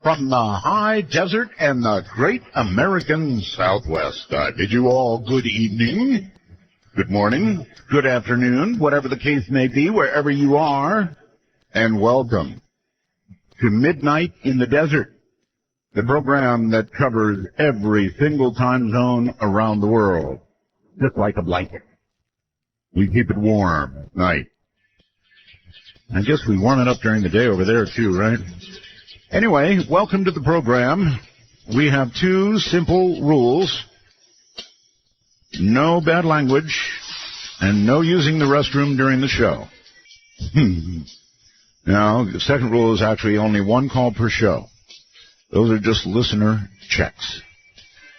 from the high desert and the great American Southwest. I bid you all good evening, good morning, good afternoon, whatever the case may be, wherever you are, and welcome to Midnight in the Desert, the program that covers every single time zone around the world, just like a blanket. We keep it warm at night. I guess we warm it up during the day over there, too, right? Anyway, welcome to the program. We have two simple rules. No bad language, and no using the restroom during the show. Now, the second rule is actually only one call per show. Those are just listener checks.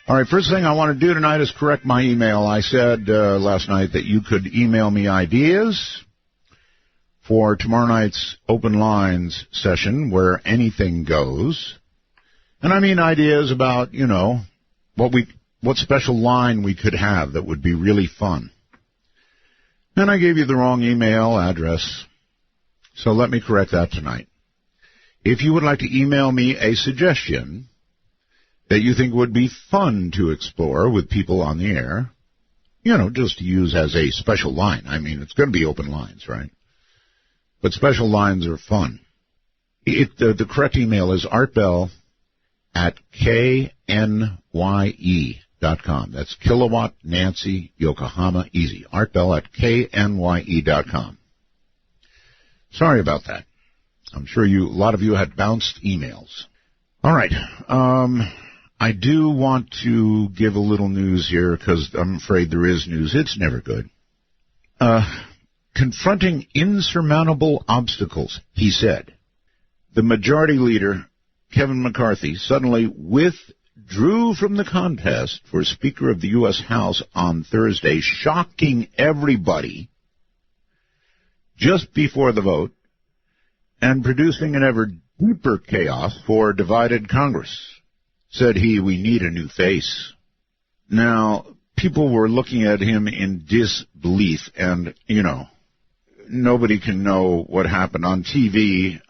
All right, first thing I want to do tonight is correct my email. I said last night that you could email me ideas for tomorrow night's Open Lines session where anything goes. And I mean ideas about, you know, what special line we could have that would be really fun. And I gave you the wrong email address, so let me correct that tonight. If you would like to email me a suggestion that you think would be fun to explore with people on the air, you know, just to use as a special line. I mean, it's going to be open lines, right? But special lines are fun. The correct email is artbell@knye.com. That's Kilowatt Nancy Yokohama Easy. artbell@knye.com. Sorry about that. I'm sure a lot of you had bounced emails. All right. I do want to give a little news here because I'm afraid there is news. It's never good. Confronting insurmountable obstacles, he said. The majority leader, Kevin McCarthy, suddenly withdrew from the contest for Speaker of the U.S. House on Thursday, shocking everybody just before the vote and producing an ever deeper chaos for divided Congress. Said he, we need a new face. Now, people were looking at him in disbelief, and, you know, nobody can know what happened on TV.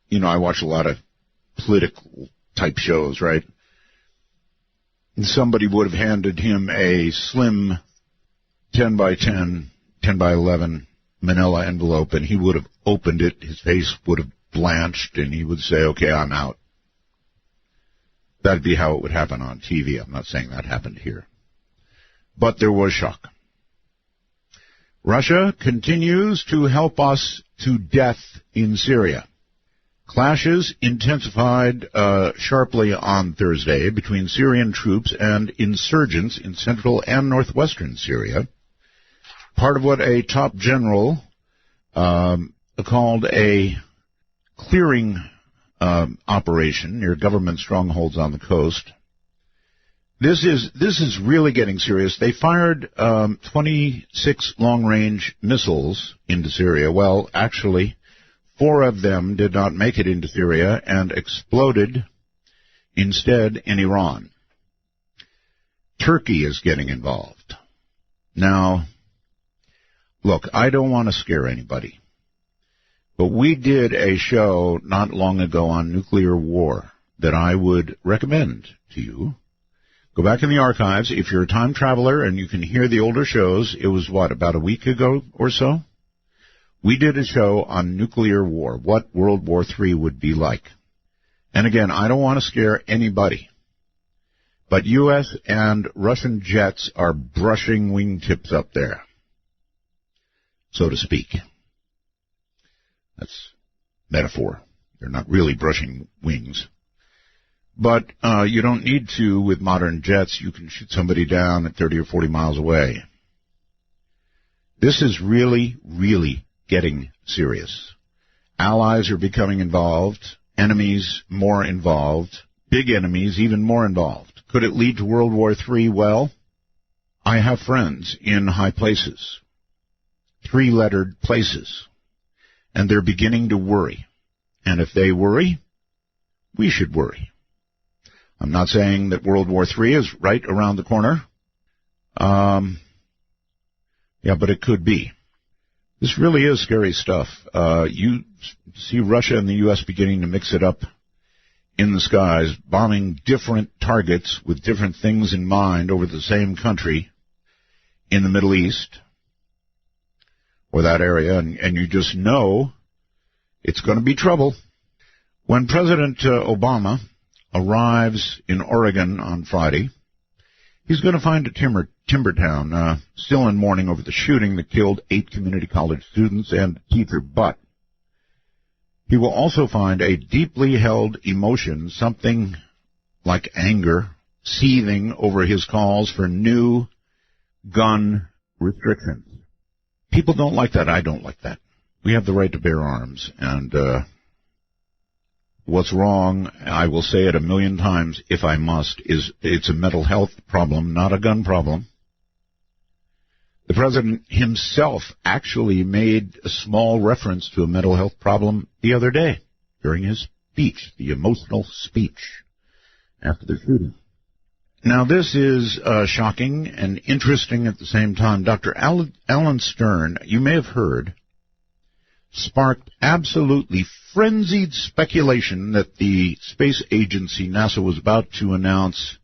You know, I watch a lot of political type shows, right? And somebody would have handed him a slim 10 by 10, 10 by 11 manila envelope, and he would have opened it. His face would have blanched, and he would say, okay, I'm out. That'd be how it would happen on TV. I'm not saying that happened here. But there was shock. Russia continues to help us to death in Syria. Clashes intensified sharply on Thursday between Syrian troops and insurgents in central and northwestern Syria. Part of what a top general called a clearing operation near government strongholds on the coast. This is really getting serious. They fired 26 long-range missiles into Syria. Well, actually, 4 of them did not make it into Syria and exploded instead in Iran. Turkey is getting involved. Now, look, I don't want to scare anybody, but we did a show not long ago on nuclear war that I would recommend to you. Go back in the archives. If you're a time traveler and you can hear the older shows, it was, about a week ago or so? We did a show on nuclear war, what World War III would be like. And again, I don't want to scare anybody, but U.S. and Russian jets are brushing wingtips up there, so to speak. That's metaphor. They're not really brushing wings. But you don't need to with modern jets. You can shoot somebody down at 30 or 40 miles away. This is really, really getting serious. Allies are becoming involved. Enemies more involved. Big enemies even more involved. Could it lead to World War III? Well, I have friends in high places. 3-lettered places. And they're beginning to worry. And if they worry, we should worry. I'm not saying that World War III is right around the corner. Yeah, but it could be. This really is scary stuff. You see Russia and the U.S. beginning to mix it up in the skies, bombing different targets with different things in mind over the same country in the Middle East or that area, and you just know it's going to be trouble. When President Obama arrives in Oregon on Friday, he's going to find a timber town still in mourning over the shooting that killed 8 community college students and a teacher, but he will also find a deeply held emotion, something like anger, seething over his calls for new gun restrictions. People don't like that. I don't like that. We have the right to bear arms, and what's wrong, I will say it 1,000,000 times if I must, is it's a mental health problem, not a gun problem. The president himself actually made a small reference to a mental health problem the other day during his speech, the emotional speech after the shooting. Now, this is shocking and interesting at the same time. Dr. Alan Stern, you may have heard, sparked absolutely frenzied speculation that the space agency NASA was about to announce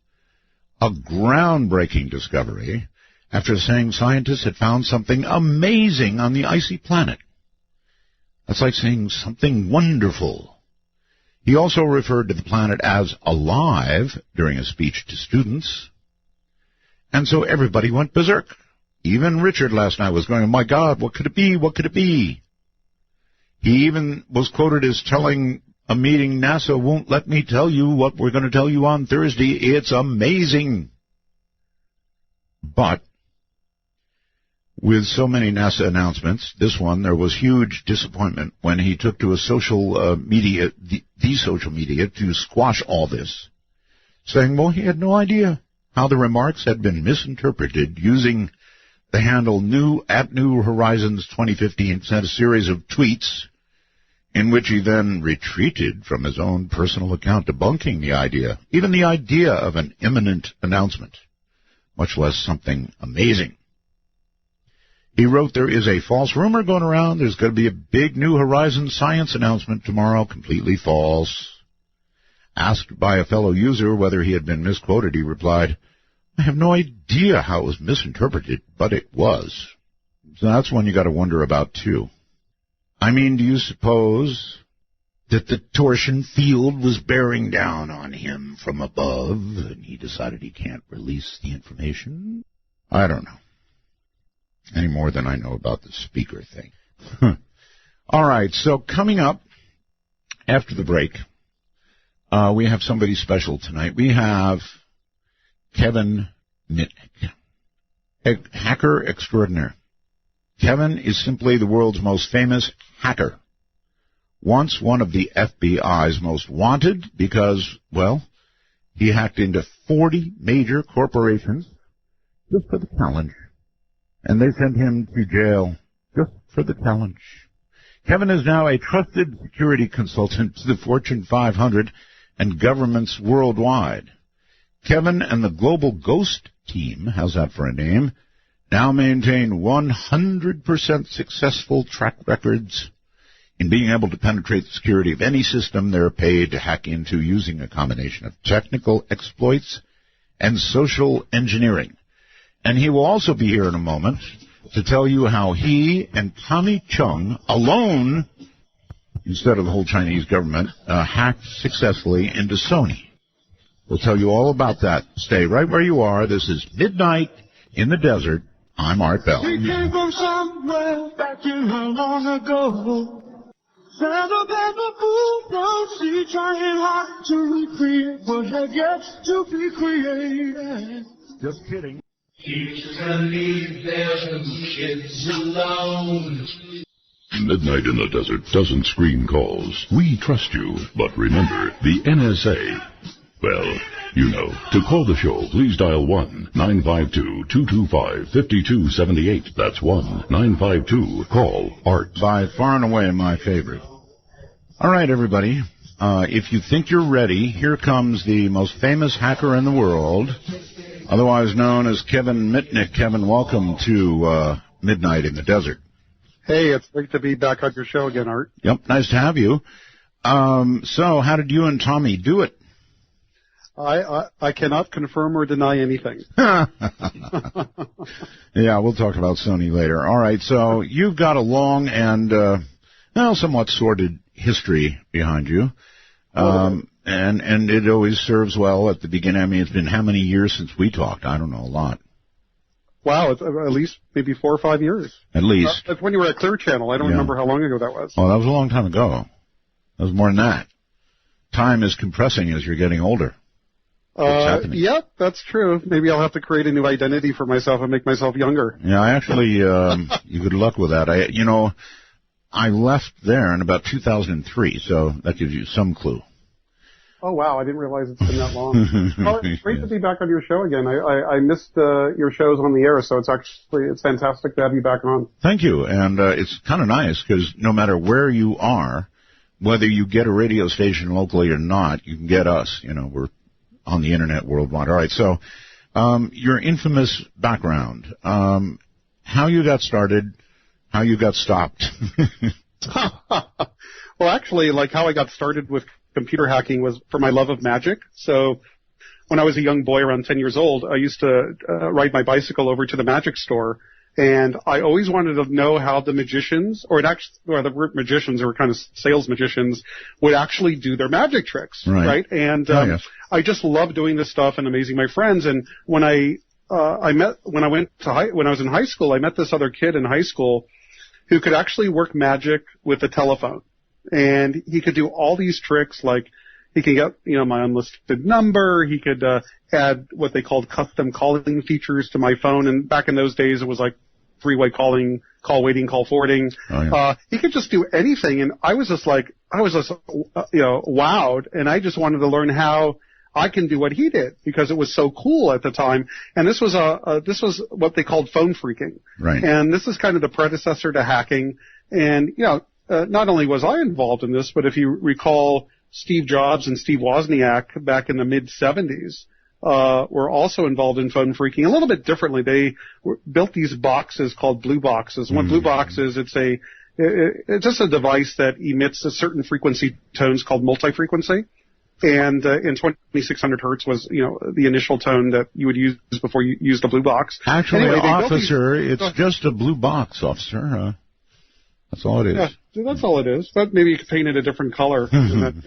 a groundbreaking discovery after saying scientists had found something amazing on the icy planet. That's like saying something wonderful. He also referred to the planet as alive during a speech to students. And so everybody went berserk. Even Richard last night was going, "Oh my God, what could it be? What could it be?" He even was quoted as telling a meeting, "NASA won't let me tell you what we're going to tell you on Thursday. It's amazing." But with so many NASA announcements, this one, there was huge disappointment when he took to a social media, the social media, to squash all this, saying, well, he had no idea how the remarks had been misinterpreted, using the handle New Horizons 2015, sent a series of tweets in which he then retreated from his own personal account, debunking the idea, even the idea of an imminent announcement, much less something amazing. He wrote, "There is a false rumor going around. There's going to be a big New Horizons science announcement tomorrow." Completely false. Asked by a fellow user whether he had been misquoted, he replied, "I have no idea how it was misinterpreted, but it was." So that's one you got to wonder about, too. I mean, do you suppose that the torsion field was bearing down on him from above, and he decided he can't release the information? I don't know. Any more than I know about the speaker thing. All right, so coming up after the break, we have somebody special tonight. We have Kevin Mitnick, a hacker extraordinaire. Kevin is simply the world's most famous hacker. Once one of the FBI's most wanted because, well, he hacked into 40 major corporations just for the challenge. And they sent him to jail just for the challenge. Kevin is now a trusted security consultant to the Fortune 500 and governments worldwide. Kevin and the Global Ghost team, how's that for a name, now maintain 100% successful track records in being able to penetrate the security of any system they're paid to hack into, using a combination of technical exploits and social engineering. And he will also be here in a moment to tell you how he and Tommy Chung, alone, instead of the whole Chinese government, hacked successfully into Sony. We'll tell you all about that. Stay right where you are. This is Midnight in the Desert. I'm Art Bell. We came from somewhere back in long ago. Santa Barbara fool from sea, trying hard to recreate what had yet to be created. Just kidding. Teachers and leave them kids alone. Midnight in the Desert doesn't screen calls. We trust you, but remember, the NSA. Well, you know, to call the show, please dial 1-952-225-5278. That's 1-952-CALL-ART. By far and away my favorite. All right, everybody. If you think you're ready, here comes the most famous hacker in the world, otherwise known as Kevin Mitnick. Kevin, welcome to Midnight in the Desert. Hey, it's great to be back on your show again, Art. Yep, nice to have you. So how did you and Tommy do it? I cannot confirm or deny anything. Yeah, we'll talk about Sony later. All right, so you've got a long and somewhat sordid history behind you, and it always serves well at the beginning. I mean, it's been how many years since we talked? I don't know, a lot. Wow, it's at least maybe 4 or 5 years. At least. That's when you were at Clear Channel. I don't remember how long ago that was. Oh, that was a long time ago. That was more than that. Time is compressing as you're getting older. Yep, that's true. Maybe I'll have to create a new identity for myself and make myself younger. Yeah, I actually, you good luck with that. I left there in about 2003, so that gives you some clue. Oh, wow, I didn't realize it's been that long. It's great to be back on your show again. I missed your shows on the air, so it's fantastic to have you back on. Thank you, and it's kind of nice because no matter where you are, whether you get a radio station locally or not, you can get us. We're on the internet worldwide. All right, so your infamous background, how you got started, how you got stopped. Well, actually, like how I got started with computer hacking was for my love of magic. So when I was a young boy, around 10 years old, I used to ride my bicycle over to the magic store. And I always wanted to know how the magicians, or they weren't magicians, they were kind of sales magicians, would actually do their magic tricks, right? And I just loved doing this stuff and amazing my friends. And when I was in high school, I met this other kid in high school who could actually work magic with a telephone, and he could do all these tricks, like he could get my unlisted number. He could add what they called custom calling features to my phone. And back in those days, it was like three-way calling, call waiting, call forwarding. He could just do anything. And I was just wowed. And I just wanted to learn how I can do what he did because it was so cool at the time. And this was what they called phone phreaking. Right. And this is kind of the predecessor to hacking. And, not only was I involved in this, but if you recall, Steve Jobs and Steve Wozniak back in the mid-'70s were also involved in phone phreaking a little bit differently. They built these boxes called blue boxes. And what blue box is, it's just a device that emits a certain frequency tones called multi-frequency. And in 2600 hertz was, the initial tone that you would use before you used the blue box. Actually, anyway, officer, it's just a blue box, officer. That's all it is. Yeah, that's all it is. But maybe you could paint it a different color than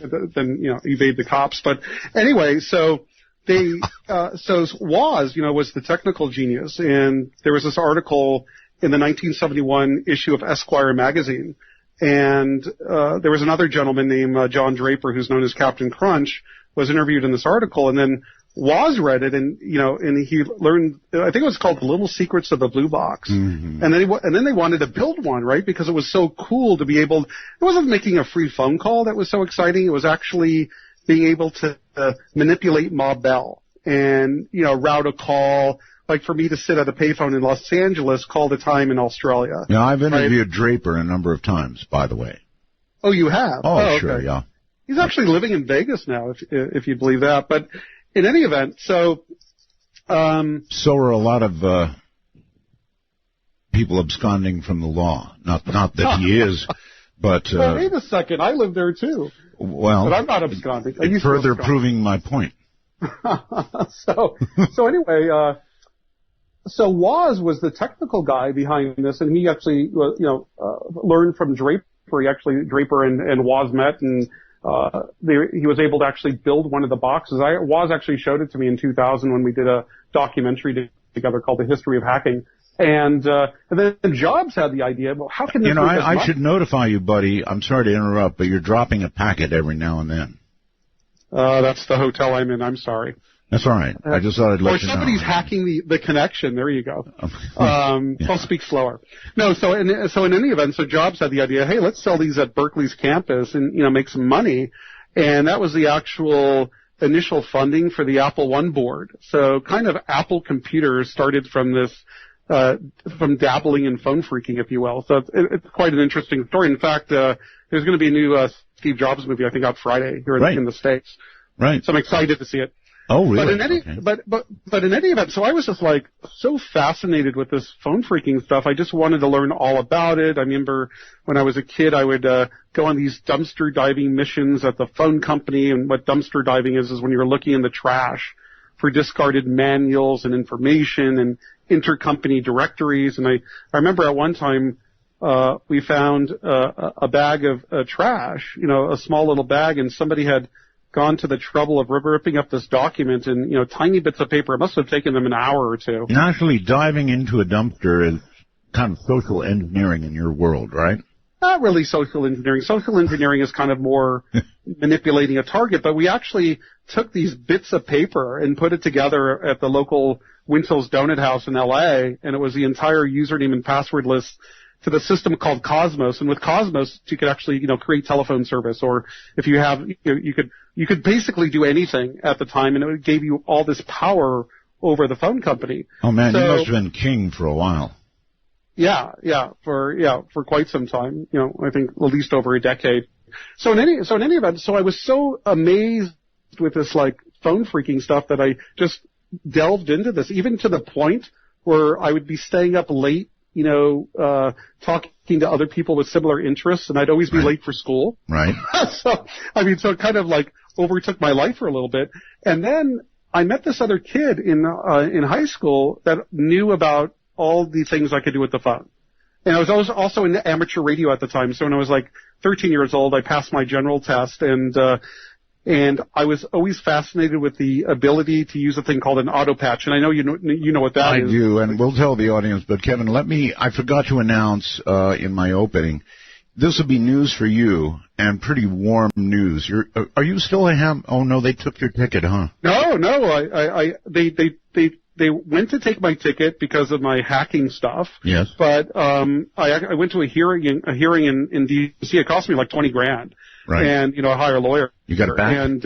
evade the cops. But anyway, so Woz, was the technical genius. And there was this article in the 1971 issue of Esquire magazine. And there was another gentleman named John Draper, who's known as Captain Crunch, was interviewed in this article. And then Woz read it, and and he learned. I think it was called "The Little Secrets of the Blue Box." And then they wanted to build one, right? Because it was so cool to be able. It wasn't making a free phone call that was so exciting. It was actually being able to manipulate Ma Bell and route a call. Like for me to sit at a payphone in Los Angeles, call the time in Australia. Yeah, I've interviewed Draper a number of times, by the way. Oh, you have? Oh, sure, okay. Yeah. He's actually living in Vegas now, if you believe that. But in any event, so are a lot of people absconding from the law. Not that he is, but well, wait a second, I live there too. Well, but I'm not absconding. Further proving my point. So anyway. So Woz was the technical guy behind this, and he actually, learned from Draper. Draper and Woz met, and he was able to actually build one of the boxes. Woz actually showed it to me in 2000 when we did a documentary together called The History of Hacking. And then Jobs had the idea, well, how can this I should notify you, buddy. I'm sorry to interrupt, but you're dropping a packet every now and then. That's the hotel I'm in. I'm sorry. That's all right. I just thought I'd let you know. Or somebody's hacking the connection. There you go. I'll speak slower. No, so in any event, so Jobs had the idea, hey, let's sell these at Berkeley's campus and, make some money. And that was the actual initial funding for the Apple I board. So kind of Apple computers started from this, from dabbling in phone phreaking, if you will. So it's quite an interesting story. In fact, there's going to be a new Steve Jobs movie, I think, out Friday here in the States. Right. So I'm excited to see it. Oh, really? But in any event, so I was just like so fascinated with this phone phreaking stuff. I just wanted to learn all about it. I remember when I was a kid, I would go on these dumpster diving missions at the phone company. And what dumpster diving is when you're looking in the trash for discarded manuals and information and intercompany directories. And I remember at one time we found a bag of trash, a small little bag, and somebody had gone to the trouble of ripping up this document and, tiny bits of paper. It must have taken them an hour or two. And actually diving into a dumpster is kind of social engineering in your world, right? Not really social engineering. Social engineering is kind of more manipulating a target, but we actually took these bits of paper and put it together at the local Winchell's Donut House in L.A., and it was the entire username and password list to the system called Cosmos. And with Cosmos, you could actually, create telephone service, or if you have, you could basically do anything at the time, and it gave you all this power over the phone company. Oh man, you must have been king for a while. Yeah, for quite some time. I think at least over a decade. So in any event, so I was so amazed with this like phone phreaking stuff that I just delved into this, even to the point where I would be staying up late, talking to other people with similar interests, and I'd always be late for school. Right. So it kind of like overtook my life for a little bit. And then I met this other kid in high school that knew about all the things I could do with the phone. And I was also in amateur radio at the time. So when I was like 13 years old, I passed my general test, and I was always fascinated with the ability to use a thing called an auto patch. And I know you know what that is. I do, and we'll tell the audience. But Kevin, I forgot to announce in my opening, this will be news for you, and pretty warm news. Are you still a ham? Oh no, they took your ticket, huh? No, they went to take my ticket because of my hacking stuff. Yes. But I went to a hearing in D.C. It cost me like $20,000. Right. And hire a lawyer. You got it back? And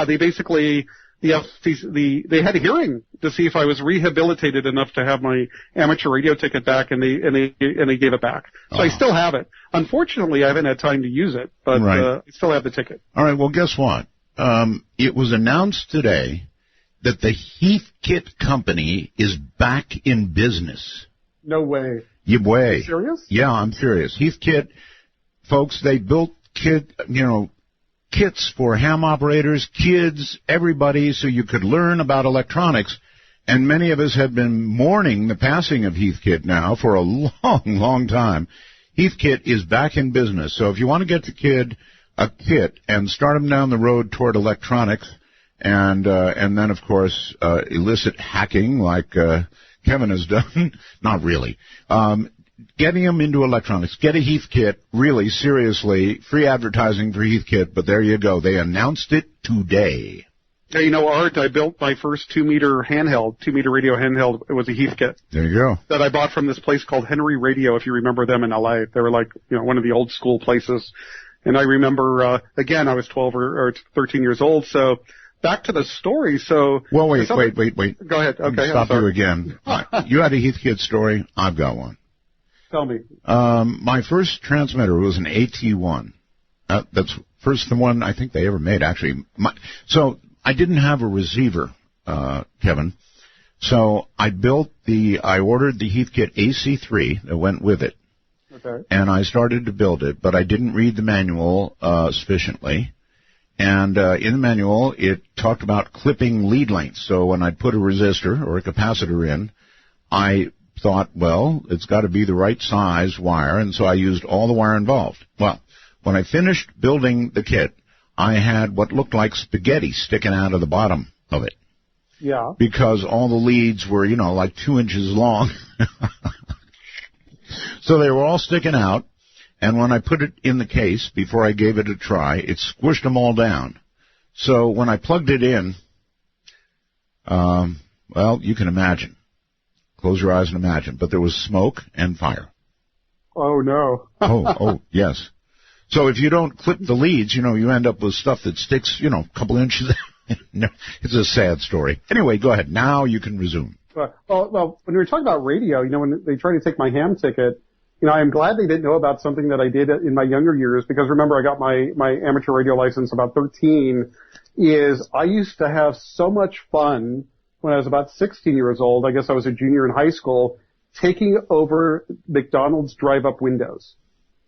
they basically they had a hearing to see if I was rehabilitated enough to have my amateur radio ticket back, and they gave it back. So I still have it. Unfortunately, I haven't had time to use it, but I still have the ticket. All right. Well, guess what? It was announced today that the Heathkit company is back in business. No way. You way. Are you serious? Yeah, I'm serious. Heathkit, folks, they built kits for ham operators, kids, everybody, so you could learn about electronics. And many of us have been mourning the passing of Heathkit now for a long, long time. Heathkit is back in business. So if you want to get the kid a kit and start him down the road toward electronics, and then, of course, illicit hacking like Kevin has done, not really, getting them into electronics. Get a Heathkit, really, seriously, free advertising for Heathkit, but there you go. They announced it today. Yeah, Art, I built my first 2-meter radio handheld. It was a Heathkit. There you go. That I bought from this place called Henry Radio, if you remember them in L.A. They were like, one of the old school places. And I remember, again, I was 12 or 13 years old, so back to the story. So. Well, wait. Go ahead. Okay. Stop you again. You had a Heathkit story. I've got one. Tell me. My first transmitter was an AT1. That's first the one I think they ever made, actually. So I didn't have a receiver, Kevin. So I ordered the Heathkit AC3 that went with it. Okay. And I started to build it, but I didn't read the manual sufficiently. And in the manual, it talked about clipping lead lengths. So when I'd put a resistor or a capacitor in, I thought, well, it's got to be the right size wire, and so I used all the wire involved. Well, when I finished building the kit, I had what looked like spaghetti sticking out of the bottom of it. Yeah. Because all the leads were, like 2 inches long. So they were all sticking out, and when I put it in the case, before I gave it a try, it squished them all down. So when I plugged it in, well, you can imagine. Close your eyes and imagine. But there was smoke and fire. Oh, no. oh, yes. So if you don't clip the leads, you end up with stuff that sticks, a couple inches. No, it's a sad story. Anyway, go ahead. Now you can resume. Well, when we were talking about radio, when they tried to take my ham ticket, I'm glad they didn't know about something that I did in my younger years, because remember, I got my amateur radio license about 13, is I used to have so much fun when I was about 16 years old. I guess I was a junior in high school, taking over McDonald's drive-up windows.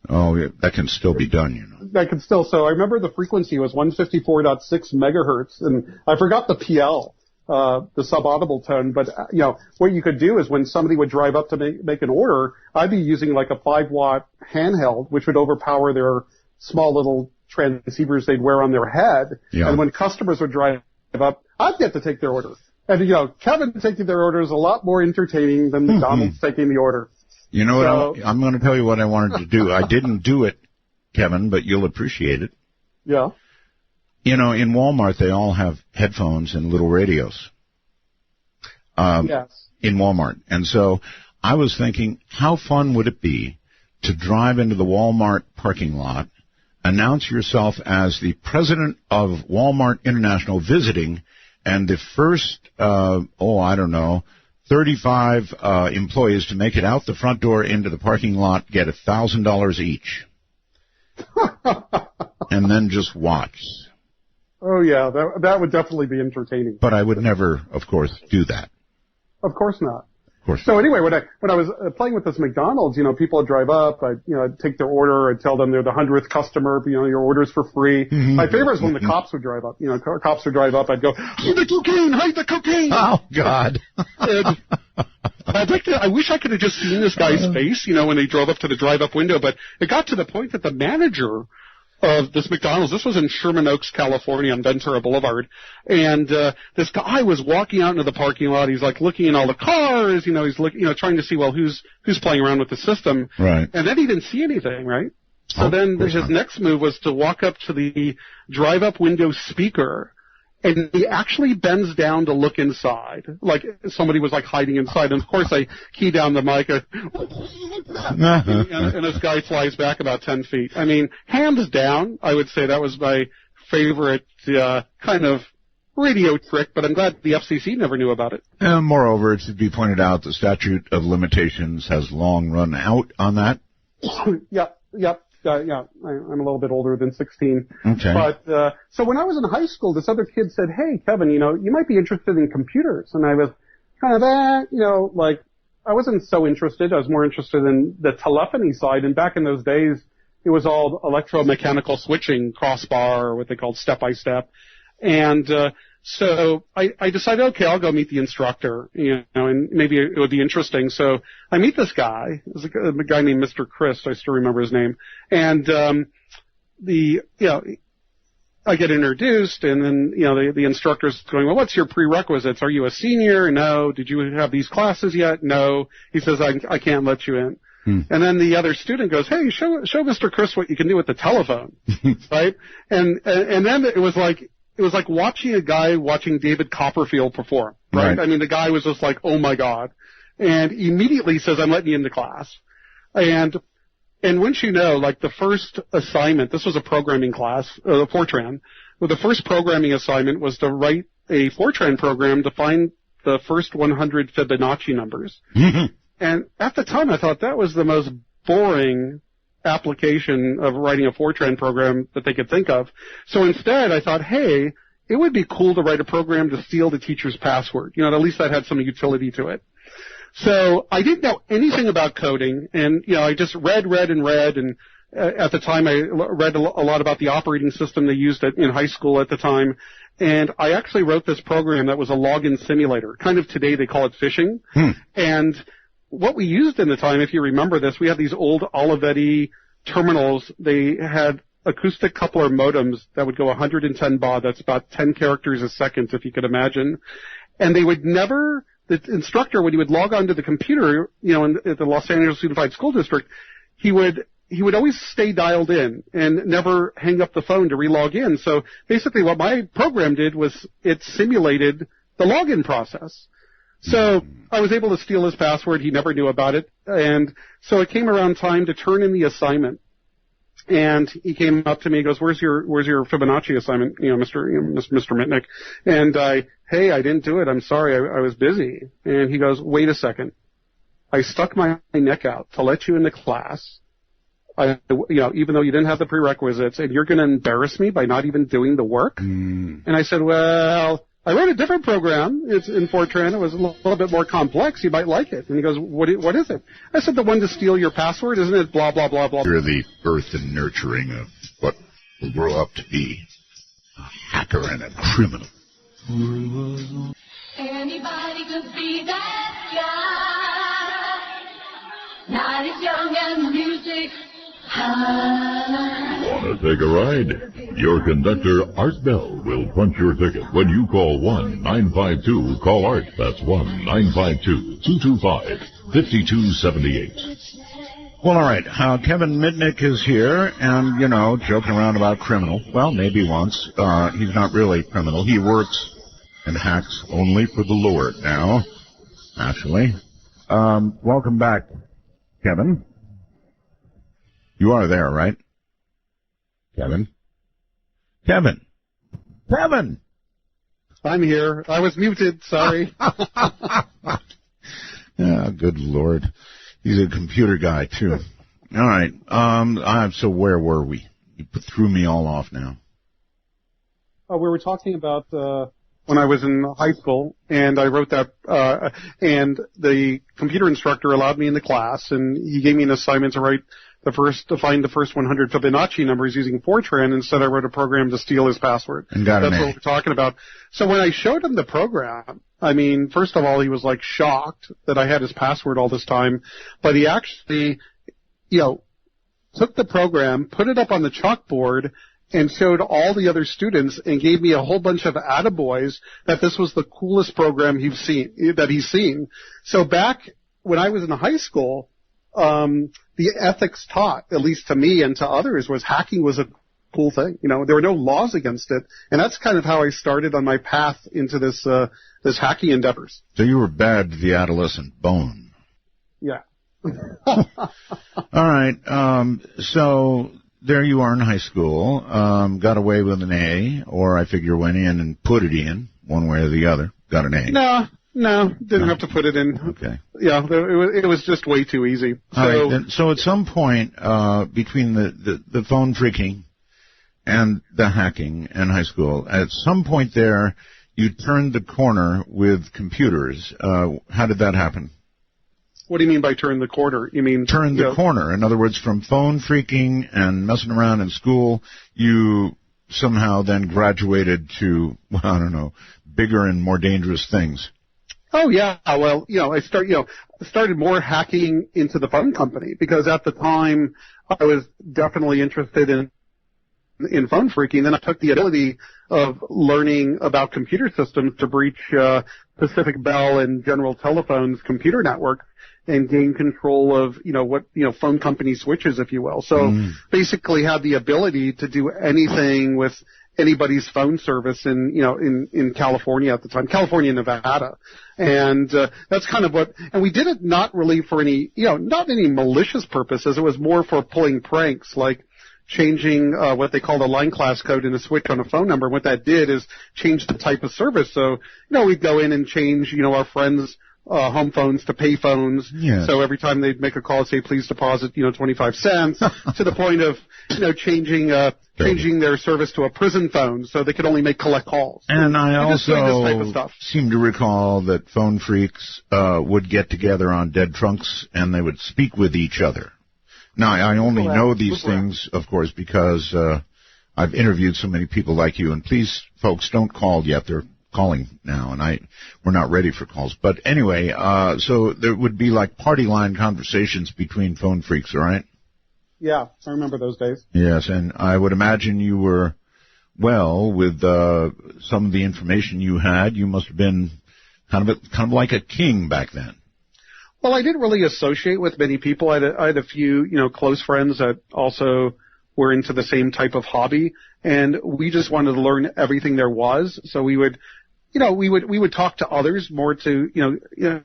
Oh, yeah, that can still be done, you know. That can still. So I remember the frequency was 154.6 megahertz, and I forgot the PL, the subaudible tone. But you know, what you could do is when somebody would drive up to make an order, I'd be using like a 5-watt handheld, which would overpower their small little transceivers they'd wear on their head. Yeah. And when customers would drive up, I'd get to take their order. And you know, Kevin taking their order is a lot more entertaining than McDonald's taking the order. You know what? I'm going to tell you what I wanted to do. I didn't do it, Kevin, but you'll appreciate it. Yeah. You know, in Walmart, they all have headphones and little radios. Yes. In Walmart. And so I was thinking, how fun would it be to drive into the Walmart parking lot, announce yourself as the president of Walmart International visiting, and the first, 35 employees to make it out the front door into the parking lot get $1,000 each. And then just watch. Oh, yeah, that would definitely be entertaining. But I would never, of course, do that. Of course not. Of course. So anyway, when I was playing with this McDonald's, you know, people would drive up, I'd take their order, I'd tell them they're the 100th customer, you know, your order's for free. My favorite is when the cops would drive up. You know, cops would drive up, I'd go, hide the cocaine, hide the cocaine! Oh, God. And I wish I could have just seen this guy's face, you know, when they drove up to the drive-up window, but it got to the point that the manager of this McDonald's, this was in Sherman Oaks, California, on Ventura Boulevard, and this guy was walking out into the parking lot. He's like looking at all the cars, you know, he's looking, you know, trying to see, well, who's playing around with the system, right? And then he didn't see anything, right? So then his next move was to walk up to the drive-up window speaker, and he actually bends down to look inside, like somebody was like hiding inside. And of course, I key down the mic, and this guy flies back about 10 feet. I mean, hands down, I would say that was my favorite kind of radio trick, but I'm glad the FCC never knew about it. And moreover, it should be pointed out the statute of limitations has long run out on that. Yep. Yeah, I'm a little bit older than 16. Okay. But, so when I was in high school, this other kid said, hey, Kevin, you know, you might be interested in computers. And I was kind of, you know, like, I wasn't so interested. I was more interested in the telephony side. And back in those days, it was all electromechanical switching, crossbar, or what they called step-by-step. And, so I decided, okay, I'll go meet the instructor, you know, and maybe it would be interesting. So I meet this guy. It was a guy named Mr. Chris. I still remember his name. And, you know, I get introduced, and then, you know, the instructor's going, well, what's your prerequisites? Are you a senior? No. Did you have these classes yet? No. He says, I can't let you in. And then the other student goes, hey, show Mr. Chris what you can do with the telephone. Right? And then it was like watching a guy watching David Copperfield perform, right? I mean, the guy was just like, oh my God. And immediately says, I'm letting you into class. And once you know, like the first assignment, this was a programming class, Fortran. Well, the first programming assignment was to write a Fortran program to find the first 100 Fibonacci numbers. And at the time, I thought that was the most boring application of writing a Fortran program that they could think of. So instead, I thought, hey, it would be cool to write a program to steal the teacher's password. You know, at least that had some utility to it. So I didn't know anything about coding, and, you know, I just read, and at the time I read a lot about the operating system they used in high school at the time, and I actually wrote this program that was a login simulator. Kind of today they call it phishing. And what we used in the time, if you remember this, we had these old Olivetti terminals. They had acoustic coupler modems that would go 110 baud. That's about 10 characters a second, if you could imagine. And they would never, the instructor, when he would log onto the computer, you know, at the Los Angeles Unified School District, he would always stay dialed in and never hang up the phone to re-log in. So basically what my program did was it simulated the login process. So I was able to steal his password. He never knew about it. And so it came around time to turn in the assignment. And he came up to me, he goes, where's your Fibonacci assignment, Mr. Mitnick? And hey, I didn't do it. I'm sorry. I was busy. And he goes, wait a second. I stuck my neck out to let you into class. even though you didn't have the prerequisites, and you're going to embarrass me by not even doing the work? And I said, well, I wrote a different program. It's in Fortran. It was a little bit more complex. You might like it. And he goes, what is it? I said, the one to steal your password, isn't it? Blah, blah, blah, blah. You're the birth and nurturing of what will grow up to be a hacker and a criminal. Anybody could be that guy. Not as young and music high. Want to take a ride? Your conductor, Art Bell, will punch your ticket when you call 1-952-CALL-ART. That's 1-952-225-5278. Well, all right. Kevin Mitnick is here, and, joking around about criminal. Well, maybe once. He's not really criminal. He works and hacks only for the Lord now, actually. Welcome back, Kevin. You are there, right? Kevin? I'm here. I was muted. Sorry. Yeah, good Lord. He's a computer guy, too. All right. So where were we? You threw me all off now. We were talking about when I was in high school, and I wrote that, and the computer instructor allowed me in the class, and he gave me an assignment to find the first 100 Fibonacci numbers using Fortran. Instead, I wrote a program to steal his password. And that's what we're talking about. So when I showed him the program, I mean, first of all, he was like shocked that I had his password all this time, but he actually, took the program, put it up on the chalkboard, and showed all the other students and gave me a whole bunch of attaboys that this was the coolest program he's seen. So back when I was in high school, the ethics taught, at least to me and to others, was hacking was a cool thing. There were no laws against it, and that's kind of how I started on my path into this hacking endeavors. So you were bad to the adolescent bone. Yeah. All right. So there you are in high school, got away with an A, or I figure went in and put it in, one way or the other, got an A. No, didn't have to put it in. Okay. Yeah, it was just way too easy. All right. So at some point, between the phone phreaking and the hacking in high school, at some point there, you turned the corner with computers. How did that happen? What do you mean by turn the corner? You mean turn the corner? In other words, from phone phreaking and messing around in school, you somehow then graduated to, I don't know, bigger and more dangerous things. Oh yeah, well, I started more hacking into the phone company because at the time I was definitely interested in phone phreaking. Then I took the ability of learning about computer systems to breach Pacific Bell and General Telephone's computer network and gain control of, phone company switches, if you will. So basically had the ability to do anything with anybody's phone service in California at the time, California and Nevada. And that's kind of and we did it not really for any, not any malicious purposes. It was more for pulling pranks, like changing what they call the line class code in a switch on a phone number. What that did is change the type of service. So, we'd go in and change, our friends' home phones to pay phones. Yes. So every time they'd make a call, say, please deposit, 25 cents to the point of, changing their service to a prison phone so they could only collect calls. And I also this type of stuff. Seem to recall that phone phreaks would get together on dead trunks and they would speak with each other. Now, I only know these things, of course, because I've interviewed so many people like you. And please, folks, don't call yet. They're calling now, and we're not ready for calls. But anyway, so there would be like party line conversations between phone phreaks, right? Yeah, I remember those days. Yes, and I would imagine you were, with some of the information you had, you must have been kind of like a king back then. Well, I didn't really associate with many people. I had a few, close friends that also were into the same type of hobby, and we just wanted to learn everything there was. So we would talk to others more to,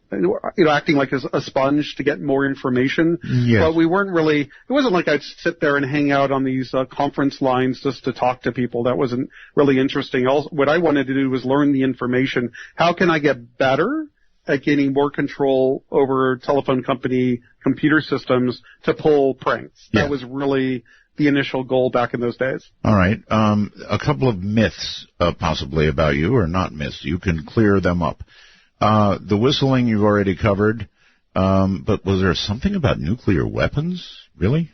acting like a sponge to get more information. Yes. But we weren't really, it wasn't like I'd sit there and hang out on these conference lines just to talk to people. That wasn't really interesting. What I wanted to do was learn the information. How can I get better at gaining more control over telephone company computer systems to pull pranks. Yeah. That was really the initial goal back in those days. All right. A couple of myths, possibly about you, or not myths. You can clear them up. The whistling you've already covered, but was there something about nuclear weapons? Really?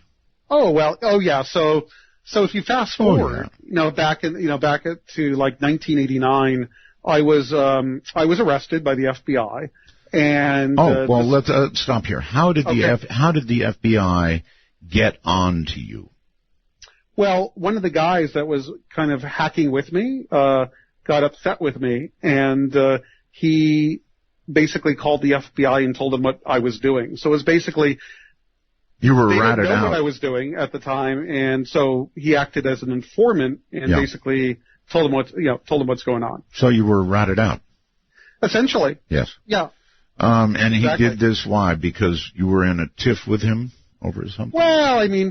Oh, well, oh yeah. So if you fast forward, back to like 1989, I was arrested by the FBI, and let's stop here. How did the FBI get on to you? Well, one of the guys that was kind of hacking with me got upset with me, and he basically called the FBI and told them what I was doing. So it was basically you were they ratted didn't know out. what I was doing at the time, and so he acted as an informant and basically told them what's going on. So you were ratted out. Essentially. Yes. Yeah. And exactly. He did this why? Because you were in a tiff with him over something? Well, I mean,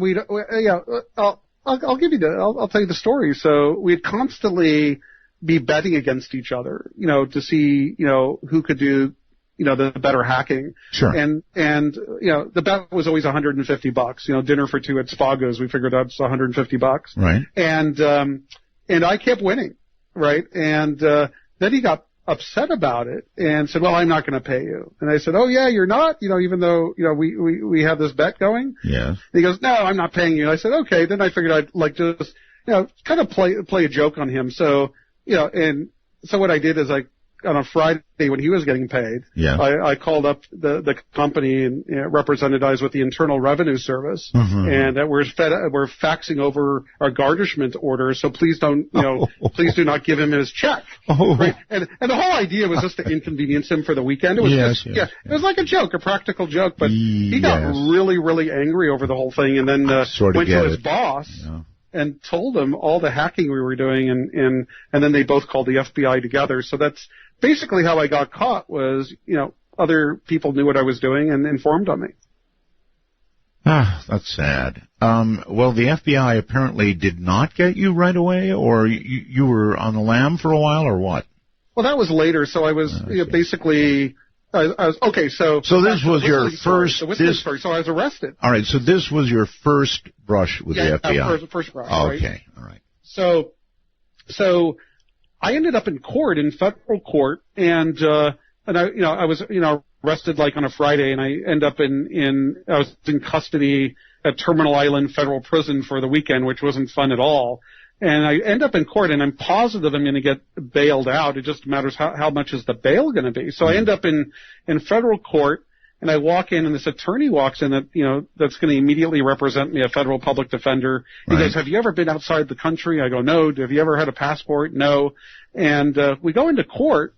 I'll give you I'll tell you the story. So we'd constantly be betting against each other, to see, who could do, the better hacking. Sure. And the bet was always $150. Dinner for two at Spago's. We figured that's $150. Right. And I kept winning. Right. And, then he got upset about it and said, well, I'm not going to pay you. And I said, oh yeah, you're not, even though, we have this bet going. Yes. And he goes, no, I'm not paying you. And I said, okay. Then I figured I'd just, kind of play a joke on him. So, and so what I did is on a Friday when he was getting paid, I called up the company and represented us with the Internal Revenue Service, and that we're faxing over our garnishment order. So please don't, please do not give him his check. Right? And the whole idea was just to inconvenience him for the weekend. It was it was like a joke, a practical joke. But he got really, really angry over the whole thing, and then went to his boss. Yeah. And told them all the hacking we were doing, and then they both called the FBI together. So that's basically how I got caught. Was other people knew what I was doing and informed on me. That's sad. Well, the FBI apparently did not get you right away, or you were on the lam for a while, or what? Well, that was later. So I was basically. I was okay. So this was your first. So I was arrested. All right. So this was your first brush with the FBI. First brush. Okay. Right? All right. So I ended up in court, in federal court, and I was arrested like on a Friday, and I end up I was in custody at Terminal Island Federal Prison for the weekend, which wasn't fun at all. And I end up in court, and I'm positive I'm going to get bailed out. It just matters how much is the bail going to be. So I end up in federal court, and I walk in, and this attorney walks in that's going to immediately represent me, a federal public defender. He goes, have you ever been outside the country? I go, no. Have you ever had a passport? No. And we go into court,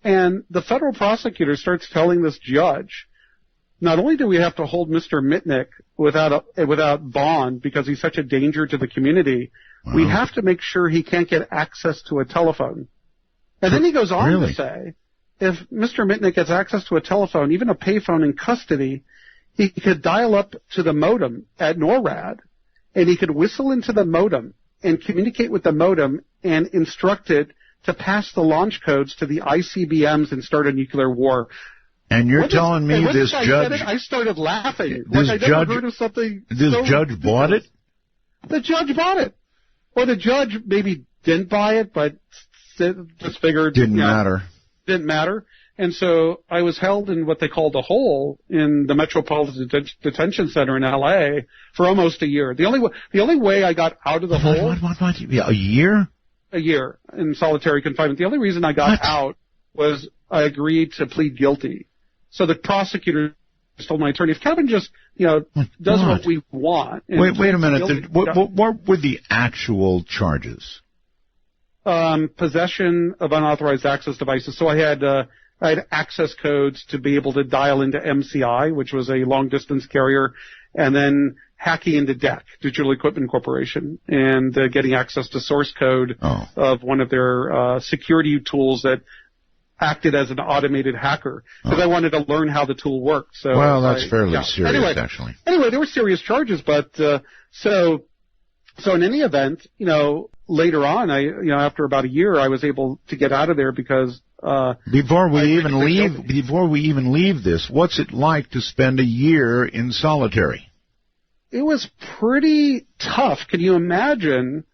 and the federal prosecutor starts telling this judge, not only do we have to hold Mr. Mitnick without bond because he's such a danger to the community, we have to make sure he can't get access to a telephone. And then he goes on to say, if Mr. Mitnick gets access to a telephone, even a payphone in custody, he could dial up to the modem at NORAD, and he could whistle into the modem and communicate with the modem and instruct it to pass the launch codes to the ICBMs and start a nuclear war. And you're telling me this judge... I started laughing. This I never heard of something judge bought it? The judge bought it. Well, the judge maybe didn't buy it, but just figured... Didn't matter. Didn't matter. And so I was held in what they called a hole in the Metropolitan Detention Center in L.A. for almost a year. The only way I got out of the hole... What? A year? A year in solitary confinement. The only reason I got out was I agreed to plead guilty. So the prosecutor told my attorney, if Kevin just, does what we want... Wait a minute. What were the actual charges? Possession of unauthorized access devices. So I had access codes to be able to dial into MCI, which was a long-distance carrier, and then hacking into DEC, Digital Equipment Corporation, and getting access to source code of one of their security tools that acted as an automated hacker, because I wanted to learn how the tool worked. So that's fairly serious, actually. Anyway, there were serious charges, but so in any event, later on, after about a year, I was able to get out of there because Before we even leave this, what's it like to spend a year in solitary? It was pretty tough. Can you imagine,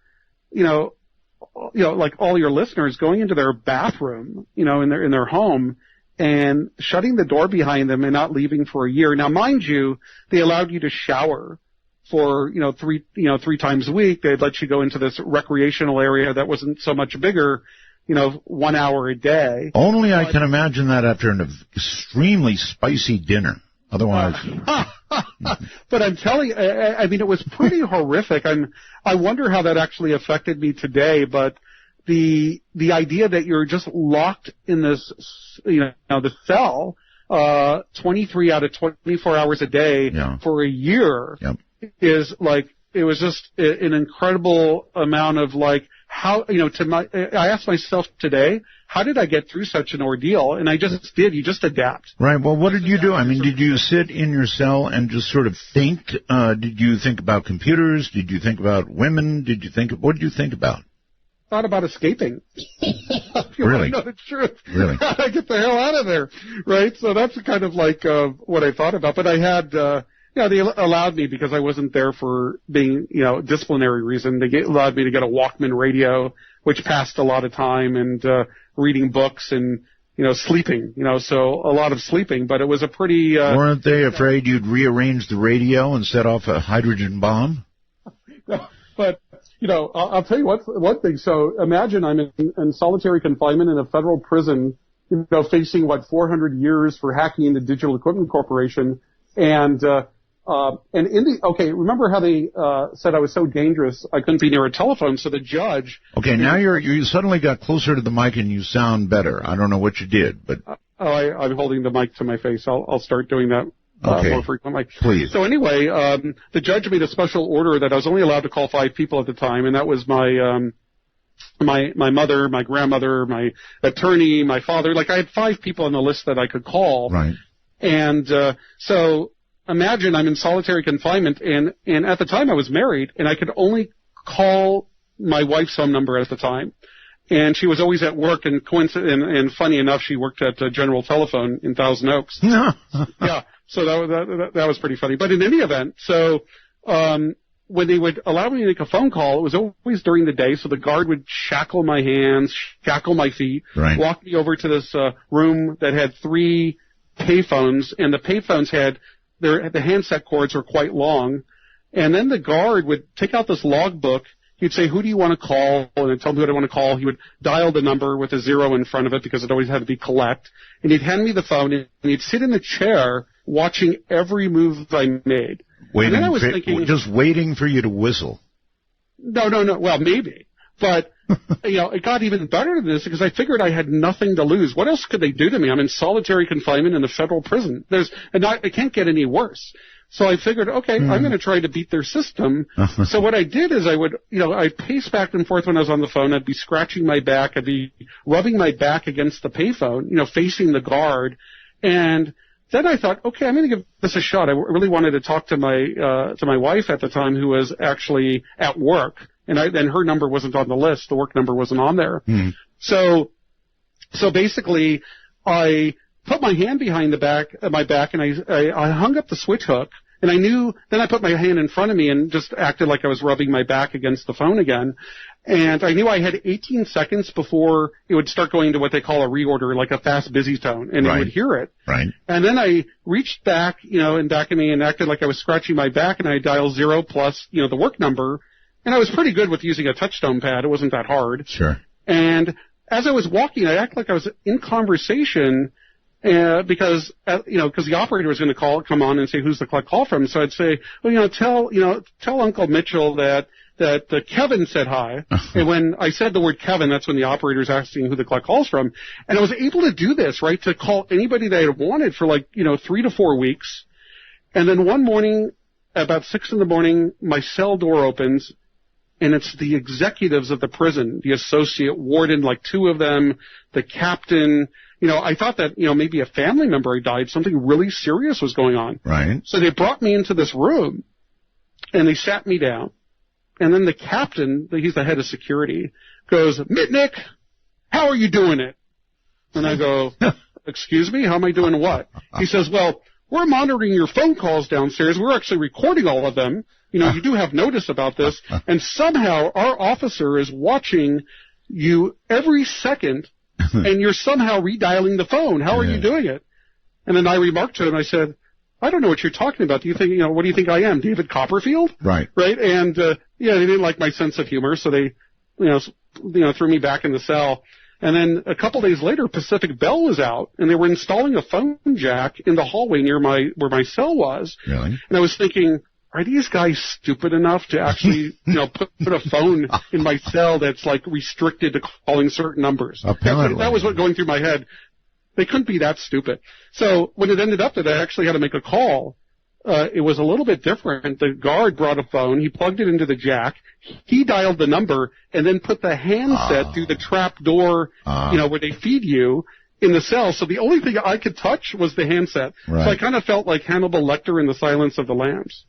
like all your listeners going into their bathroom, in their home and shutting the door behind them and not leaving for a year. Now, mind you, they allowed you to shower for, three times a week. They'd let you go into this recreational area that wasn't so much bigger, 1 hour a day. Only I can imagine that after an extremely spicy dinner. Otherwise. But I'm telling you, I mean, it was pretty horrific. I wonder how that actually affected me today, but the idea that you're just locked in this, the cell, 23 out of 24 hours a day for a year is like, it was just an incredible amount of like, how, I asked myself today, how did I get through such an ordeal? And I just did. You just adapt. Right. Well, what did you do? I mean, did you sit in your cell and just sort of think? Did you think about computers? Did you think about women? What did you think about? Thought about escaping. Really? I know the truth. Really? How do I get the hell out of there? Right? So that's kind of like what I thought about. But I had, they allowed me, because I wasn't there for being, disciplinary reason. They allowed me to get a Walkman radio, which passed a lot of time, and reading books and, sleeping, so a lot of sleeping. But it was a pretty... Weren't they afraid you'd rearrange the radio and set off a hydrogen bomb? But, I'll tell you one thing. So imagine I'm in solitary confinement in a federal prison, facing, 400 years for hacking into Digital Equipment Corporation. And remember how they said I was so dangerous I couldn't be near a telephone, so the judge... Okay, now you suddenly got closer to the mic and you sound better. I don't know what you did, but... I'm holding the mic to my face. I'll start doing that more frequently. Please. So anyway, the judge made a special order that I was only allowed to call 5 people at the time, and that was my mother, my grandmother, my attorney, my father. Like, I had 5 people on the list that I could call. Right. And so... Imagine I'm in solitary confinement, and at the time I was married, and I could only call my wife's phone number at the time. And she was always at work, and funny enough, she worked at General Telephone in Thousand Oaks. Yeah, so that was pretty funny. But in any event, so when they would allow me to make a phone call, it was always during the day, so the guard would shackle my hands, shackle my feet, walk me over to this room that had 3 payphones, and the payphones had... the handset cords were quite long, and then the guard would take out this logbook. He'd say, "Who do you want to call?" And I'd tell him who I want to call. He would dial the number with a 0 in front of it, because it always had to be collect. And he'd hand me the phone, and he'd sit in the chair watching every move I made. Just waiting for you to whistle. No. Well, maybe. But, it got even better than this, because I figured I had nothing to lose. What else could they do to me? I'm in solitary confinement in a federal prison. It can't get any worse. So I figured, okay, I'm going to try to beat their system. So what I did is I'd pace back and forth when I was on the phone. I'd be scratching my back. I'd be rubbing my back against the payphone, facing the guard. And then I thought, okay, I'm going to give this a shot. I really wanted to talk to my wife at the time, who was actually at work. And her number wasn't on the list. The work number wasn't on there. So basically, I put my hand behind my back, and I hung up the switch hook. And I knew. Then I put my hand in front of me and just acted like I was rubbing my back against the phone again. And I knew I had 18 seconds before it would start going to what they call a reorder, like a fast busy tone, and it would hear it. Right. And then I reached back, in back of me, and acted like I was scratching my back, and I dialed 0 plus, the work number. And I was pretty good with using a touchstone pad. It wasn't that hard. Sure. And as I was walking, I acted like I was in conversation, because the operator was going to come on and say, "Who's the call from?" So I'd say, "Well, tell Uncle Mitchell that Kevin said hi." And when I said the word Kevin, that's when the operator was asking who the call's from. And I was able to do this, right, to call anybody that I wanted for 3 to 4 weeks. And then one morning, about 6 a.m, my cell door opens. And it's the executives of the prison, the associate warden, 2 of them, the captain. I thought that, maybe a family member had died. Something really serious was going on. Right. So they brought me into this room, and they sat me down. And then the captain, he's the head of security, goes, "Mitnick, how are you doing it?" And I go, excuse me, how am I doing what? He says, well, we're monitoring your phone calls downstairs. We're actually recording all of them. You know, you do have notice about this. And somehow our officer is watching you every second, and you're somehow redialing the phone. How are you doing it? And then I remarked to him, I said, I don't know what you're talking about. Do you think, what do you think I am, David Copperfield? Right. Right? And, they didn't like my sense of humor, so they, threw me back in the cell. And then a couple days later, Pacific Bell was out, and they were installing a phone jack in the hallway near where my cell was. Really? And I was thinking, are these guys stupid enough to actually, put a phone in my cell that's like restricted to calling certain numbers? Apparently. That was what going through my head. They couldn't be that stupid. So when it ended up that I actually had to make a call, it was a little bit different. The guard brought a phone. He plugged it into the jack. He dialed the number and then put the handset through the trap door, where they feed you in the cell. So the only thing I could touch was the handset. Right. So I kind of felt like Hannibal Lecter in The Silence of the Lambs.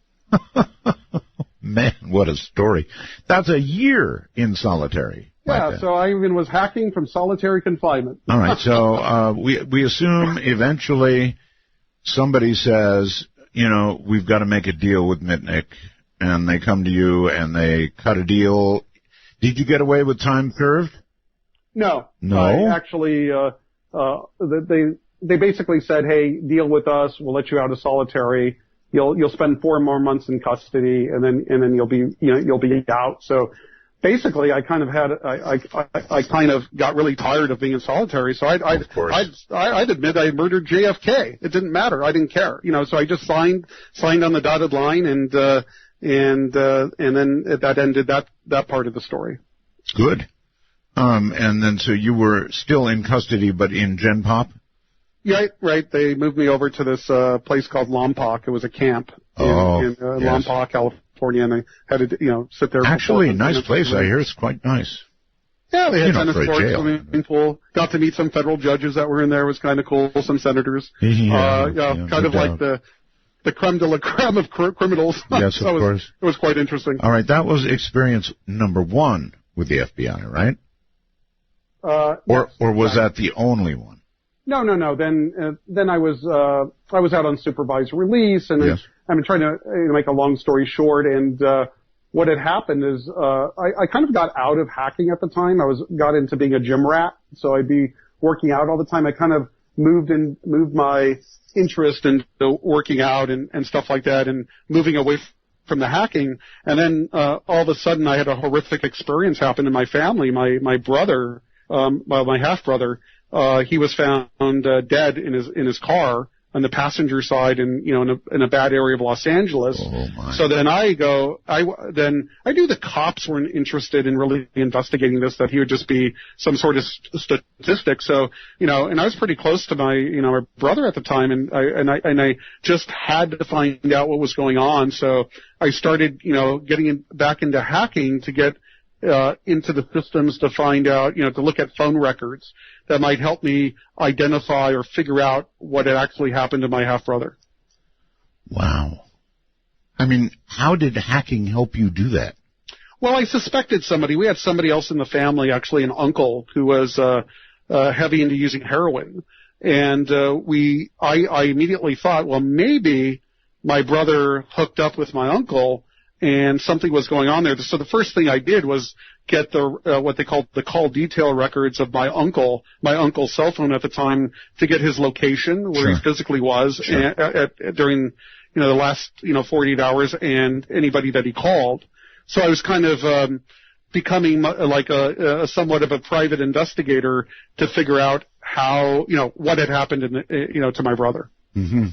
Man, what a story. That's a year in solitary. Yeah, so I even was hacking from solitary confinement. All right, so we assume eventually somebody says, we've got to make a deal with Mitnick, and they come to you and they cut a deal. Did you get away with time served? No. No? I actually, they basically said, hey, deal with us, we'll let you out of solitary. You'll spend 4 more months in custody, and then you'll be out. So basically, I kind of I kind of got really tired of being in solitary. So I'd admit I murdered JFK. It didn't matter. I didn't care. So I just signed on the dotted line, and then that ended that part of the story. Good. And then so you were still in custody, but in Gen Pop? Yeah, right. They moved me over to this place called Lompoc. It was a camp in Lompoc, California, and I had to, sit there. Actually, nice place. I hear it's quite nice. Yeah, they had tennis courts, swimming pool. Got to meet some federal judges that were in there. It was kind of cool. Some senators. Kind of like the creme de la creme of criminals. Yes, of course. It was quite interesting. All right, that was experience number 1 with the FBI, right? Or was that the only one? No. Then I was out on supervised release, and I'm trying to make a long story short. And what had happened is I kind of got out of hacking at the time. I got into being a gym rat, so I'd be working out all the time. I kind of moved my interest into working out and stuff like that, and moving away from the hacking. And then all of a sudden, I had a horrific experience happen in my family. My brother, my half brother. He was found dead in his car on the passenger side in a bad area of Los Angeles. Oh, my. So then I knew the cops weren't interested in really investigating this, that he would just be some sort of statistic. So, and I was pretty close to my brother at the time, and I just had to find out what was going on. So I started, getting back into hacking to get into the systems to find out, to look at phone records that might help me identify or figure out what had actually happened to my half-brother. Wow. I mean, how did hacking help you do that? Well, I suspected somebody. We had somebody else in the family, actually an uncle, who was heavy into using heroin. And I immediately thought, well, maybe my brother hooked up with my uncle and something was going on there. So the first thing I did was get what they called the call detail records of my uncle's cell phone at the time, to get his location where he physically was during the last 48 hours, and anybody that he called. So I was kind of becoming like a somewhat of a private investigator to figure out how what had happened to my brother. Mm-hmm.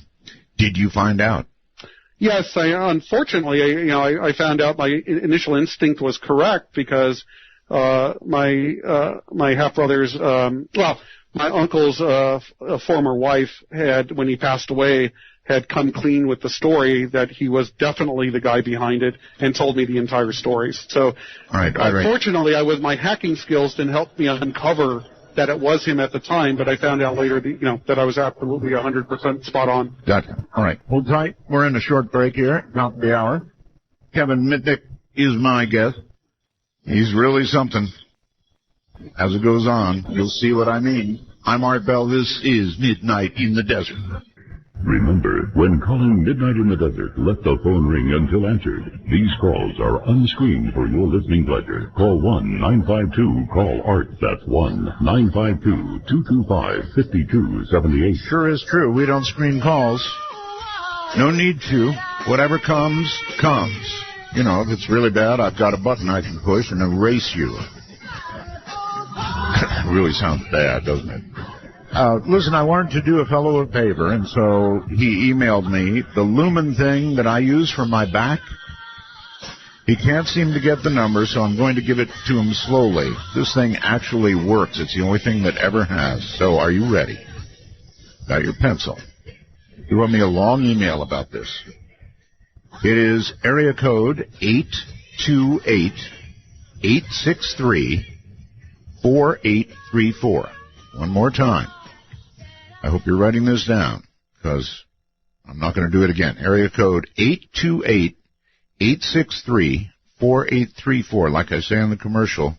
Did you find out? Yes, unfortunately, I found out my initial instinct was correct, because my half-brother's, my uncle's former wife had, when he passed away, had come clean with the story that he was definitely the guy behind it, and told me the entire story. So, unfortunately, my hacking skills didn't help me uncover that it was him at the time, but I found out later that I was absolutely 100% spot on. Got it. All right. Hold tight. We're in a short break here, top of the hour. Kevin Mitnick is my guest. He's really something. As it goes on, you'll see what I mean. I'm Art Bell. This is Midnight in the Desert. Remember, when calling Midnight in the Desert, let the phone ring until answered. These calls are unscreened for your listening pleasure. Call 1-952-CALL-ART. That's 1-952-225-5278. Sure is true. We don't screen calls. No need to. Whatever comes, comes. You know, if it's really bad, I've got a button I can push and erase you. Really sounds bad, doesn't it? Listen, I wanted to do a fellow a favor, and so he emailed me the Lumen thing that I use for my back. He can't seem to get the number, so I'm going to give it to him slowly. This thing actually works. It's the only thing that ever has. So are you ready? Got your pencil. He wrote me a long email about this. It is area code 828-863-4834. One more time. I hope you're writing this down, because I'm not going to do it again. Area code 828-863-4834. Like I say in the commercial,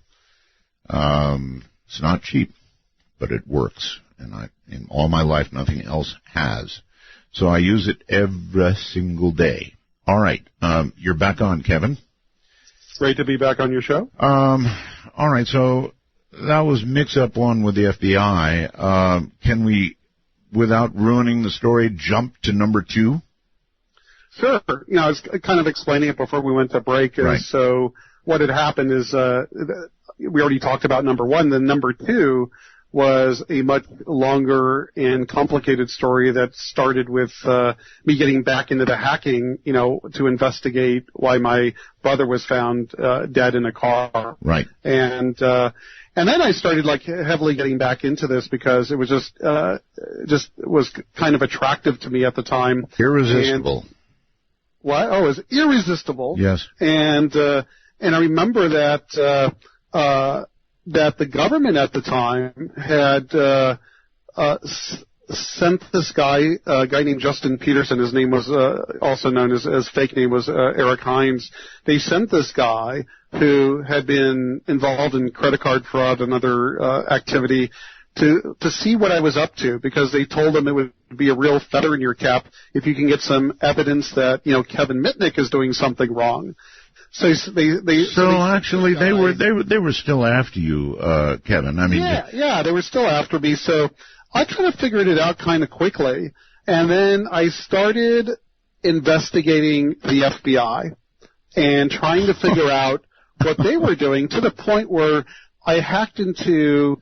it's not cheap, but it works. And in all my life, nothing else has. So I use it every single day. All right. You're back on, Kevin. Great to be back on your show. All right. So that was mix-up one with the FBI. Can we, without ruining the story, jump to number 2? Sure. You know, I was kind of explaining it before we went to break. Right. So what had happened is we already talked about number 1. Then number 2 was a much longer and complicated story that started with me getting back into the hacking, you know, to investigate why my brother was found dead in a car. Right. And then I started like heavily getting back into this because it was just was kind of attractive to me at the time. Irresistible. And, what? Oh, it was irresistible. Yes. And I remember that that the government at the time had sent this guy, a guy named Justin Peterson. His name was also known as fake name was Eric Hines. They sent this guy who had been involved in credit card fraud and other activity to see what I was up to, because they told him it would be a real feather in your cap if you can get some evidence that, you know, Kevin Mitnick is doing something wrong. So they were still after you, Kevin. I mean, yeah, they were still after me. So I kind of figured it out kind of quickly, and then I started investigating the FBI and trying to figure out what they were doing, to the point where I hacked into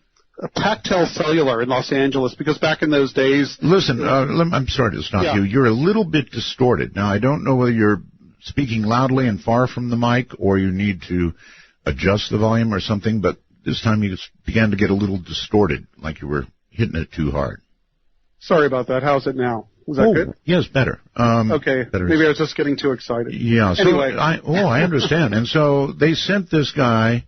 Pactel Cellular in Los Angeles, because back in those days... Listen, I'm sorry to stop you. You're a little bit distorted. Now, I don't know whether you're speaking loudly and far from the mic, or you need to adjust the volume or something, but this time you began to get a little distorted, like you were hitting it too hard. Sorry about that. How's it now? Is that good? Yes, better. Okay. Better. Maybe I was just getting too excited. Yeah. So anyway. I understand. And so they sent this guy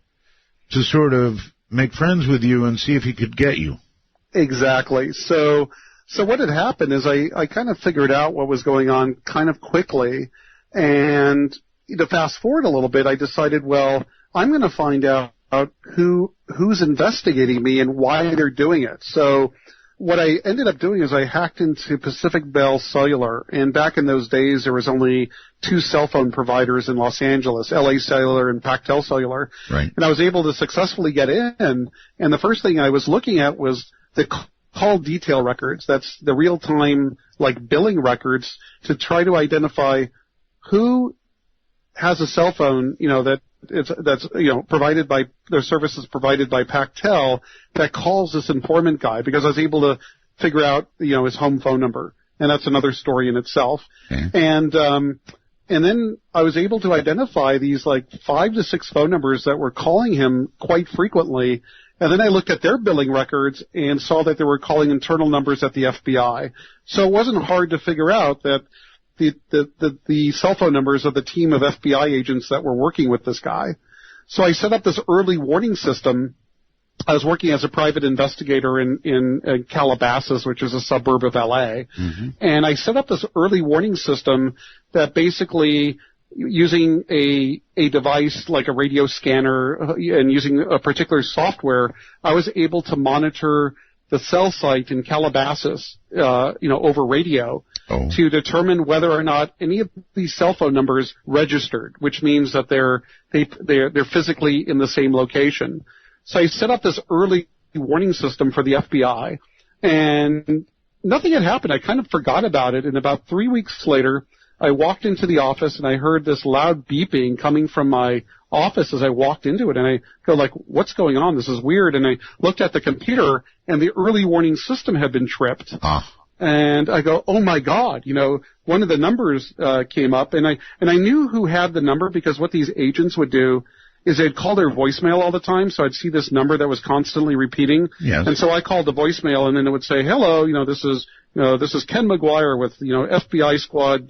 to sort of make friends with you and see if he could get you. Exactly. So what had happened is I kind of figured out what was going on kind of quickly. And to fast forward a little bit, I decided, well, I'm going to find out who's investigating me and why they're doing it. So what I ended up doing is I hacked into Pacific Bell Cellular, and back in those days there was only 2 cell phone providers in Los Angeles, LA Cellular and Pactel Cellular. Right. And I was able to successfully get in, and the first thing I was looking at was the call detail records. That's the real-time, like, billing records, to try to identify who has a cell phone, you know, that's you know, provided by their services provided by Pactel, that calls this informant guy, because I was able to figure out, you know, his home phone number, and that's another story in itself. Okay. And then I was able to identify these like 5 to 6 phone numbers that were calling him quite frequently. And then I looked at their billing records and saw that they were calling internal numbers at the FBI. So it wasn't hard to figure out that the cell phone numbers of the team of FBI agents that were working with this guy. So I set up this early warning system. I was working as a private investigator in Calabasas, which is a suburb of LA. Mm-hmm. And I set up this early warning system that basically, using a device like a radio scanner and using a particular software, I was able to monitor the cell site in Calabasas, over radio to determine whether or not any of these cell phone numbers registered, which means that they're physically in the same location. So I set up this early warning system for the FBI, and nothing had happened. I kind of forgot about it, and about 3 weeks later, I walked into the office, and I heard this loud beeping coming from my office as I walked into it, and I go like, what's going on? This is weird. And I looked at the computer, and the early warning system had been tripped. And I go, oh my God, one of the numbers came up, and I knew who had the number, because what these agents would do is they'd call their voicemail all the time, so I'd see this number that was constantly repeating. Yes. And so I called the voicemail, and then it would say, hello, this is Ken McGuire with, FBI Squad,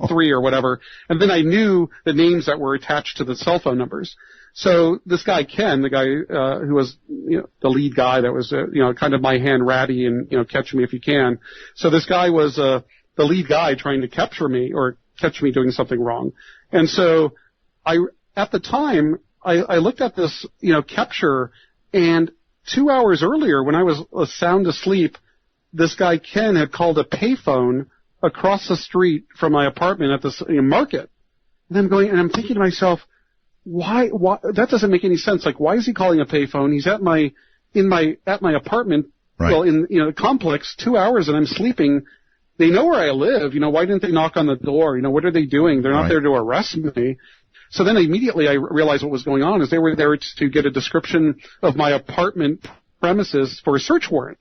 3 or whatever. And then I knew the names that were attached to the cell phone numbers. So this guy, Ken, the guy who was, the lead guy that was, kind of my hand ratty and, catch me if you can. So this guy was the lead guy trying to capture me or catch me doing something wrong. And so at the time, I looked at this, capture, and 2 hours earlier when I was sound asleep, this guy Ken had called a payphone across the street from my apartment at this market. And I'm thinking to myself, why, that doesn't make any sense. Like, why is he calling a payphone? He's at my apartment, right. Well, in, the complex, 2 hours, and I'm sleeping. They know where I live. Why didn't they knock on the door? What are they doing? They're not right. there to arrest me. So then immediately I realized what was going on is they were there to get a description of my apartment premises for a search warrant.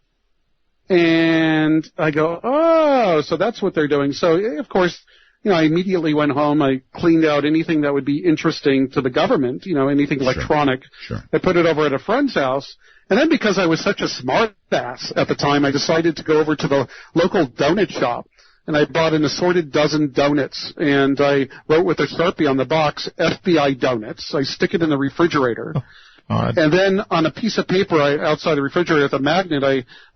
And I go, oh, so that's what they're doing. So, of course, I immediately went home. I cleaned out anything that would be interesting to the government, anything electronic. Sure. I put it over at a friend's house. And then because I was such a smart ass at the time, I decided to go over to the local donut shop. And I bought an assorted dozen donuts, and I wrote with a Sharpie on the box, FBI donuts. I stick it in the refrigerator. And then on a piece of paper outside the refrigerator with a magnet,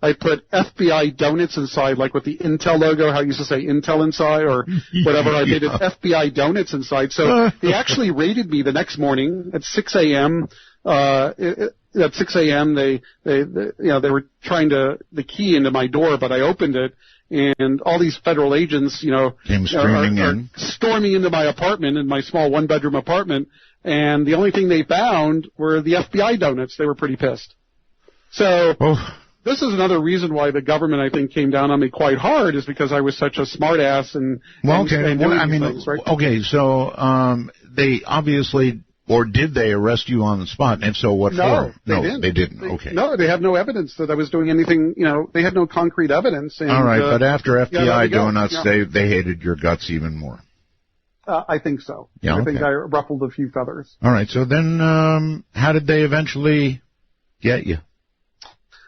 I put FBI donuts inside, like with the Intel logo, how you used to say Intel inside or whatever. I made it FBI donuts inside. So they actually raided me the next morning at 6 a.m. At 6 a.m. They were trying to the key into my door, but I opened it. And all these federal agents, came streaming in, storming into my apartment, in my small one-bedroom apartment, and the only thing they found were the FBI donuts. They were pretty pissed. So this is another reason why the government, I think, came down on me quite hard, is because I was such a smartass things, right? Okay, so they obviously. Or did they arrest you on the spot? And if so, what for? No, they didn't. Okay. No, they had no evidence that I was doing anything. They had no concrete evidence. And, all right, but after FBI donuts, they hated your guts even more. I think so. Yeah, I think I ruffled a few feathers. All right, so then how did they eventually get you?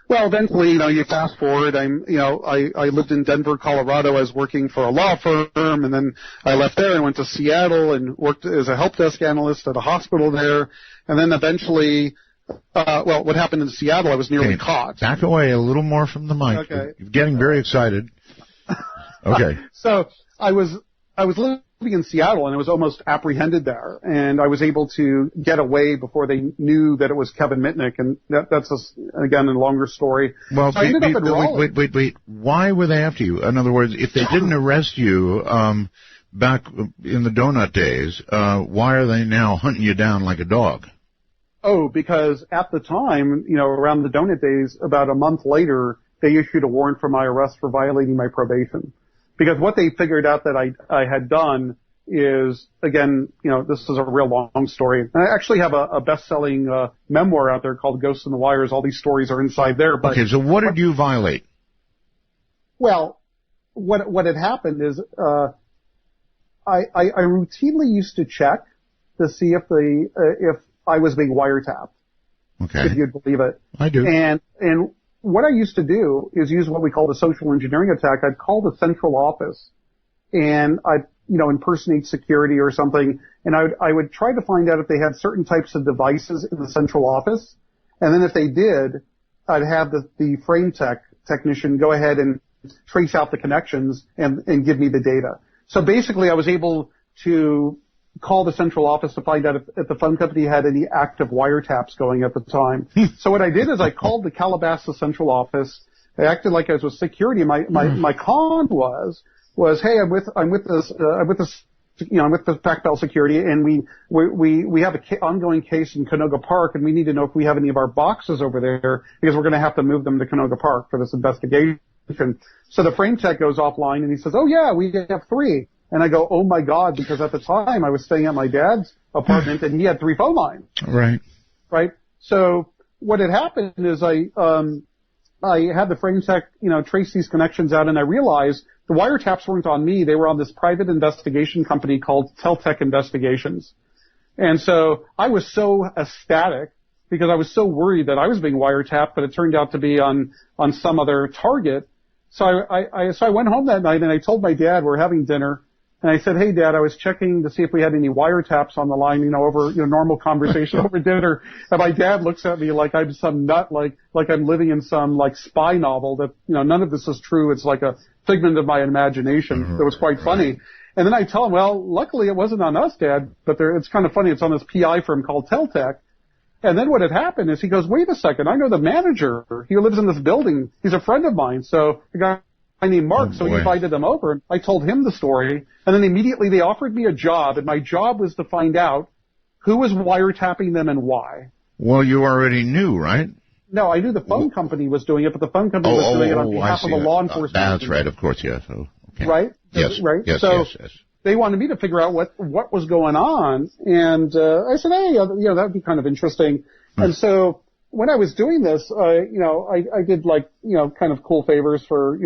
Well, eventually, you fast forward. I lived in Denver, Colorado. I was working for a law firm, and then I left there and went to Seattle and worked as a help desk analyst at a hospital there. And then eventually, what happened in Seattle, I was nearly caught. Back away a little more from the mic. Okay. You're getting very excited. Okay. So I was living in Seattle, and I was almost apprehended there, and I was able to get away before they knew that it was Kevin Mitnick, and that's again a longer story. Well, so I ended up at wait. Why were they after you? In other words, if they didn't arrest you back in the donut days, why are they now hunting you down like a dog? Oh, because at the time, around the donut days, about a month later, they issued a warrant for my arrest for violating my probation. Because what they figured out that I had done is, again, this is a real long story. And I actually have a best-selling memoir out there called Ghosts in the Wires. All these stories are inside there. But okay, so what did you violate? Well, what had happened is I routinely used to check to see if I was being wiretapped. Okay. If you'd believe it. I do. And what I used to do is use what we call the social engineering attack. I'd call the central office, and I'd, impersonate security or something, and I would try to find out if they had certain types of devices in the central office, and then if they did, I'd have the frame technician go ahead and trace out the connections and give me the data. So basically, I was able to call the central office to find out if the phone company had any active wiretaps going at the time. So what I did is I called the Calabasas central office, I acted like I was with security. My con was, hey, I'm with the Pac Bell Security, and we have an ongoing case in Canoga Park, and we need to know if we have any of our boxes over there because we're going to have to move them to Canoga Park for this investigation. So the frame tech goes offline, and he says, "Oh yeah, we have 3." And I go, "Oh my God," because at the time I was staying at my dad's apartment, and he had 3 phone lines. Right. So what had happened is I had the frame tech, trace these connections out, and I realized the wiretaps weren't on me. They were on this private investigation company called Teltech Investigations. And so I was so ecstatic because I was so worried that I was being wiretapped, but it turned out to be on some other target. So I went home that night and I told my dad, we're having dinner, and I said, "Hey Dad, I was checking to see if we had any wiretaps on the line, over, normal conversation over dinner." And my dad looks at me like I'm some nut, like I'm living in some spy novel that, none of this is true. It's like a figment of my imagination. It was quite funny. And then I tell him, well, luckily it wasn't on us, Dad, but it's kind of funny. It's on this PI firm called Teltech. And then what had happened is he goes, "Wait a second, I know the manager. He lives in this building. He's a friend of mine." So the guy named Mark, so he invited them over, and I told him the story, and then immediately they offered me a job, and my job was to find out who was wiretapping them and why. Well, you already knew, right? No, I knew the phone company was doing it, but the phone company was doing it on behalf of the law enforcement. That's right, of course, yes. Oh, okay. Right? Yes, right? Yes, so yes. They wanted me to figure out what was going on, and I said, hey, that would be kind of interesting. And so when I was doing this, I did kind of cool favors for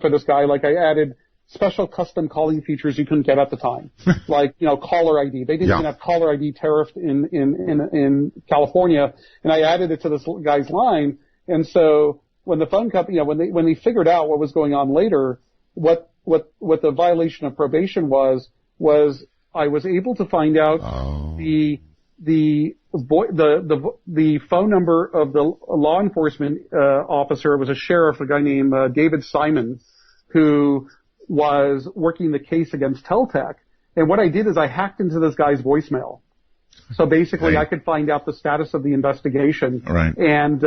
this guy. Like I added special custom calling features you couldn't get at the time, like caller ID. They didn't even have caller ID tariffed in California, and I added it to this guy's line. And so when the phone company, when they figured out what was going on later, what the violation of probation was I was able to find out the phone number of the law enforcement officer. Was a sheriff, a guy named David Simon, who was working the case against Teltech. And what I did is I hacked into this guy's voicemail. So basically I could find out the status of the investigation. Right. And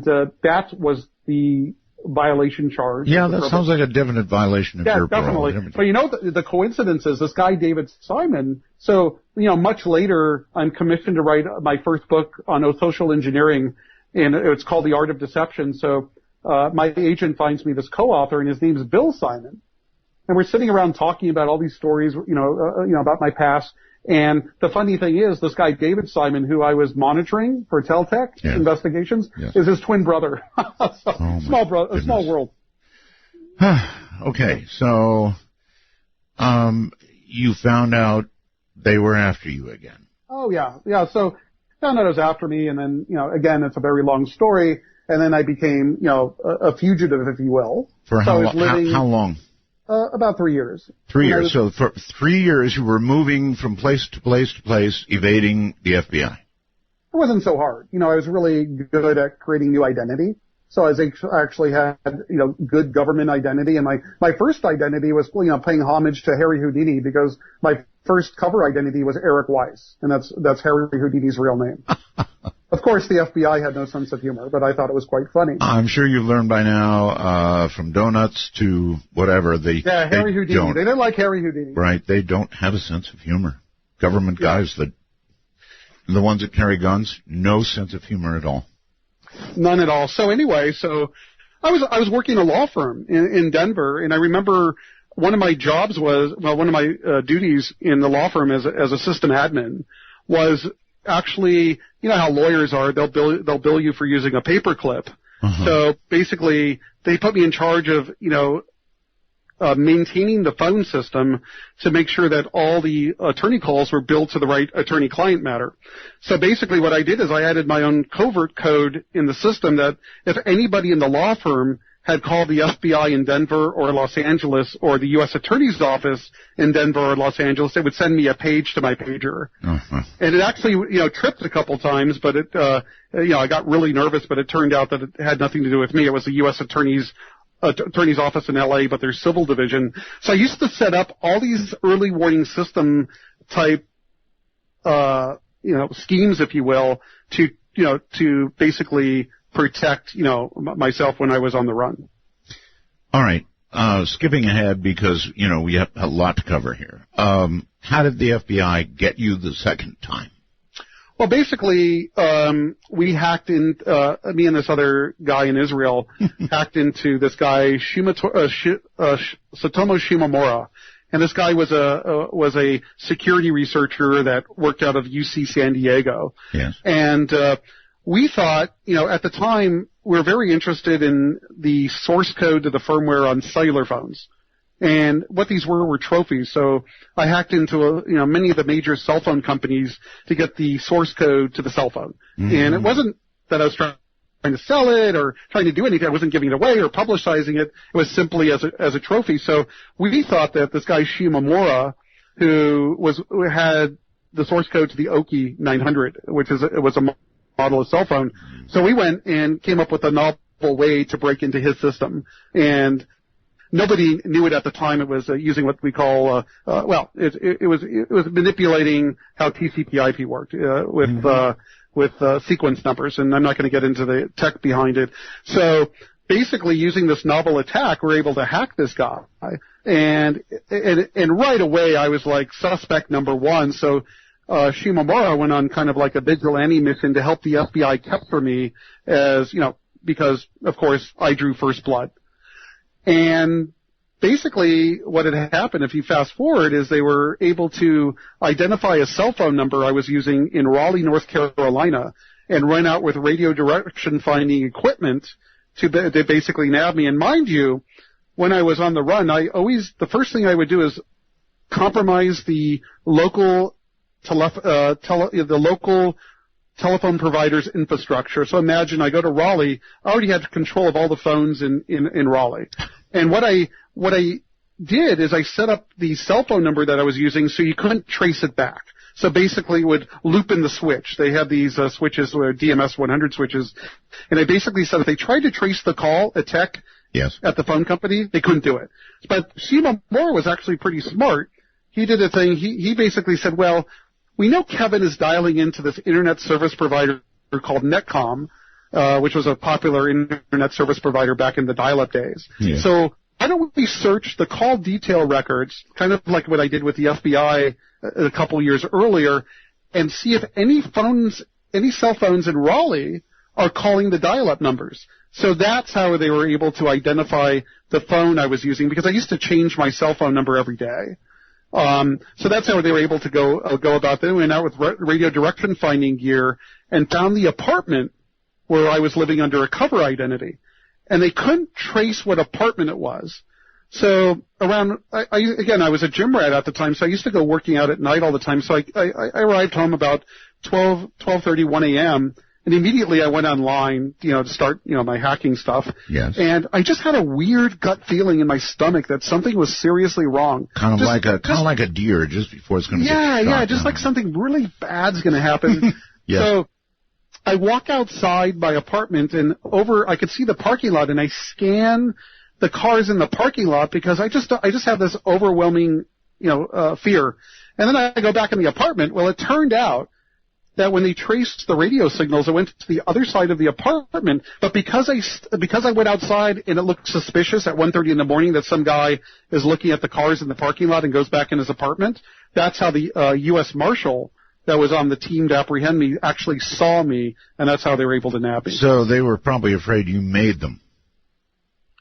that was the violation charge. Yeah, that sounds like a definite violation of your parole. Yeah, definitely. But the coincidence is this guy, David Simon, so, much later I'm commissioned to write my first book on social engineering, and it's called The Art of Deception. So my agent finds me this co-author, and his name is Bill Simon. And we're sitting around talking about all these stories, about my past. And the funny thing is, this guy, David Simon, who I was monitoring for Teltech investigations, is his twin brother. Small world. Okay, so you found out they were after you again. Oh, yeah. Yeah, so found out it was after me, and then, again, it's a very long story, and then I became, a fugitive, if you will. For how long? About 3 years. 3 years. So for 3 years you were moving from place to place to place, evading the FBI. It wasn't so hard. I was really good at creating new identity. So I actually had, good government identity. And my first identity was, paying homage to Harry Houdini, because my first cover identity was Eric Weiss. And that's Harry Houdini's real name. Of course, the FBI had no sense of humor, but I thought it was quite funny. I'm sure you've learned by now, from donuts to whatever. Harry Houdini. They didn't like Harry Houdini. Right. They don't have a sense of humor. Government guys, the ones that carry guns, no sense of humor at all. None at all. So anyway, I was working in a law firm in Denver, and I remember one of my jobs one of my duties in the law firm as a system admin was actually, how lawyers are, they'll bill you for using a paperclip. So basically they put me in charge of, maintaining the phone system to make sure that all the attorney calls were billed to the right attorney-client matter. So basically what I did is I added my own covert code in the system that if anybody in the law firm had called the FBI in Denver or Los Angeles or the U.S. Attorney's Office in Denver or Los Angeles, they would send me a page to my pager. And it actually, tripped a couple times, but I got really nervous, but it turned out that it had nothing to do with me. It was the U.S. Attorney's Office in L.A., but their civil division. So I used to set up all these early warning system type, schemes, if you will, to basically protect, myself when I was on the run. All right. Skipping ahead because, we have a lot to cover here. How did the FBI get you the second time? Well, basically, we hacked in, me and this other guy in Israel hacked into this guy, Satomo Shimomura. And this guy was a security researcher that worked out of UC San Diego. Yes. And, we thought, at the time, we were very interested in the source code to the firmware on cellular phones. And what these were trophies. So I hacked into, many of the major cell phone companies to get the source code to the cell phone. Mm-hmm. And it wasn't that I was trying to sell it or trying to do anything. I wasn't giving it away or publicizing it. It was simply as a trophy. So we thought that this guy Shimomura, who had the source code to the Oki 900, which was a model of cell phone. So we went and came up with a novel way to break into his system. And nobody knew it at the time. It was using what we call, it was manipulating how TCP/IP worked with sequence numbers. And I'm not going to get into the tech behind it. So basically, using this novel attack, we're able to hack this guy. And right away, I was like suspect number one. So Shimomura went on kind of like a vigilante mission to help the FBI capture me because, of course, I drew first blood. And basically what had happened, if you fast forward, is they were able to identify a cell phone number I was using in Raleigh, North Carolina, and run out with radio direction finding equipment to basically nab me. And mind you, when I was on the run, the first thing I would do is compromise the local telephone provider's infrastructure. So imagine I go to Raleigh, I already had control of all the phones in Raleigh. And what I did is I set up the cell phone number that I was using so you couldn't trace it back. So basically it would loop in the switch. They have these switches, DMS 100 switches. And I basically said if they tried to trace the call, a tech at the phone company, they couldn't do it. But Shimomura was actually pretty smart. He did a thing. He basically said, well, we know Kevin is dialing into this internet service provider called Netcom, which was a popular internet service provider back in the dial-up days. Yeah. So why don't we search the call detail records, kind of like what I did with the FBI a couple years earlier, and see if any cell phones in Raleigh are calling the dial-up numbers. So that's how they were able to identify the phone I was using, because I used to change my cell phone number every day. So that's how they were able to go about. They went out with radio direction finding gear and found the apartment where I was living under a cover identity. And they couldn't trace what apartment it was. So I was a gym rat at the time, so I used to go working out at night all the time. So I arrived home about 12:30, 1 a.m., and immediately I went online, to start, my hacking stuff. Yes. And I just had a weird gut feeling in my stomach that something was seriously wrong. Kind of like a deer just before it's going to get shot. Yeah, just like something really bad's going to happen. Yes. So I walk outside my apartment and I could see the parking lot, and I scan the cars in the parking lot because I just have this overwhelming, fear. And then I go back in the apartment. Well, it turned out that when they traced the radio signals, it went to the other side of the apartment. But because I went outside and it looked suspicious at 1:30 in the morning that some guy is looking at the cars in the parking lot and goes back in his apartment, that's how the U.S. Marshal that was on the team to apprehend me actually saw me, and that's how they were able to nab me. So they were probably afraid you made them.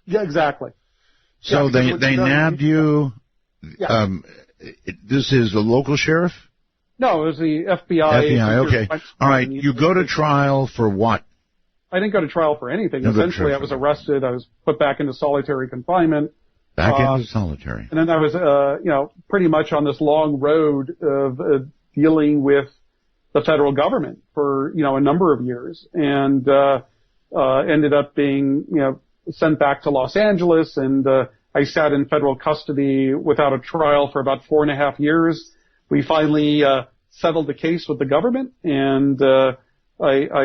Yeah, exactly. So they nabbed you. Yeah. This is the local sheriff? No, it was the FBI. FBI, okay. All right, you go to trial for what? I didn't go to trial for anything. Essentially, I was arrested. I was put back into solitary confinement. Back into solitary. And then I was, pretty much on this long road of dealing with the federal government for, a number of years, and ended up being, sent back to Los Angeles, and I sat in federal custody without a trial for about 4.5 years. We finally settled the case with the government, and I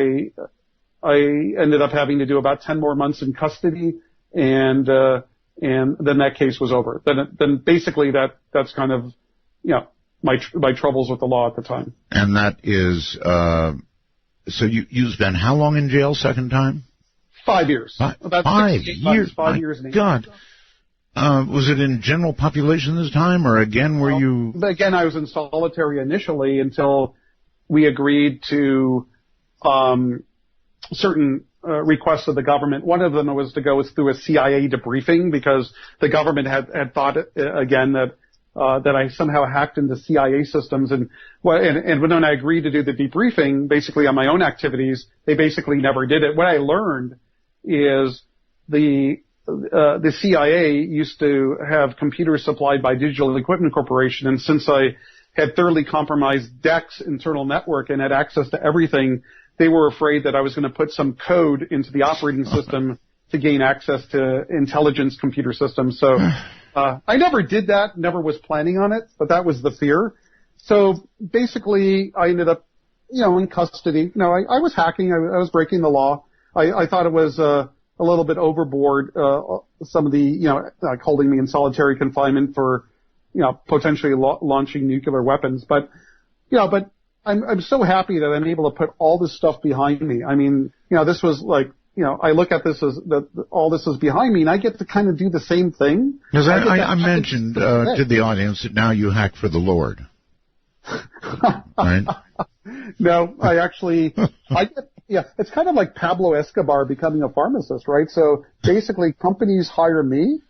ended up having to do about 10 more months in custody, and then that case was over. Then basically that's kind of, my troubles with the law at the time. And that is, so you spent how long in jail second time? 5 years. About 5 years. 5 years. God. Was it in general population this time, or again were you? Again, I was in solitary initially until we agreed to certain requests of the government. One of them was to go through a CIA debriefing because the government had thought again that I somehow hacked into CIA systems, and when I agreed to do the debriefing, basically on my own activities, they basically never did it. What I learned is the CIA used to have computers supplied by Digital Equipment Corporation, and since I had thoroughly compromised DEC's internal network and had access to everything, they were afraid that I was going to put some code into the operating system to gain access to intelligence computer systems. So I never did that, never was planning on it, but that was the fear. So basically, I ended up, in custody. I was hacking. I was breaking the law. I thought it was a little bit overboard, some of the, like holding me in solitary confinement for, potentially launching nuclear weapons. But I'm so happy that I'm able to put all this stuff behind me. I mean, this was like, I look at this as all this is behind me, and I get to kind of do the same thing. Because I mentioned to the audience that now you hack for the Lord. Right? No, it's kind of like Pablo Escobar becoming a pharmacist, right? So basically, companies hire me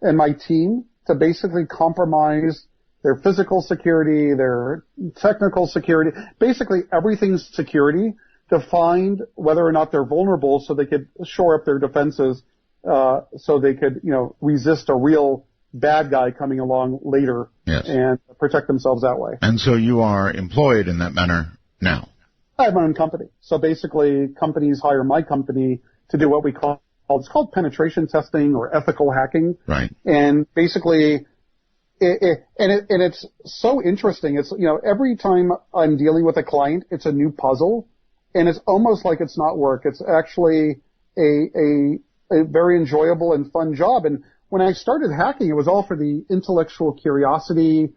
and my team to basically compromise their physical security, their technical security, basically everything's security, to find whether or not they're vulnerable so they could shore up their defenses, so they could, resist a real bad guy coming along later. Yes. And protect themselves that way. And so you are employed in that manner now. I have my own company. So basically, companies hire my company to do what we call, it's called penetration testing or ethical hacking. Right. And basically, it's so interesting. It's, every time I'm dealing with a client, it's a new puzzle, and it's almost like it's not work. It's actually a very enjoyable and fun job. And when I started hacking, it was all for the intellectual curiosity,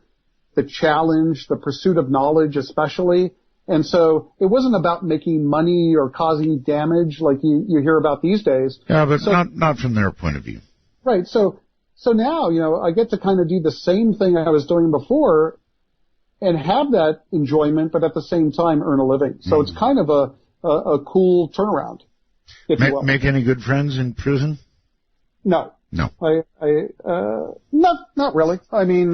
the challenge, the pursuit of knowledge especially. And so it wasn't about making money or causing damage like you hear about these days. Yeah, but not from their point of view. Right. So now, I get to kind of do the same thing I was doing before and have that enjoyment, but at the same time earn a living. So it's kind of a cool turnaround, if you will. Make any good friends in prison? No. No. Not really. I mean,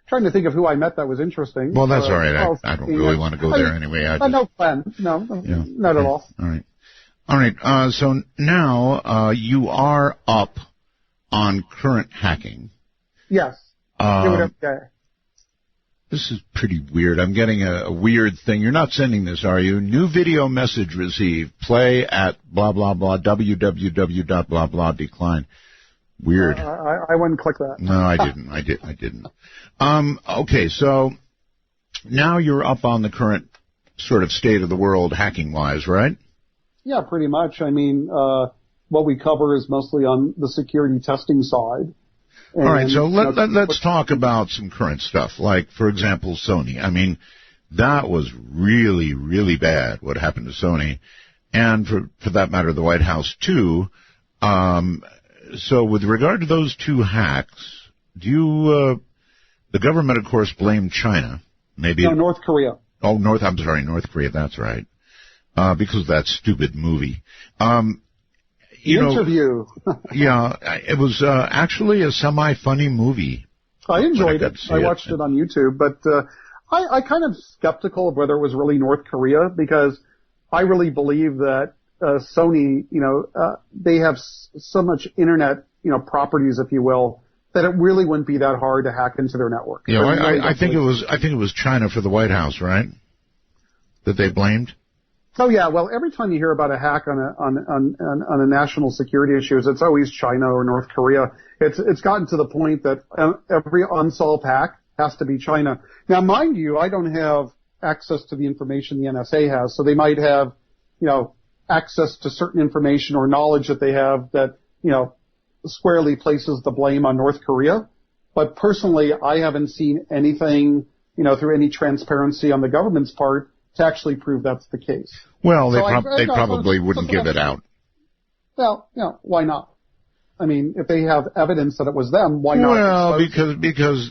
trying to think of who I met that was interesting. Well, that's all right. I don't really want to go there anyway. No plan. No, not at all. All right. So now you are up on current hacking. Yes. This is pretty weird. I'm getting a weird thing. You're not sending this, are you? New video message received. Play at blah, blah, blah, www. blah, blah, decline. Weird. I wouldn't click that. No, I didn't. I didn't. Okay, so now you're up on the current sort of state of the world hacking-wise, right? Yeah, pretty much. I mean, what we cover is mostly on the security testing side. And, all right, so let's talk about some current stuff, like, for example, Sony. I mean, that was really, really bad, what happened to Sony, and for that matter, the White House, too. So with regard to those two hacks, the government, of course, blamed China. No, North Korea. Oh, North Korea, that's right. Because of that stupid movie. Interview. Yeah, it was actually a semi-funny movie. I enjoyed it. I watched it on YouTube, but I kind of skeptical of whether it was really North Korea, because I really believe that Sony, they have so much internet, properties, if you will, that it really wouldn't be that hard to hack into their network. Yeah, I think it was China for the White House, right? That they blamed. Oh yeah, well, every time you hear about a hack on a national security issue, it's always China or North Korea. It's gotten to the point that every unsolved hack has to be China. Now, mind you, I don't have access to the information the NSA has, so they might have, access to certain information or knowledge that they have that, squarely places the blame on North Korea. But personally, I haven't seen anything, through any transparency on the government's part to actually prove that's the case. Well, they probably wouldn't give it out. Well, why not? I mean, if they have evidence that it was them, why not? Well, because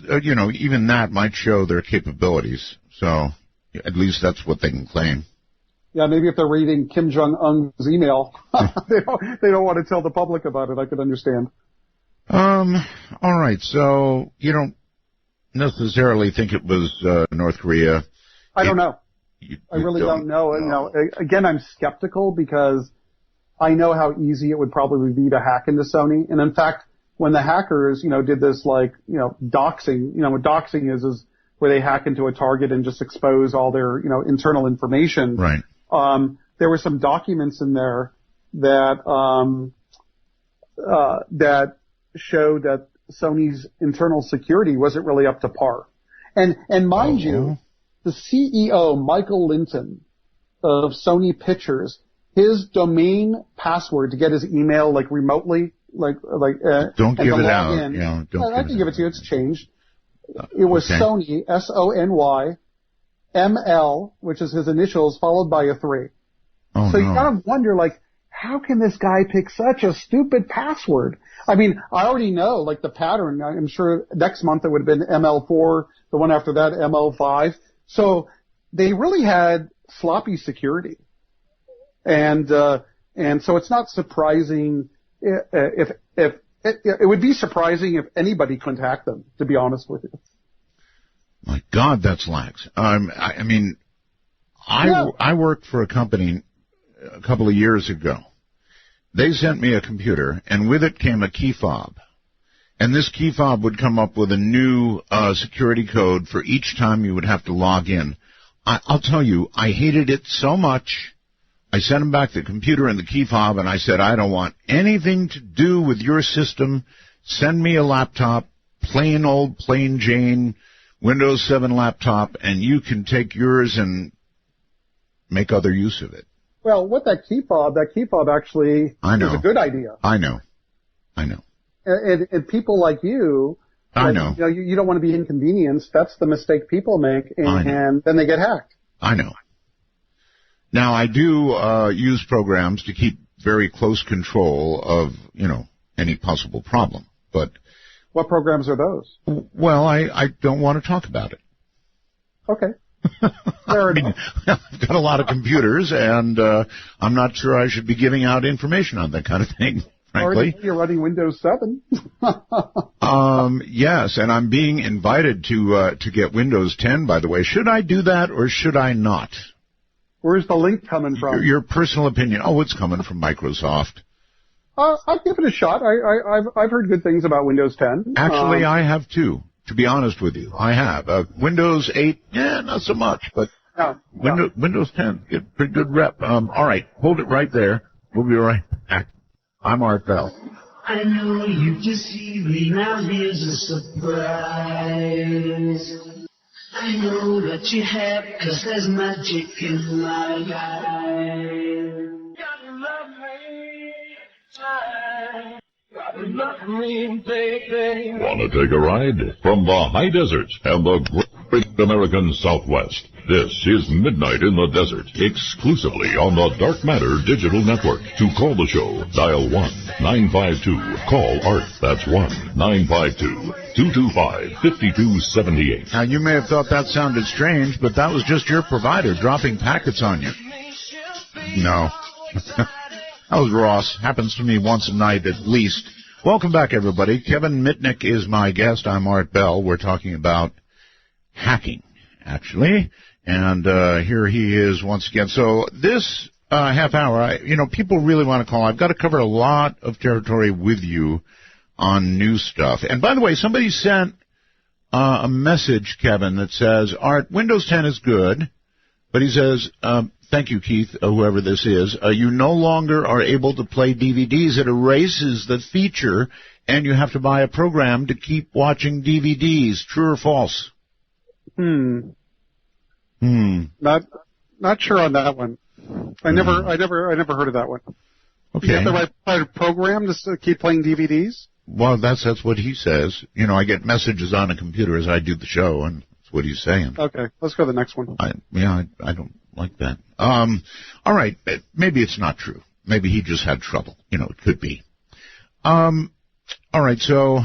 even that might show their capabilities. So at least that's what they can claim. Yeah, maybe if they're reading Kim Jong-un's email, they don't want to tell the public about it. I could understand. All right. So you don't necessarily think it was North Korea? I don't know. I really don't know. Again, I'm skeptical because I know how easy it would probably be to hack into Sony. And in fact, when the hackers, did this doxing, what doxing is where they hack into a target and just expose all their, internal information. Right. There were some documents in there that that showed that Sony's internal security wasn't really up to par. And mind you, the CEO, Michael Linton of Sony Pictures, his domain password to get his email remotely, don't give it out. I can give it to you. It's changed. It was Sony, SONY, ML, which is his initials, followed by a 3. So you kind of wonder, how can this guy pick such a stupid password? I mean, I already know, the pattern. I'm sure next month it would have been ML4, the one after that, ML5. So they really had sloppy security. And so it's not surprising if it would be surprising if anybody couldn't hack them, to be honest with you. My God, that's lax. I worked for a company a couple of years ago. They sent me a computer, and with it came a key fob. And this key fob would come up with a new security code for each time you would have to log in. I'll tell you, I hated it so much. I sent him back the computer and the key fob, and I said, I don't want anything to do with your system. Send me a laptop, plain Jane, Windows 7 laptop, and you can take yours and make other use of it. Well, with that key fob actually is a good idea. I know. And people like you, I know. You don't want to be inconvenienced. That's the mistake people make, and then they get hacked. I know. Now, I do use programs to keep very close control of, any possible problem. But what programs are those? Well, I don't want to talk about it. Okay. I've got a lot of computers, and I'm not sure I should be giving out information on that kind of thing, frankly. You're running Windows 7. Yes, and I'm being invited to get Windows 10, by the way. Should I do that, or should I not? Where's the link coming from? Your personal opinion. Oh, it's coming from Microsoft. I'll give it a shot. I've heard good things about Windows 10. Actually, I have too. To be honest with you, I have. Windows 8, not so much, but Windows 10, get pretty good rep. All right, hold it right there. We'll be right back. I'm Art Bell. I know you deceive me, now here's a surprise. I know that you have, 'cause there's magic in my eyes. Gotta love me, baby. Want to take a ride? From the high desert and the great American Southwest, this is Midnight in the Desert, exclusively on the Dark Matter Digital Network. To call the show, dial 1-952-CALL ART. That's 1-952-225-5278. Now, you may have thought that sounded strange, but that was just your provider dropping packets on you. No. That was Ross. Happens to me once a night at least. Welcome back, everybody. Kevin Mitnick is my guest. I'm Art Bell. We're talking about hacking, actually. And here he is once again. So this half hour, people really want to call. I've got to cover a lot of territory with you on new stuff. And by the way, somebody sent a message, Kevin, that says, Art, Windows 10 is good, but he says, thank you, Keith, whoever this is. You no longer are able to play DVDs. It erases the feature, and you have to buy a program to keep watching DVDs. True or false? Not sure on that one. I never heard of that one. Okay. You have to write a program to keep playing DVDs? Well, that's what he says. I get messages on a computer as I do the show, and that's what he's saying. Okay, let's go to the next one. I don't like that. All right, maybe it's not true. maybe he just had trouble. It could be. All right, so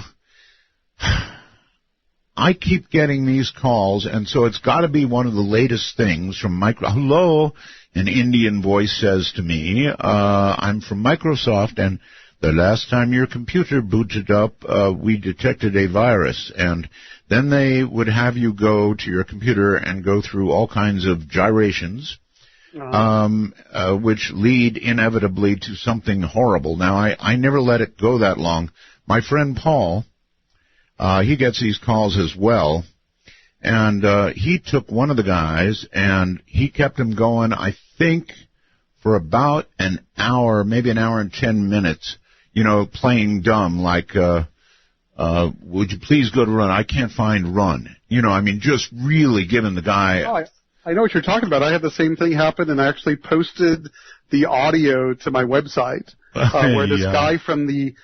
I keep getting these calls, and so it's got to be one of the latest things from Hello, an Indian voice says to me, I'm from Microsoft, and the last time your computer booted up, we detected a virus, and then they would have you go to your computer and go through all kinds of gyrations, which lead inevitably to something horrible. Now, I never let it go that long. My friend Paul, he gets these calls as well, and he took one of the guys, and he kept him going, I think, for about an hour, maybe an hour and 10 minutes, playing dumb, like, would you please go to run? I can't find run. Just really giving the guy... Oh, I know what you're talking about. I had the same thing happen, and I actually posted the audio to my website, where this guy from the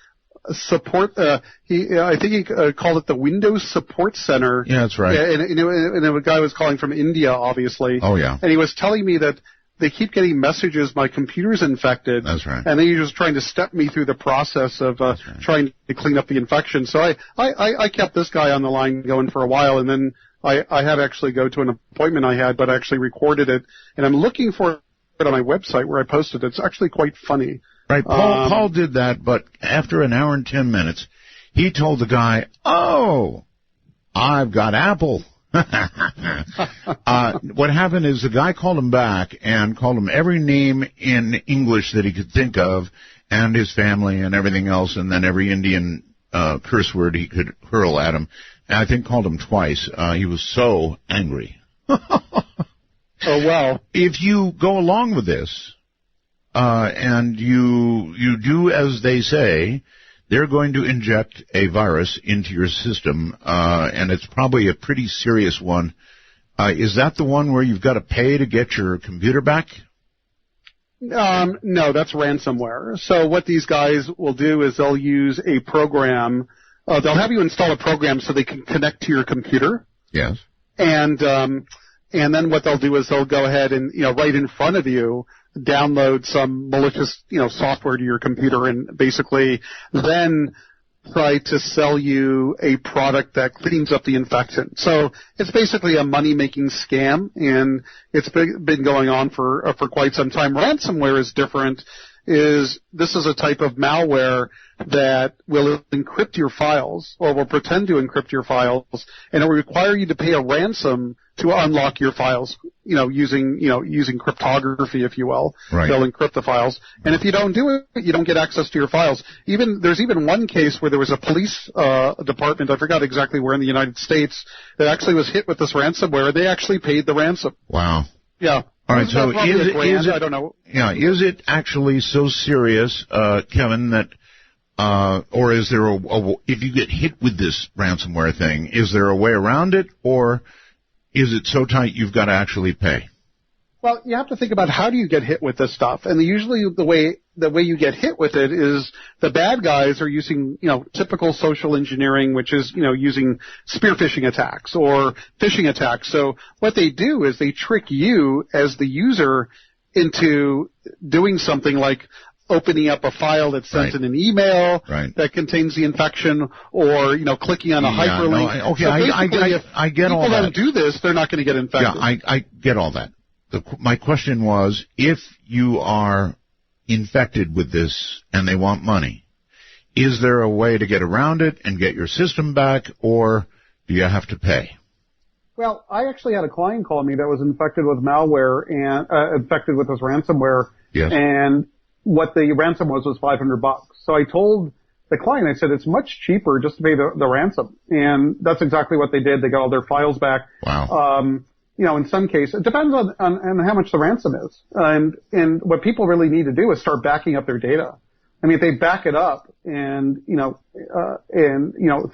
support, I think he called it the Windows Support Center. Yeah, that's right. And the guy was calling from India, obviously. Oh, yeah. And he was telling me that they keep getting messages, my computer's infected. That's right. And then he was trying to step me through the process of trying to clean up the infection. So I kept this guy on the line going for a while, and then I had to actually go to an appointment I had, but I actually recorded it. And I'm looking for it on my website where I posted it. It's actually quite funny. Right, Paul did that, but after an hour and 10 minutes, he told the guy, oh, I've got Apple. What happened is the guy called him back and called him every name in English that he could think of, and his family and everything else, and then every Indian curse word he could hurl at him. And I think called him twice. He was so angry. Oh, well. If you go along with this, and you do as they say, they're going to inject a virus into your system, and it's probably a pretty serious one. Is that the one where you've got to pay to get your computer back? No, that's ransomware. So what these guys will do is they'll use a program. They'll have you install a program so they can connect to your computer. Yes. And then what they'll do is they'll go ahead and, right in front of you, download some malicious, software to your computer, and basically then try to sell you a product that cleans up the infection. So it's basically a money-making scam, and it's been going on for quite some time. Ransomware is different. This is a type of malware that will encrypt your files, or will pretend to encrypt your files, and it will require you to pay a ransom to unlock your files, using cryptography, if you will. Right. They'll encrypt the files. And if you don't do it, you don't get access to your files. There's even one case where there was a police department, I forgot exactly where in the United States, that actually was hit with this ransomware, and they actually paid the ransom. Wow. Yeah. All right, so is it, I don't know. Yeah, is it actually so serious, Kevin, that, or is there if you get hit with this ransomware thing, is there a way around it, or is it so tight you've got to actually pay? Well, you have to think about how do you get hit with this stuff, and usually the way you get hit with it is the bad guys are using, typical social engineering, which is, using spear phishing attacks or phishing attacks. So what they do is they trick you as the user into doing something like opening up a file that's sent in an email that contains the infection, or, clicking on a hyperlink. No, okay, so I get all that. If people don't do this, they're not going to get infected. Yeah, I get all that. My question was, if you are infected with this and they want money, is there a way to get around it and get your system back, or do you have to pay? Well, I actually had a client call me that was infected with malware and infected with this ransomware. Yes. And what the ransom was $500. So I told the client, I said, it's much cheaper just to pay the ransom. And that's exactly what they did. They got all their files back. Wow. In some cases, it depends on how much the ransom is. And what people really need to do is start backing up their data. I mean, if they back it up and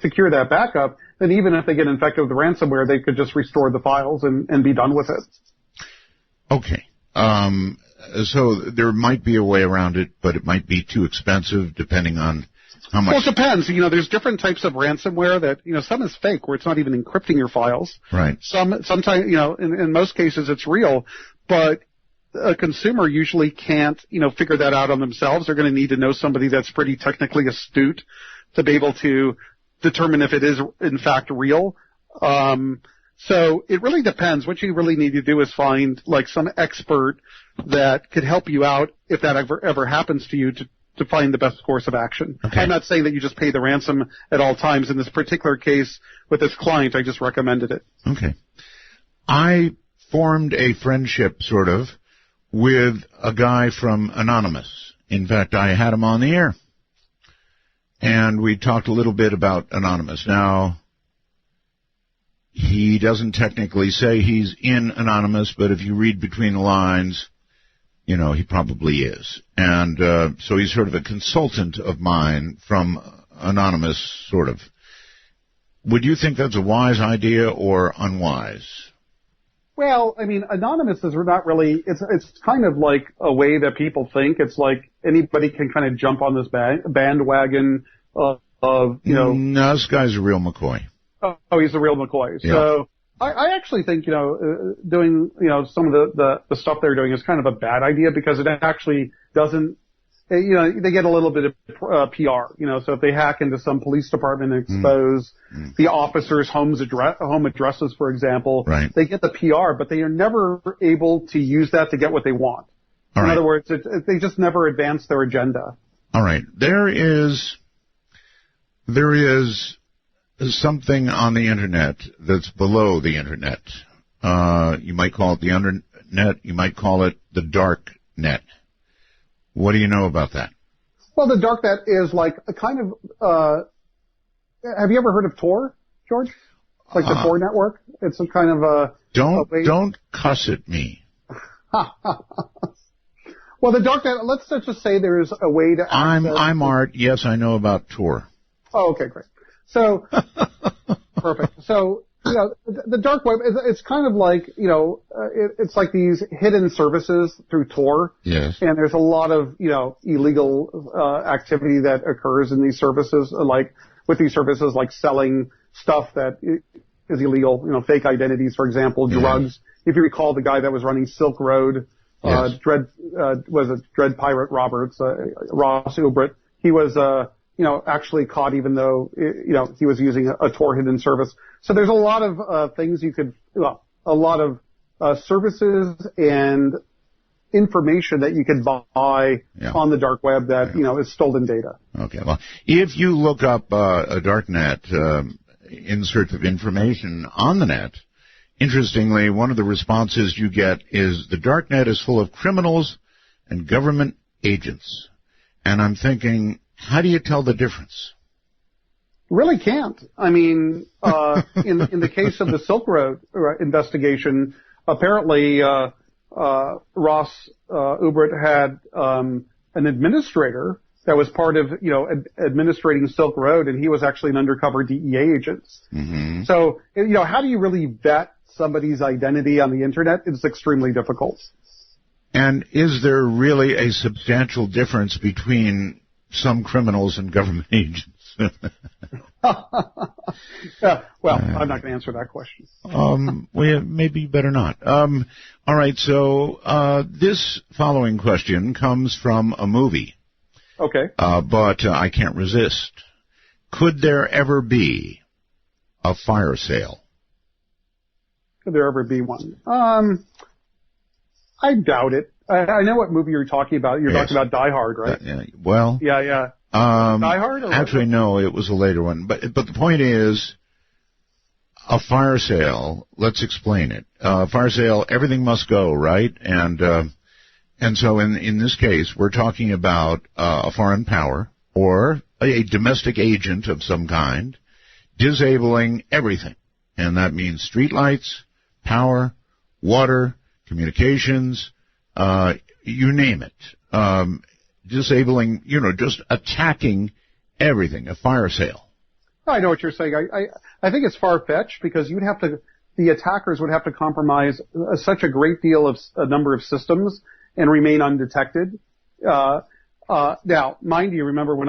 secure that backup, then even if they get infected with the ransomware, they could just restore the files and be done with it. Okay. So there might be a way around it, but it might be too expensive depending on how much. Well, it depends. There's different types of ransomware that, some is fake, where it's not even encrypting your files. Right. Sometimes, in most cases it's real, but a consumer usually can't, figure that out on themselves. They're going to need to know somebody that's pretty technically astute to be able to determine if it is in fact real. So it really depends. What you really need to do is find like some expert that could help you out if that ever happens to you to find the best course of action. Okay. I'm not saying that you just pay the ransom at all times. In this particular case with this client, I just recommended it. Okay. I formed a friendship, sort of, with a guy from Anonymous. In fact, I had him on the air. And we talked a little bit about Anonymous. Now, he doesn't technically say he's in Anonymous, but if you read between the lines, he probably is. And so he's sort of a consultant of mine from Anonymous, sort of. Would you think that's a wise idea or unwise? Well, I mean, Anonymous is not really, it's kind of like a way that people think. It's like anybody can kind of jump on this bandwagon of. No, this guy's a real McCoy. Oh, he's a real McCoy. Yeah. So I actually think, doing, some of the stuff they're doing is kind of a bad idea because it actually doesn't, they get a little bit of PR, so if they hack into some police department and expose the officers' home addresses, for example, right, they get the PR, but they are never able to use that to get what they want. All In right. other words, they just never advance their agenda. All right. There is something on the Internet that's below the Internet. You might call it the Undernet. You might call it the dark net. What do you know about that? Well, the dark net is like a kind of, have you ever heard of Tor, George? Like the Tor network? It's a kind of a... Don't cuss at me. Well, the dark net, let's just say there's a way to access... I'm Art. Yes, I know about Tor. Oh, okay, great. So, perfect. So, the dark web, it's kind of like, it's like these hidden services through Tor. Yes. And there's a lot of, illegal activity that occurs in these services, like selling stuff that is illegal, fake identities, for example, drugs. If you recall the guy that was running Silk Road, yes. Dread Pirate Roberts, Ross Ulbricht, he was, actually caught even though, he was using a Tor hidden service. So there's a lot of things a lot of services and information that you can buy on the dark web that, is stolen data. Okay, well, if you look up a dark net in search of information on the net, interestingly, one of the responses you get is the dark net is full of criminals and government agents. And I'm thinking, how do you tell the difference? Really can't. I mean, in the case of the Silk Road investigation, apparently Ross Ulbricht had an administrator that was part of, administrating Silk Road, and he was actually an undercover DEA agent. Mm-hmm. So, how do you really vet somebody's identity on the Internet? It's extremely difficult. And is there really a substantial difference between some criminals and government agents? Well, I'm not going to answer that question. Maybe better not. All right, so this following question comes from a movie. Okay. But I can't resist. Could there ever be a fire sale? Could there ever be one? I doubt it. I know what movie you're talking about. You're talking about Die Hard, right? Well. Yeah. Die Hard? Or actually, no, it was a later one. But the point is, a fire sale, let's explain it. Fire sale, everything must go, right? And so in this case, we're talking about a foreign power or a domestic agent of some kind disabling everything. And that means streetlights, power, water, communications, you name it. Disabling, just attacking everything, a fire sale. I know what you're saying. I think it's far-fetched because the attackers would have to compromise such a great deal of a number of systems and remain undetected. Now, mind you, remember when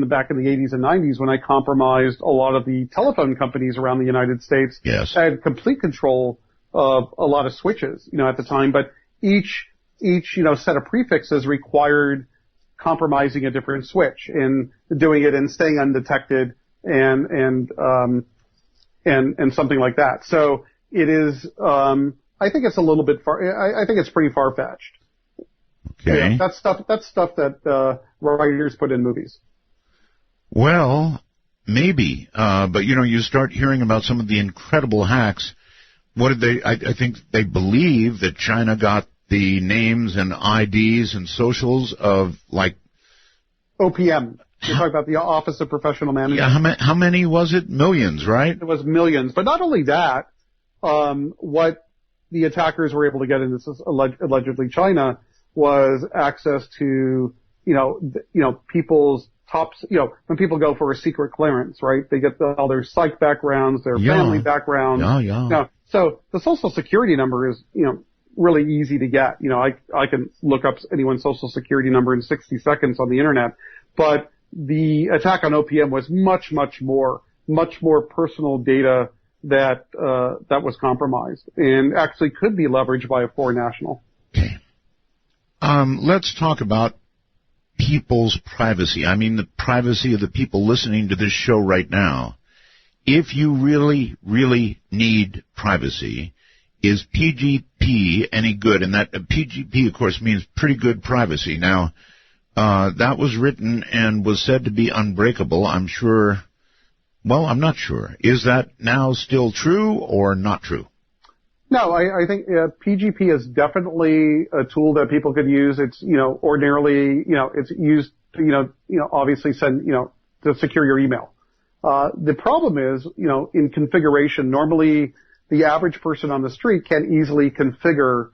back in the 80s and 90s, when I compromised a lot of the telephone companies around the United States, yes. I had complete control of a lot of switches, at the time, but each each set of prefixes required compromising a different switch and doing it and staying undetected and something like that. So it is. I think it's a little bit far. I think it's pretty far-fetched. Okay. Yeah, that's stuff that writers put in movies. Well, maybe, but you start hearing about some of the incredible hacks. What did they? I think they believe that China got the names and IDs and socials of like OPM. You're talking about the Office of Professional Management. Yeah, how many was it? Millions, right? It was millions. But not only that, what the attackers were able to get in this is allegedly China was access to people's tops. When people go for a secret clearance, right? They get all their psych backgrounds, their family backgrounds. Yeah. So the social security number is really easy to get. I can look up anyone's social security number in 60 seconds on the internet. But the attack on OPM was much more personal data that was compromised and actually could be leveraged by a foreign national. Okay. Let's talk about people's privacy. I mean, the privacy of the people listening to this show right now. If you really, really need privacy, is PGP any good? And that PGP, of course, means pretty good privacy. Now, that was written and was said to be unbreakable. I'm sure. Well, I'm not sure. Is that now still true or not true? No, I think PGP is definitely a tool that people could use. It's ordinarily it's used to obviously send to secure your email. The problem is in configuration. Normally, the average person on the street can easily configure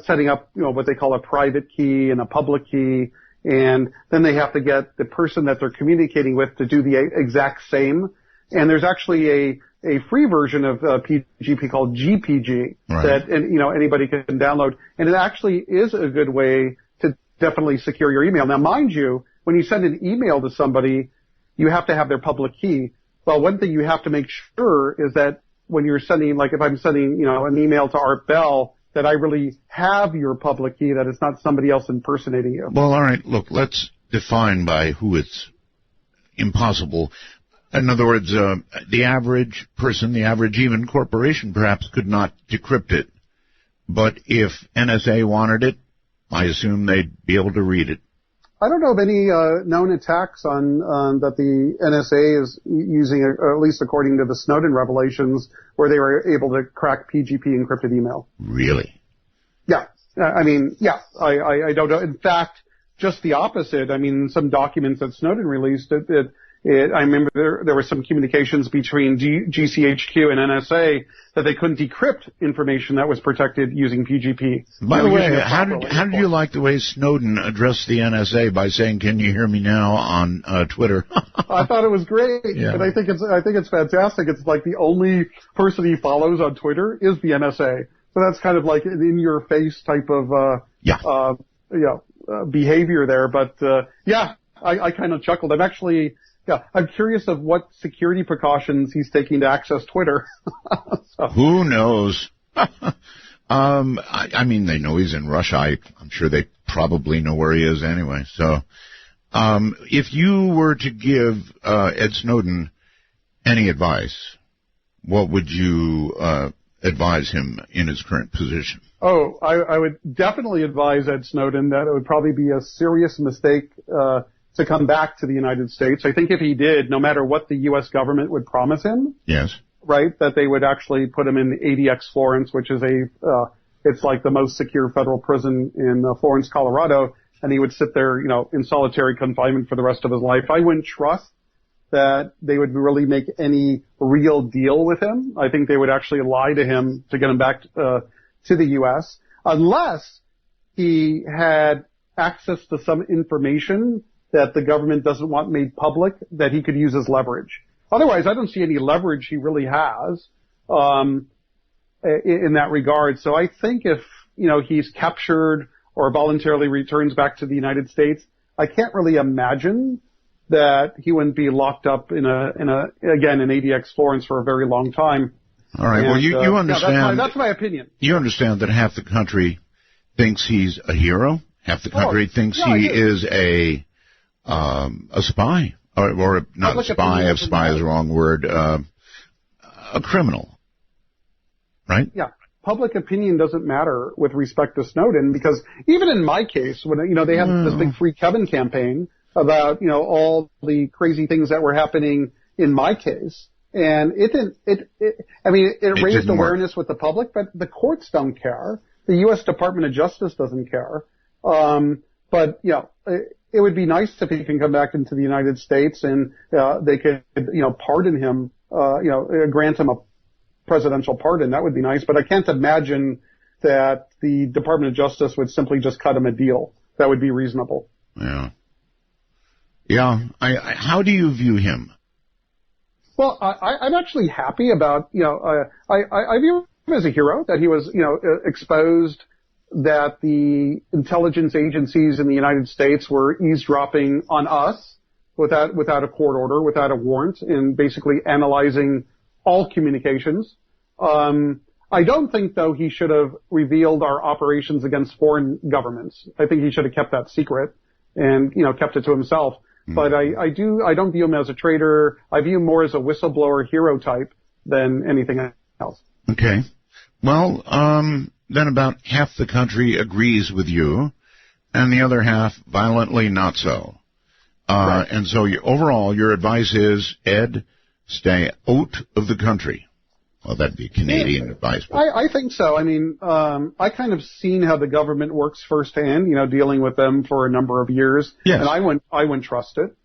setting up what they call a private key and a public key. And then they have to get the person that they're communicating with to do the exact same. And there's actually a free version of PGP called GPG that anybody can download. And it actually is a good way to definitely secure your email. Now, mind you, when you send an email to somebody, you have to have their public key. Well, one thing you have to make sure is that when you're sending, like if I'm sending, an email to Art Bell, that I really have your public key, that it's not somebody else impersonating you. Well, all right, look, let's define by who it's impossible. In other words, the average person, the average even corporation perhaps could not decrypt it. But if NSA wanted it, I assume they'd be able to read it. I don't know of any known attacks on that the NSA is using, or at least according to the Snowden revelations, where they were able to crack PGP encrypted email. Really? Yeah. I mean, yeah. I don't know. In fact, just the opposite. I mean, some documents that Snowden released, I remember there were some communications between GCHQ and NSA that they couldn't decrypt information that was protected using PGP. By the way, how did you like the way Snowden addressed the NSA by saying, "Can you hear me now?" on Twitter? I thought it was great, yeah. And I think it's fantastic. It's like the only person he follows on Twitter is the NSA, so that's kind of like an in-your-face type of behavior there. But I kind of chuckled. I'm curious of what security precautions he's taking to access Twitter. So. Who knows? I mean, they know he's in Russia. I'm sure they probably know where he is anyway. So, if you were to give Ed Snowden any advice, what would you advise him in his current position? Oh, I would definitely advise Ed Snowden that it would probably be a serious mistake to come back to the United States. I think if he did, no matter what the U.S. government would promise him, yes, right, that they would actually put him in ADX Florence, which is it's like the most secure federal prison in Florence, Colorado, and he would sit there, in solitary confinement for the rest of his life. I wouldn't trust that they would really make any real deal with him. I think they would actually lie to him to get him back to the U.S. unless he had access to some information that the government doesn't want made public that he could use as leverage. Otherwise, I don't see any leverage he really has in that regard. So I think if he's captured or voluntarily returns back to the United States, I can't really imagine that he wouldn't be locked up in ADX Florence for a very long time. All right. Well, you understand. That's my opinion. You understand that half the country thinks he's a hero. Half the country thinks he is a spy, or not a spy. If spy is the wrong word. A criminal, right? Yeah. Public opinion doesn't matter with respect to Snowden, because even in my case, when they had this big Free Kevin campaign about all the crazy things that were happening in my case, and it raised awareness with the public, but the courts don't care. The U.S. Department of Justice doesn't care. But it would be nice if he can come back into the United States and they could pardon him, grant him a presidential pardon. That would be nice, but I can't imagine that the Department of Justice would simply just cut him a deal. That would be reasonable. Yeah. How do you view him? Well, I'm actually happy about, I view him as a hero, that he was, exposed that the intelligence agencies in the United States were eavesdropping on us without a court order, without a warrant, and basically analyzing all communications. I don't think, though, he should have revealed our operations against foreign governments. I think he should have kept that secret and, kept it to himself. Mm-hmm. But I don't view him as a traitor. I view him more as a whistleblower hero type than anything else. Okay. Well, then about half the country agrees with you, and the other half violently not so. Right. And so overall, your advice is, Ed, stay out of the country. Well, that'd be Canadian advice. I think so. I mean, I kind of seen how the government works firsthand, dealing with them for a number of years. Yes. And I wouldn't trust it,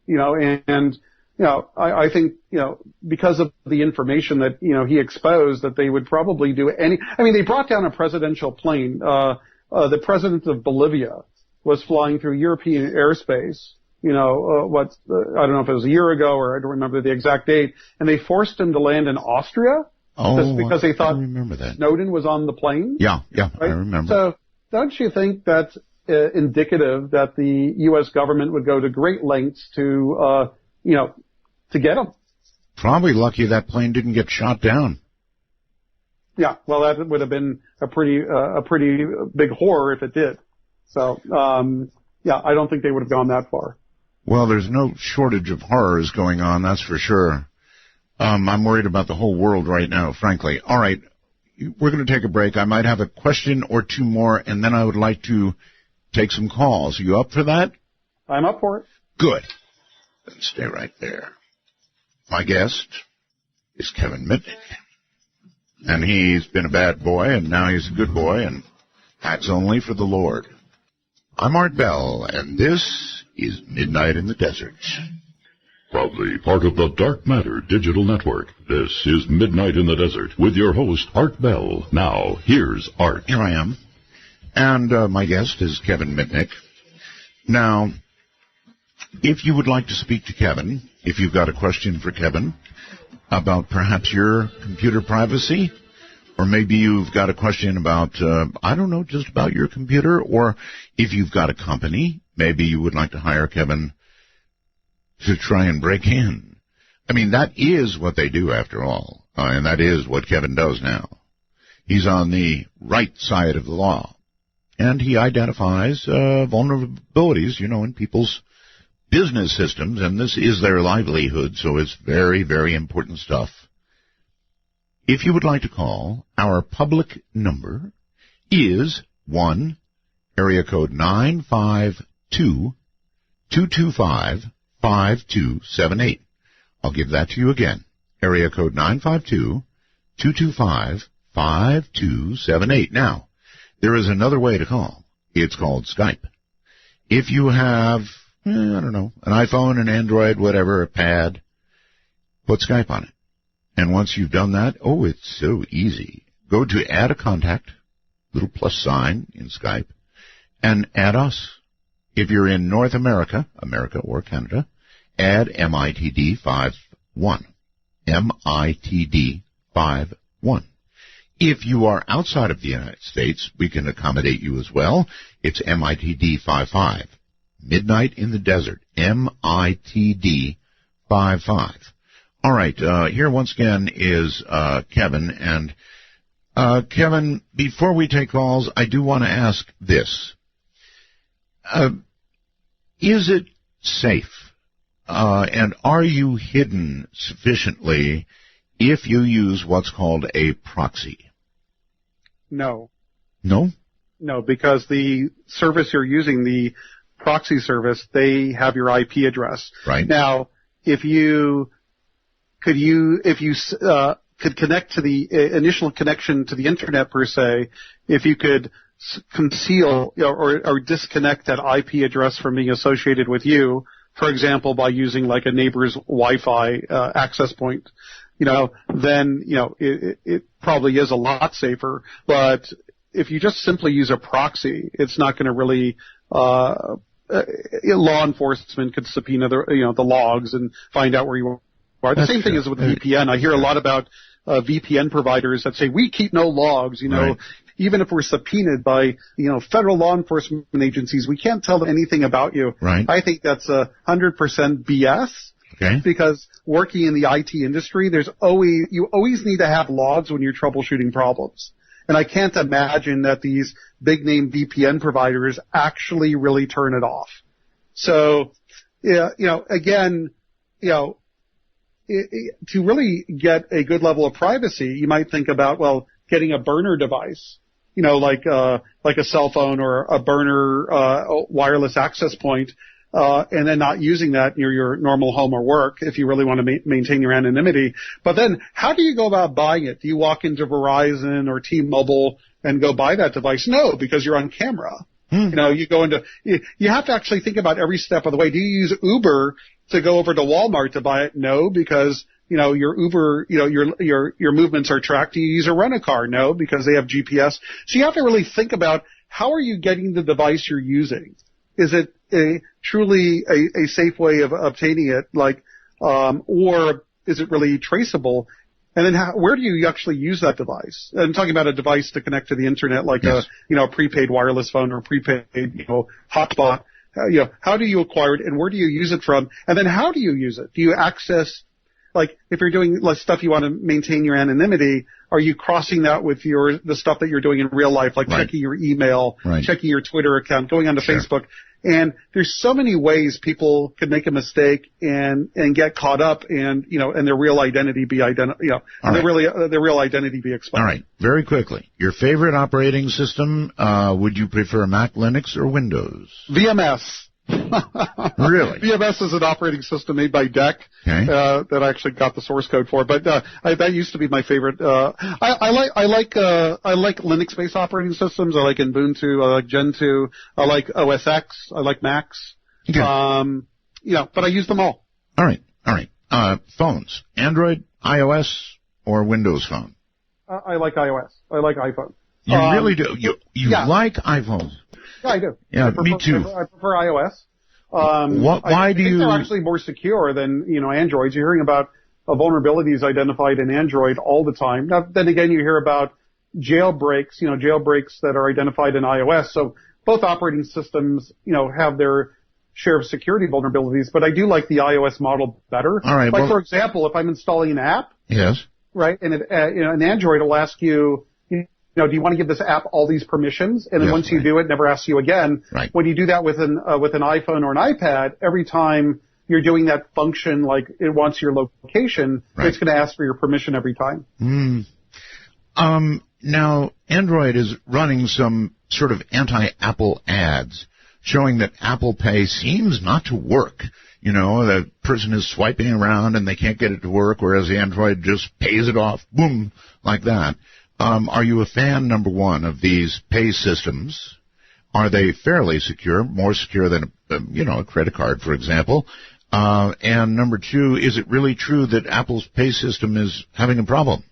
I think, because of the information that, he exposed, that they would probably do they brought down a presidential plane. The president of Bolivia was flying through European airspace, I don't know if it was a year ago, or I don't remember the exact date, and they forced him to land in Austria. Just because they thought Snowden was on the plane? Yeah, right? I remember. So don't you think that's indicative that the U.S. government would go to great lengths to get him? Probably lucky that plane didn't get shot down. Yeah, well, that would have been a pretty big horror if it did. So, I don't think they would have gone that far. Well, there's no shortage of horrors going on, that's for sure. I'm worried about the whole world right now, frankly. All right, we're going to take a break. I might have a question or two more, and then I would like to take some calls. Are you up for that? I'm up for it. Good. Then stay right there. My guest is Kevin Mitnick, and he's been a bad boy, and now he's a good boy, and hats only for the Lord. I'm Art Bell, and this is Midnight in the Desert. Proudly part of the Dark Matter Digital Network, this is Midnight in the Desert with your host, Art Bell. Now, here's Art. Here I am. And my guest is Kevin Mitnick. Now, if you would like to speak to Kevin, if you've got a question for Kevin about perhaps your computer privacy, or maybe you've got a question about, just about your computer, or if you've got a company, maybe you would like to hire Kevin to try and break in. I mean, that is what they do, after all, and that is what Kevin does now. He's on the right side of the law, and he identifies vulnerabilities, in people's business systems, and this is their livelihood, so it's very, very important stuff. If you would like to call, our public number is 1-area code 952-225-5278. I'll give that to you again. Area code 952-225-5278. Now, there is another way to call. It's called Skype. If you have, an iPhone, an Android, whatever, a pad, put Skype on it. And once you've done that, it's so easy. Go to add a contact, little plus sign in Skype, and add us. If you're in North America or Canada, add MITD51. MITD51. If you are outside of the United States, we can accommodate you as well. It's MITD55. Midnight in the Desert. MITD55. All right, here once again is Kevin, and Kevin, before we take calls, I do want to ask this. Is it safe, and are you hidden sufficiently if you use what's called a proxy? No. No? No, because the service you're using, the proxy service, they have your IP address. Right. Now, if you could connect to the initial connection to the internet per se, if you could conceal or disconnect that IP address from being associated with you, for example, by using like a neighbor's Wi-Fi access point, then it probably is a lot safer. But if you just simply use a proxy, it's not going to really. Law enforcement could subpoena the logs and find out where you are. The same thing is with VPN. I hear a lot about VPN providers that say we keep no logs. Right. Even if we're subpoenaed by federal law enforcement agencies, we can't tell them anything about you. Right. I think that's 100% BS. Okay. Because working in the IT industry, you always need to have logs when you're troubleshooting problems. And I can't imagine that these big name VPN providers actually really turn it off. So, again, to really get a good level of privacy, you might think about, getting a burner device, like a cell phone or a burner, wireless access point, and then not using that near your normal home or work if you really want to maintain your anonymity. But then how do you go about buying it? Do you walk into Verizon or T-Mobile and go buy that device? No, because you're on camera. You have to actually think about every step of the way. Do you use Uber to go over to Walmart to buy it? No, because your Uber, your movements are tracked. Do you use a rent-a-car? No, because they have GPS. So you have to really think about how are you getting the device you're using? Is it truly a safe way of obtaining it, or is it really traceable? And then where do you actually use that device? I'm talking about a device to connect to the internet, like a prepaid wireless phone or prepaid hotspot. How do you acquire it, and where do you use it from? And then how do you use it? Do you access, if you're doing stuff you want to maintain your anonymity, are you crossing that with the stuff that you're doing in real life, like checking your email, checking your Twitter account, going onto Facebook? And there's so many ways people could make a mistake and get caught up and their real identity be their real identity be exposed. All right. Very quickly. Your favorite operating system, would you prefer Mac, Linux, or Windows? VMS. Really? VMS is an operating system made by DEC that I actually got the source code for. But that used to be my favorite. I like Linux-based operating systems. I like Ubuntu. I like Gentoo. I like OS X. I like Macs. Okay. But I use them all. All right. Phones: Android, iOS, or Windows Phone? I like iOS. I like iPhone. You really do. You like iPhones? Yeah, I do. Yeah, me too. I prefer iOS. Why do you? They're actually more secure than Androids. You're hearing about vulnerabilities identified in Android all the time. Now, then again, you hear about jailbreaks. Jailbreaks that are identified in iOS. So both operating systems, have their share of security vulnerabilities. But I do like the iOS model better. All right. For example, if I'm installing an app, yes, right, and an Android will ask you. Do you want to give this app all these permissions? And then once you do it, never asks you again. Right. When you do that with an iPhone or an iPad, every time you're doing that function, like it wants your location, it's going to ask for your permission every time. Now, Android is running some sort of anti-Apple ads showing that Apple Pay seems not to work. The person is swiping around and they can't get it to work, whereas the Android just pays it off, boom, like that. Are you a fan, number one, of these pay systems? Are they fairly secure, more secure than, a credit card, for example? And number two, is it really true that Apple's pay system is having a problem?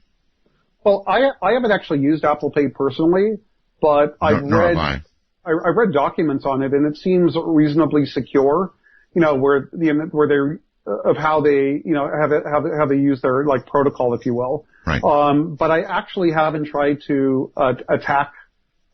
Well, I haven't actually used Apple Pay personally, but I've read documents on it, and it seems reasonably secure. Where they're of how they, how they use their protocol, if you will. Right. But I actually haven't tried to attack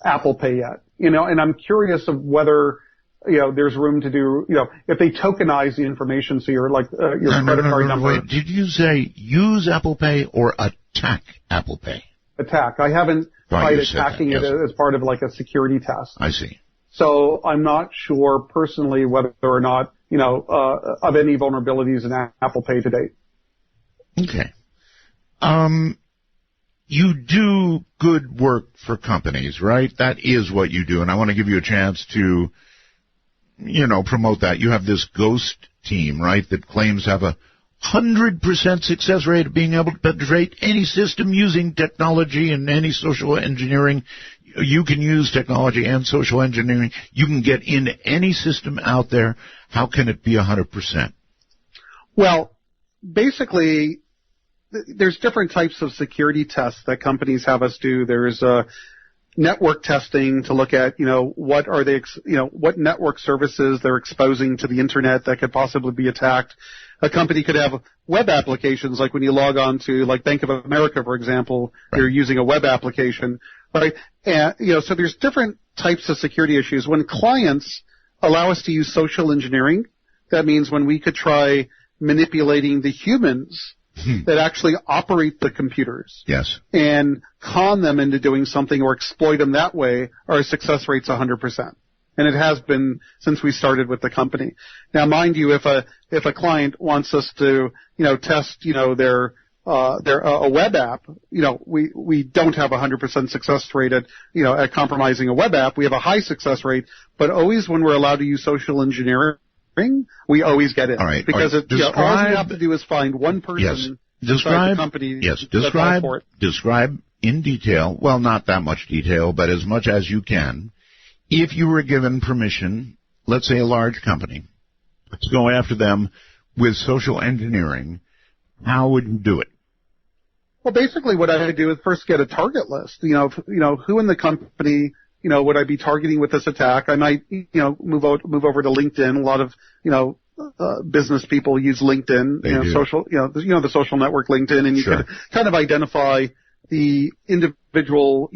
Apple Pay yet. And I'm curious of whether there's room to do, if they tokenize the information, so your credit card number. Wait, did you say use Apple Pay or attack Apple Pay? attack. I haven't tried attacking it as part of like a security test. I see. So I'm not sure personally whether or not, of any vulnerabilities in Apple Pay to date. Okay. You do good work for companies, right? That is what you do, and I want to give you a chance to, promote that. You have this ghost team, right, that claims to have 100% success rate of being able to penetrate any system using technology and any social engineering. You can use technology and social engineering. You can get into any system out there. How can it be 100%? Well, basically, there's different types of security tests that companies have us do. There's network testing to look at, what are they, what network services they're exposing to the internet that could possibly be attacked. A company could have web applications, like when you log on to, like Bank of America, for example, you're using a web application, right? And, so there's different types of security issues. When clients allow us to use social engineering, that means when we could try manipulating the humans that actually operate the computers. Yes. And con them into doing something or exploit them that way, our success rate's 100%. And it has been since we started with the company. Now, mind you, if a client wants us to, test, their a web app, we don't have 100% success rate at compromising a web app. We have a high success rate, but always when we're allowed to use social engineering, we always get in. All right. Because all we have to do is find one person inside the company that falls for it. Describe in detail, well, not that much detail, but as much as you can, if you were given permission, let's say a large company, to go after them with social engineering, how would you do it? Well, basically what I would do is first get a target list. Who in the company would I be targeting with this attack? I might, move over to LinkedIn. A lot of, business people use LinkedIn, social, the social network LinkedIn, and you can kind of identify the individuals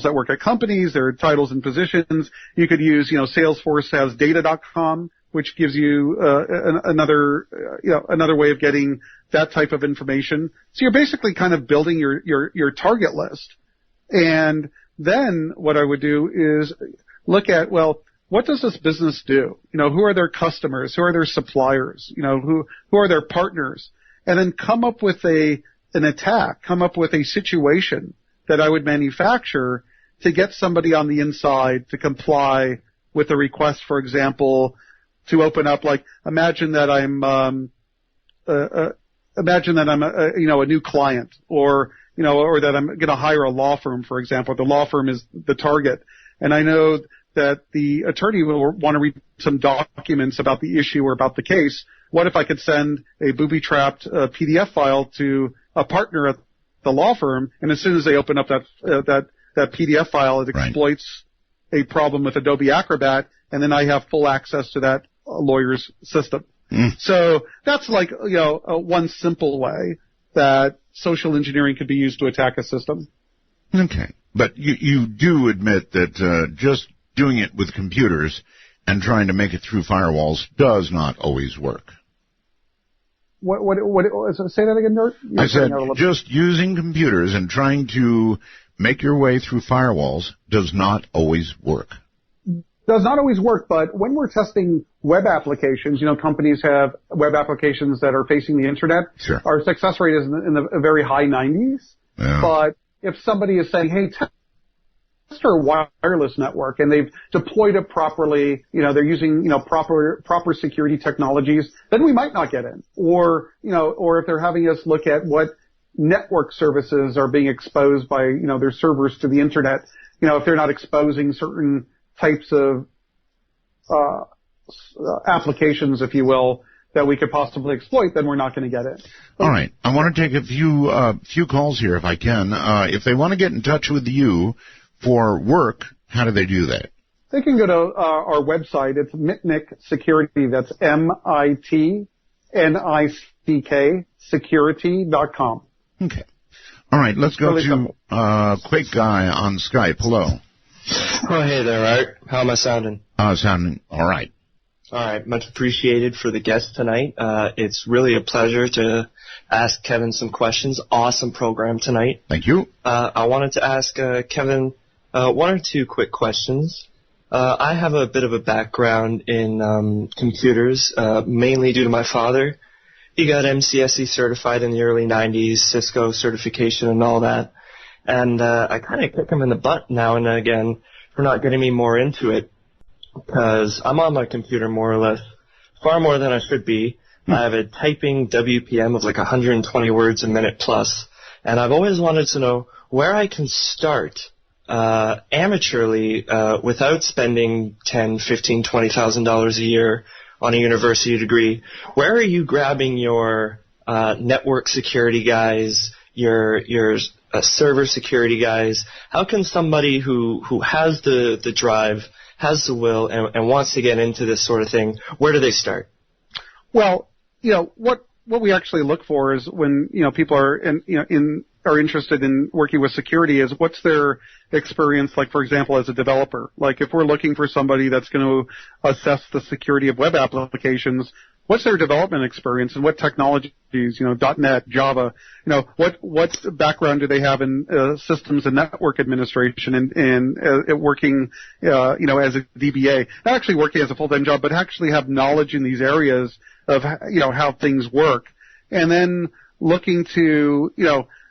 that work at companies, their titles and positions. You could use, Salesforce has data.com, which gives you, another way of getting that type of information. So you're basically kind of building your target list. And then what I would do is look at, well, what does this business do? Who are their customers? Who are their suppliers? Who are their partners? And then come up with an attack, come up with a situation that I would manufacture to get somebody on the inside to comply with the request, for example, to open up, like, imagine that I'm a new client, or that I'm going to hire a law firm, for example. The law firm is the target. And I know that the attorney will want to read some documents about the issue or about the case. What if I could send a booby-trapped PDF file to a partner at the law firm, and as soon as they open up that PDF file, it exploits a problem with Adobe Acrobat, and then I have full access to that lawyer's system. So that's like, one simple way that social engineering could be used to attack a system. Okay. But you do admit that just doing it with computers and trying to make it through firewalls does not always work. What say that again, Nert? I said just using computers and trying to make your way through firewalls does not always work. Does not always work, but when we're testing web applications, companies have web applications that are facing the internet. Sure. Our success rate is in the very high 90s. Yeah. But if somebody is saying, hey, test our wireless network, and they've deployed it properly, they're using, proper security technologies, then we might not get in. Or if they're having us look at what network services are being exposed by, their servers to the internet, if they're not exposing certain types of applications, if you will, that we could possibly exploit, then we're not going to get it. All right. I want to take a few calls here, if I can. If they want to get in touch with you for work, how do they do that? They can go to our website. It's Mitnick Security. That's MITNICK security.com. Okay. All right. Let's go to Quake Guy on Skype. Hello. Oh, hey there, Art. How am I sounding? Sounding all right. All right, much appreciated for the guest tonight. It's really a pleasure to ask Kevin some questions. Awesome program tonight. Thank you. I wanted to ask Kevin one or two quick questions. I have a bit of a background in computers, mainly due to my father. He got MCSE certified in the early 90s, Cisco certification and all that. And I kind of kick him in the butt now and again for not getting me more into it, because I'm on my computer more or less far more than I should be. I have a typing WPM of like 120 words a minute plus, and I've always wanted to know where I can start amateurly without spending $10,000, $15,000, $20,000 a year on a university degree. Where are you grabbing your network security guys, your server security guys? How can somebody who has the drive, has the will, and wants to get into this sort of thing, where do they start? Well, what we actually look for is when people are are interested in working with security is what's their experience like, for example, as a developer. Like if we're looking for somebody that's going to assess the security of web applications, what's their development experience and what technologies, .NET, Java, what background do they have in systems and network administration and working, as a DBA, not actually working as a full-time job, but actually have knowledge in these areas of, how things work. And then looking to,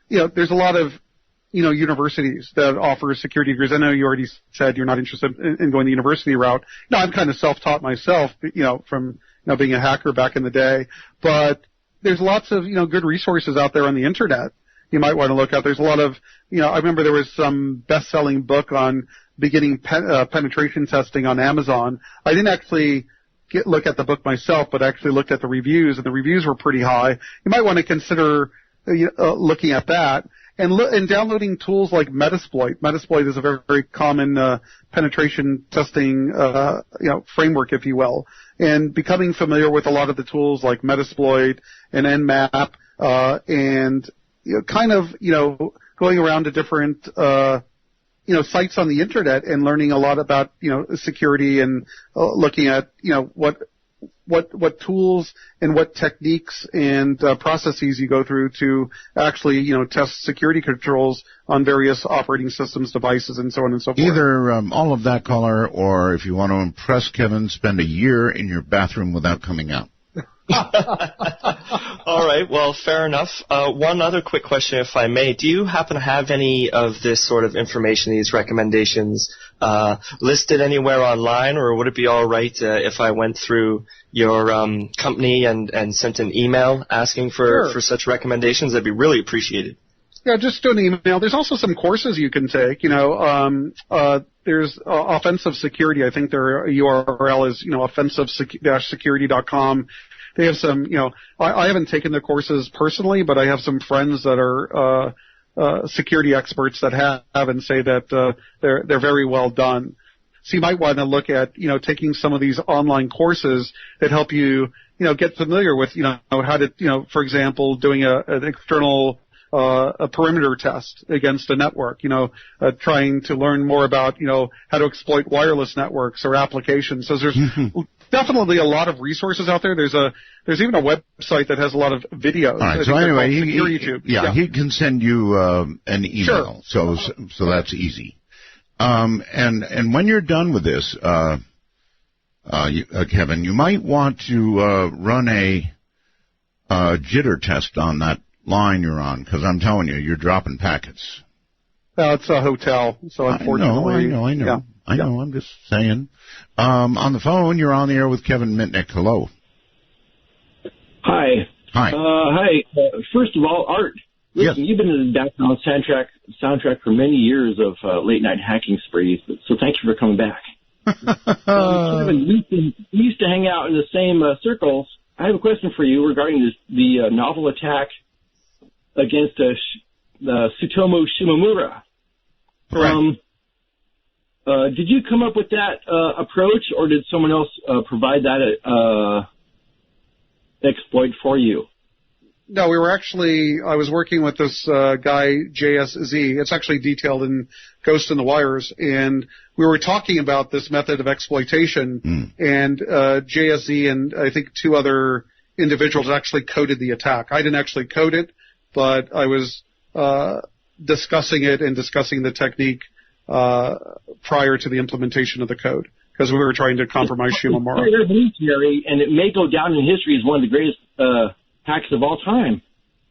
there's a lot of, universities that offer security degrees. I know you already said you're not interested in going the university route. No, I'm kind of self-taught myself, from, being a hacker back in the day. But there's lots of, good resources out there on the internet you might want to look at. There's a lot of, I remember there was some best-selling book on beginning penetration testing on Amazon. I didn't actually look at the book myself, but actually looked at the reviews, and the reviews were pretty high. You might want to consider looking at that. And downloading tools like Metasploit. Metasploit is a very, very common penetration testing framework, if you will. And becoming familiar with a lot of the tools like Metasploit and Nmap, and going around to different sites on the internet and learning a lot about security and looking at what tools and what techniques and processes you go through to actually, test security controls on various operating systems, devices, and so on and so forth. Either all of that, caller, or if you want to impress Kevin, spend a year in your bathroom without coming out. All right, well, fair enough. One other quick question, if I may. Do you happen to have any of this sort of information, these recommendations, listed anywhere online, or would it be all right if I went through your company and sent an email asking for such recommendations? That'd be really appreciated. Yeah, just do an email. There's also some courses you can take. There's offensive security. I think their URL is offensive-security.com. They have some, I haven't taken the courses personally, but I have some friends that are security experts that have and say that they're very well done. So you might want to look at, taking some of these online courses that help you, get familiar with, how to, for example, doing an external a perimeter test against a network, trying to learn more about, how to exploit wireless networks or applications. So there's definitely a lot of resources out there. There's even a website that has a lot lot of videos. All right. So anyway, he can send you an email. Sure. So that's easy. And when you're done with this, Kevin, you might want to run a jitter test on that line you're on, because I'm telling you, you're dropping packets. Well, it's a hotel, so unfortunately. I know. I know. I'm just saying. On the phone, you're on the air with Kevin Mitnick. Hello. Hi. Hi. First of all, Art, listen, You've been in the background soundtrack for many years of late-night hacking sprees, so thank you for coming back. We used to hang out in the same circles. I have a question for you regarding the novel attack against Tsutomu Shimomura. Correct. Did you come up with that approach, or did someone else provide that exploit for you? No, I was working with this guy, JSZ. It's actually detailed in Ghost in the Wires. And we were talking about this method of exploitation. And JSZ and I think two other individuals actually coded the attack. I didn't actually code it, but I was discussing it and discussing the technique prior to the implementation of the code, because we were trying to compromise Shimomura. It's revolutionary, and it may go down in history as one of the greatest hacks of all time.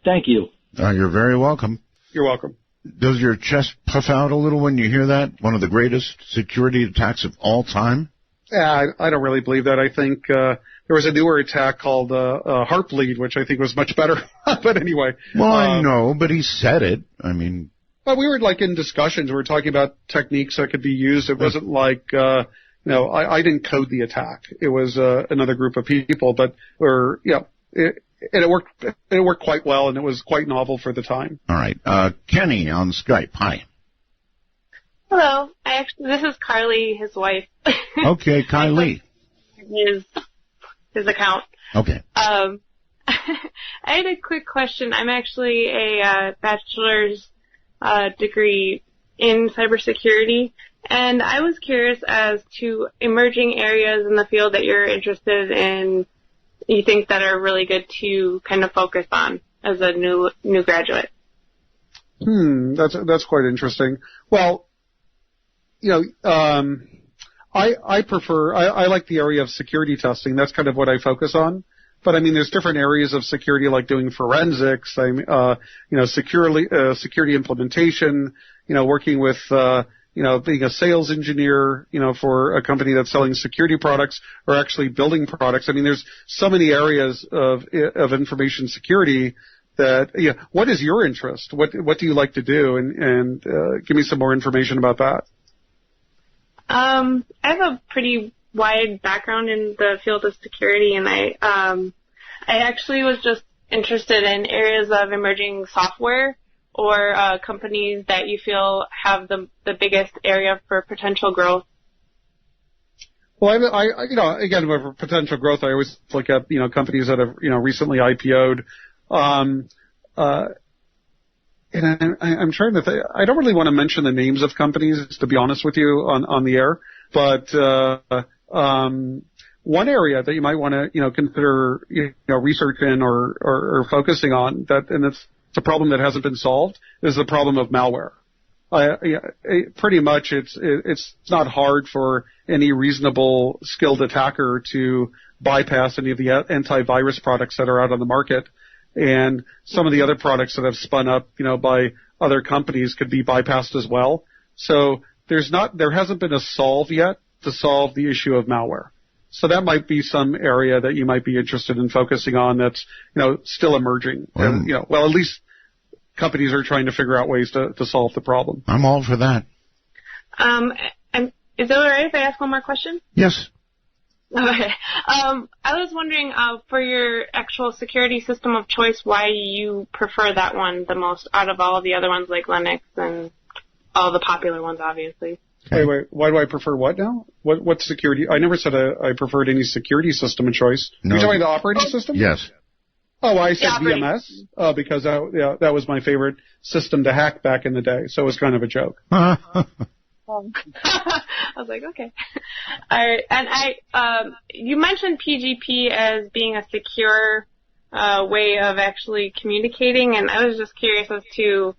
Thank you. You're very welcome. You're welcome. Does your chest puff out a little when you hear that? One of the greatest security attacks of all time? Yeah, I don't really believe that. I think there was a newer attack called Heartbleed, which I think was much better. But anyway. Well, I know, but he said it. I mean. But we were like in discussions. We were talking about techniques that could be used. It wasn't like, I didn't code the attack. It was another group of people, but it worked quite well, and it was quite novel for the time. All right. Kenny on Skype. Hi. Hello. This is Carly, his wife. Okay, Kylie. His account. Okay. I had a quick question. I'm actually a bachelor's degree in cybersecurity, and I was curious as to emerging areas in the field that you're interested in, you think that are really good to kind of focus on as a new graduate. That's quite interesting. Well, I like the area of security testing. That's kind of what I focus on. But I mean, there's different areas of security, like doing forensics, security implementation, working with, being a sales engineer, for a company that's selling security products or actually building products. I mean, there's so many areas of information security that, what is your interest? What do you like to do? And give me some more information about that. I have a pretty wide background in the field of security, and I actually was just interested in areas of emerging software or companies that you feel have the biggest area for potential growth. Well, again, for potential growth, I always look at, companies that have, recently IPO'd. And I'm trying to think. I don't really want to mention the names of companies, to be honest with you, on the air. But one area that you might want to, consider, researching or focusing on, and it's a problem that hasn't been solved, is the problem of malware. Pretty much, it's not hard for any reasonable, skilled attacker to bypass any of the antivirus products that are out on the market. And some of the other products that have spun up, by other companies could be bypassed as well. So there hasn't been a solve yet to solve the issue of malware. So that might be some area that you might be interested in focusing on that's, still emerging. And, at least companies are trying to figure out ways to solve the problem. I'm all for that. Is it all right if I ask one more question? Yes. Okay. I was wondering, for your actual security system of choice, why you prefer that one the most out of all of the other ones like Linux and all the popular ones, obviously. Wait. Why do I prefer what now? What security? I never said I preferred any security system of choice. No. You're talking the operating system? Yes. Oh, I said VMS because that was my favorite system to hack back in the day, so it was kind of a joke. I was like, okay. All right. And you mentioned PGP as being a secure way of actually communicating, and I was just curious as to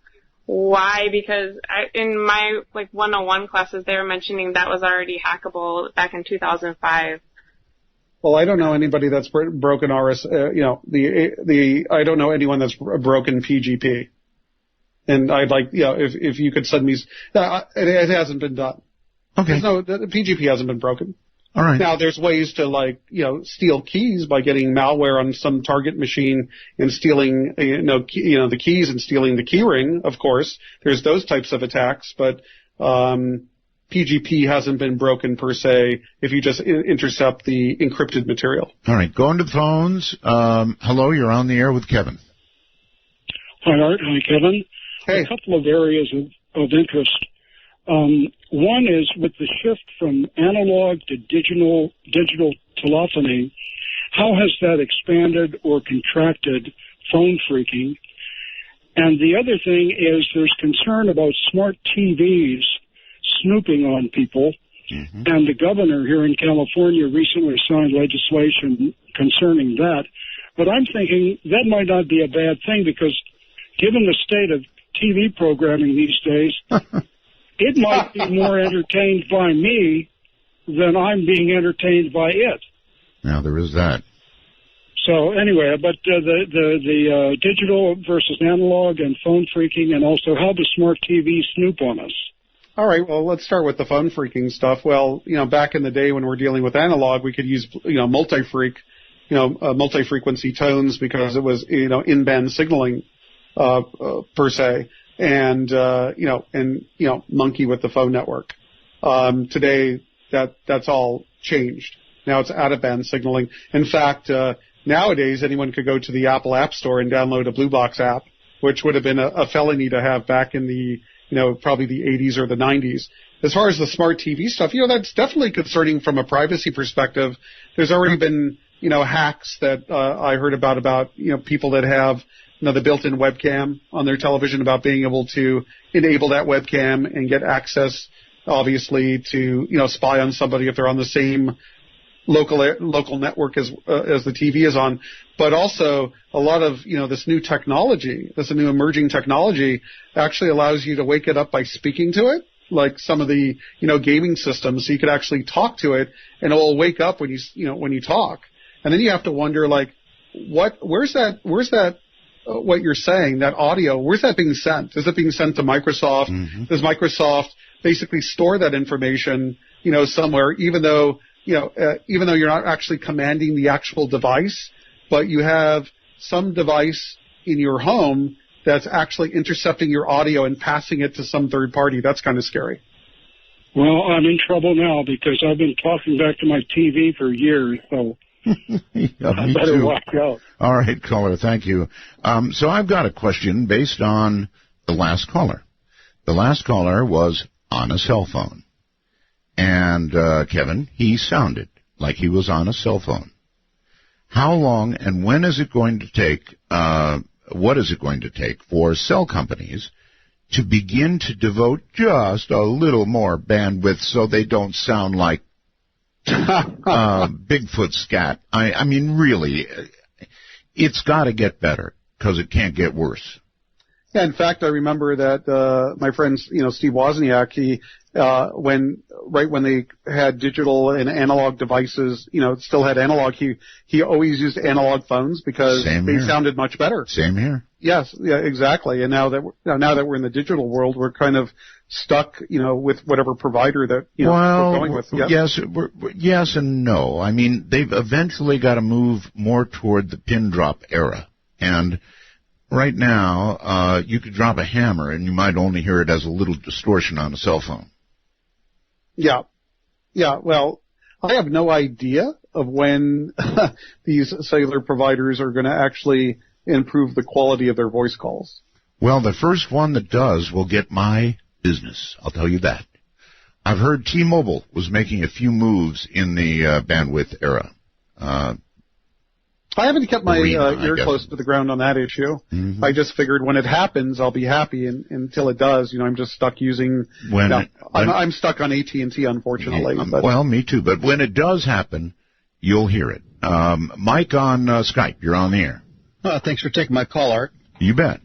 why, because in my 101 classes they were mentioning that was already hackable back in 2005. Well, I don't know anybody that's broken RS. I don't know anyone that's broken PGP. And I'd like, if you could send me, it hasn't been done. Okay. No, the PGP hasn't been broken. All right. Now there's ways to steal keys by getting malware on some target machine and stealing, the keys and stealing the key ring. Of course, there's those types of attacks, but PGP hasn't been broken per se if you just intercept the encrypted material. All right. Go into the phones. Hello, you're on the air with Kevin. Hi, Art. Hi, Kevin. Hey. A couple of areas of interest. One is with the shift from analog to digital telephony, how has that expanded or contracted phone phreaking. And the other thing is there's concern about smart TVs snooping on people. Mm-hmm. And the governor here in California recently signed legislation concerning that. But I'm thinking that might not be a bad thing because given the state of TV programming these days, it might be more entertained by me than I'm being entertained by it. Now, there is that. So anyway, but the digital versus analog and phone phreaking, and also how does smart TV snoop on us? All right, well, let's start with the phone phreaking stuff. Well, back in the day when we're dealing with analog, we could use, multi-phreak, multi-frequency tones because it was, in-band signaling, per se, and monkey with the phone network. Today, that's all changed. Now it's out-of-band signaling. In fact, nowadays anyone could go to the Apple App Store and download a Blue Box app, which would have been a felony to have back in the probably the 80s or the 90s. As far as the smart TV stuff, that's definitely concerning from a privacy perspective. There's already been, hacks that I heard about, people that have, the built-in webcam on their television, about being able to enable that webcam and get access, obviously, to, spy on somebody if they're on the same local network as the TV is on. But also a lot of, this new technology, this new emerging technology actually allows you to wake it up by speaking to it, like some of the, gaming systems. So you could actually talk to it and it will wake up when you talk. And then you have to wonder, like, where's that, what you're saying, that audio, where's that being sent? Is it being sent to Microsoft? Mm-hmm. Does Microsoft basically store that information, somewhere, even though you're not actually commanding the actual device, but you have some device in your home that's actually intercepting your audio and passing it to some third party? That's kind of scary. Well, I'm in trouble now because I've been talking back to my TV for years, so I better watch out. All right, caller, thank you. So I've got a question based on the last caller. The last caller was on a cell phone. And Kevin, he sounded like he was on a cell phone. How long and when is it going to take, what is it going to take for cell companies to begin to devote just a little more bandwidth so they don't sound like Bigfoot scat? I mean, really, it's got to get better because it can't get worse. Yeah, in fact, I remember that my friend, Steve Wozniak, he when they had digital and analog devices, still had analog, he always used analog phones because they sounded much better. Same here. Yes, yeah, exactly. And now that we're in the digital world, we're kind of stuck, with whatever provider that we're going with. Yep. Yes and no. I mean, they've eventually got to move more toward the pin drop era, and right now, you could drop a hammer and you might only hear it as a little distortion on a cell phone. Yeah. Well, I have no idea of when these cellular providers are going to actually improve the quality of their voice calls. Well, the first one that does will get my business. I'll tell you that. I've heard T-Mobile was making a few moves in the bandwidth era. I haven't kept my ear close to the ground on that issue. Mm-hmm. I just figured when it happens, I'll be happy, and until it does, I'm just stuck using. I'm stuck on AT&T, unfortunately. Well, me too. But when it does happen, you'll hear it. Mike on Skype, you're on the air. Thanks for taking my call, Art. You bet.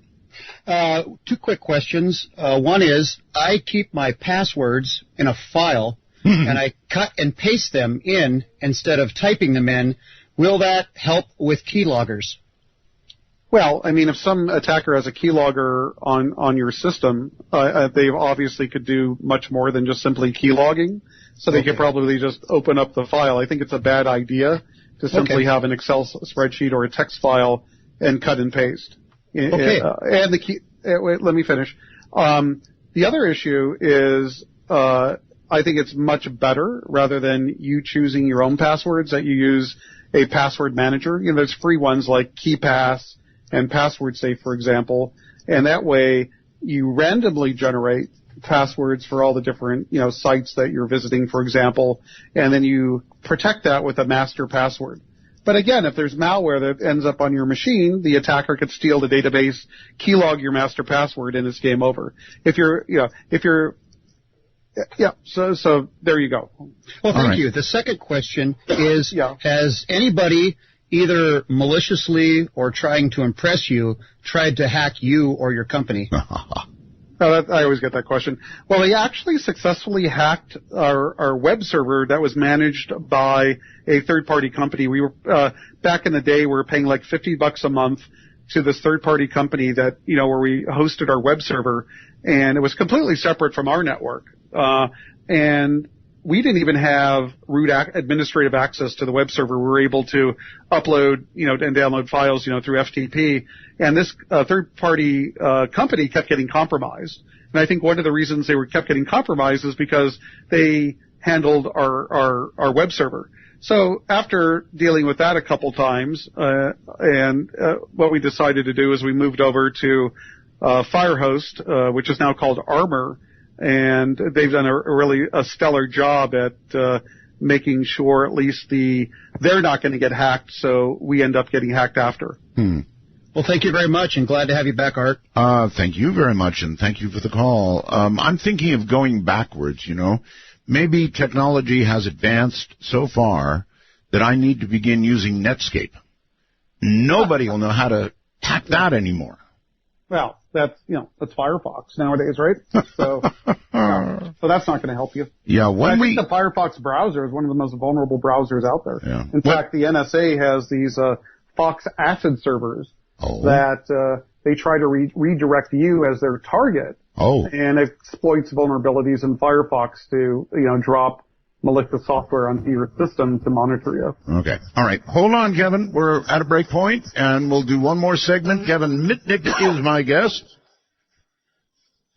Two quick questions. One is, I keep my passwords in a file, and I cut and paste them in instead of typing them in. Will that help with keyloggers? Well, I mean, if some attacker has a keylogger on your system, they obviously could do much more than just simply keylogging. So they could probably just open up the file. I think it's a bad idea to simply have an Excel spreadsheet or a text file and cut and paste. Okay. And the key. Wait, let me finish. The other issue is I think it's much better rather than you choosing your own passwords that you use a password manager. There's free ones like KeePass and PasswordSafe, for example, and that way you randomly generate passwords for all the different, sites that you're visiting, for example, and then you protect that with a master password. But again, if there's malware that ends up on your machine, the attacker could steal the database, keylog your master password, and it's game over. So there you go. Well, thank you. The second question is, has anybody either maliciously or trying to impress you tried to hack you or your company? I always get that question. Well, they actually successfully hacked our web server that was managed by a third-party company. We were back in the day, we were paying like $50 a month to this third-party company that, where we hosted our web server, and it was completely separate from our network. And we didn't even have root administrative access to the web server. We were able to upload, and download files, through FTP. And this third-party company kept getting compromised. And I think one of the reasons they kept getting compromised is because they handled our web server. So after dealing with that a couple times, what we decided to do is we moved over to Firehost, which is now called Armor. And they've done a really stellar job at making sure at least they're not going to get hacked, so we end up getting hacked after. Well, thank you very much, and glad to have you back, Art. Thank you very much, and thank you for the call. I'm thinking of going backwards, Maybe technology has advanced so far that I need to begin using Netscape. Nobody will know how to hack that anymore. Well, that's Firefox nowadays, right? So that's not going to help you. Yeah, I think the Firefox browser is one of the most vulnerable browsers out there. Yeah. In fact, the NSA has these Fox Acid servers that they try to redirect you as their target. And exploits vulnerabilities in Firefox to, drop malicious software onto your system to monitor you. Okay. All right. Hold on, Kevin. We're at a break point, and we'll do one more segment. Kevin Mitnick is my guest.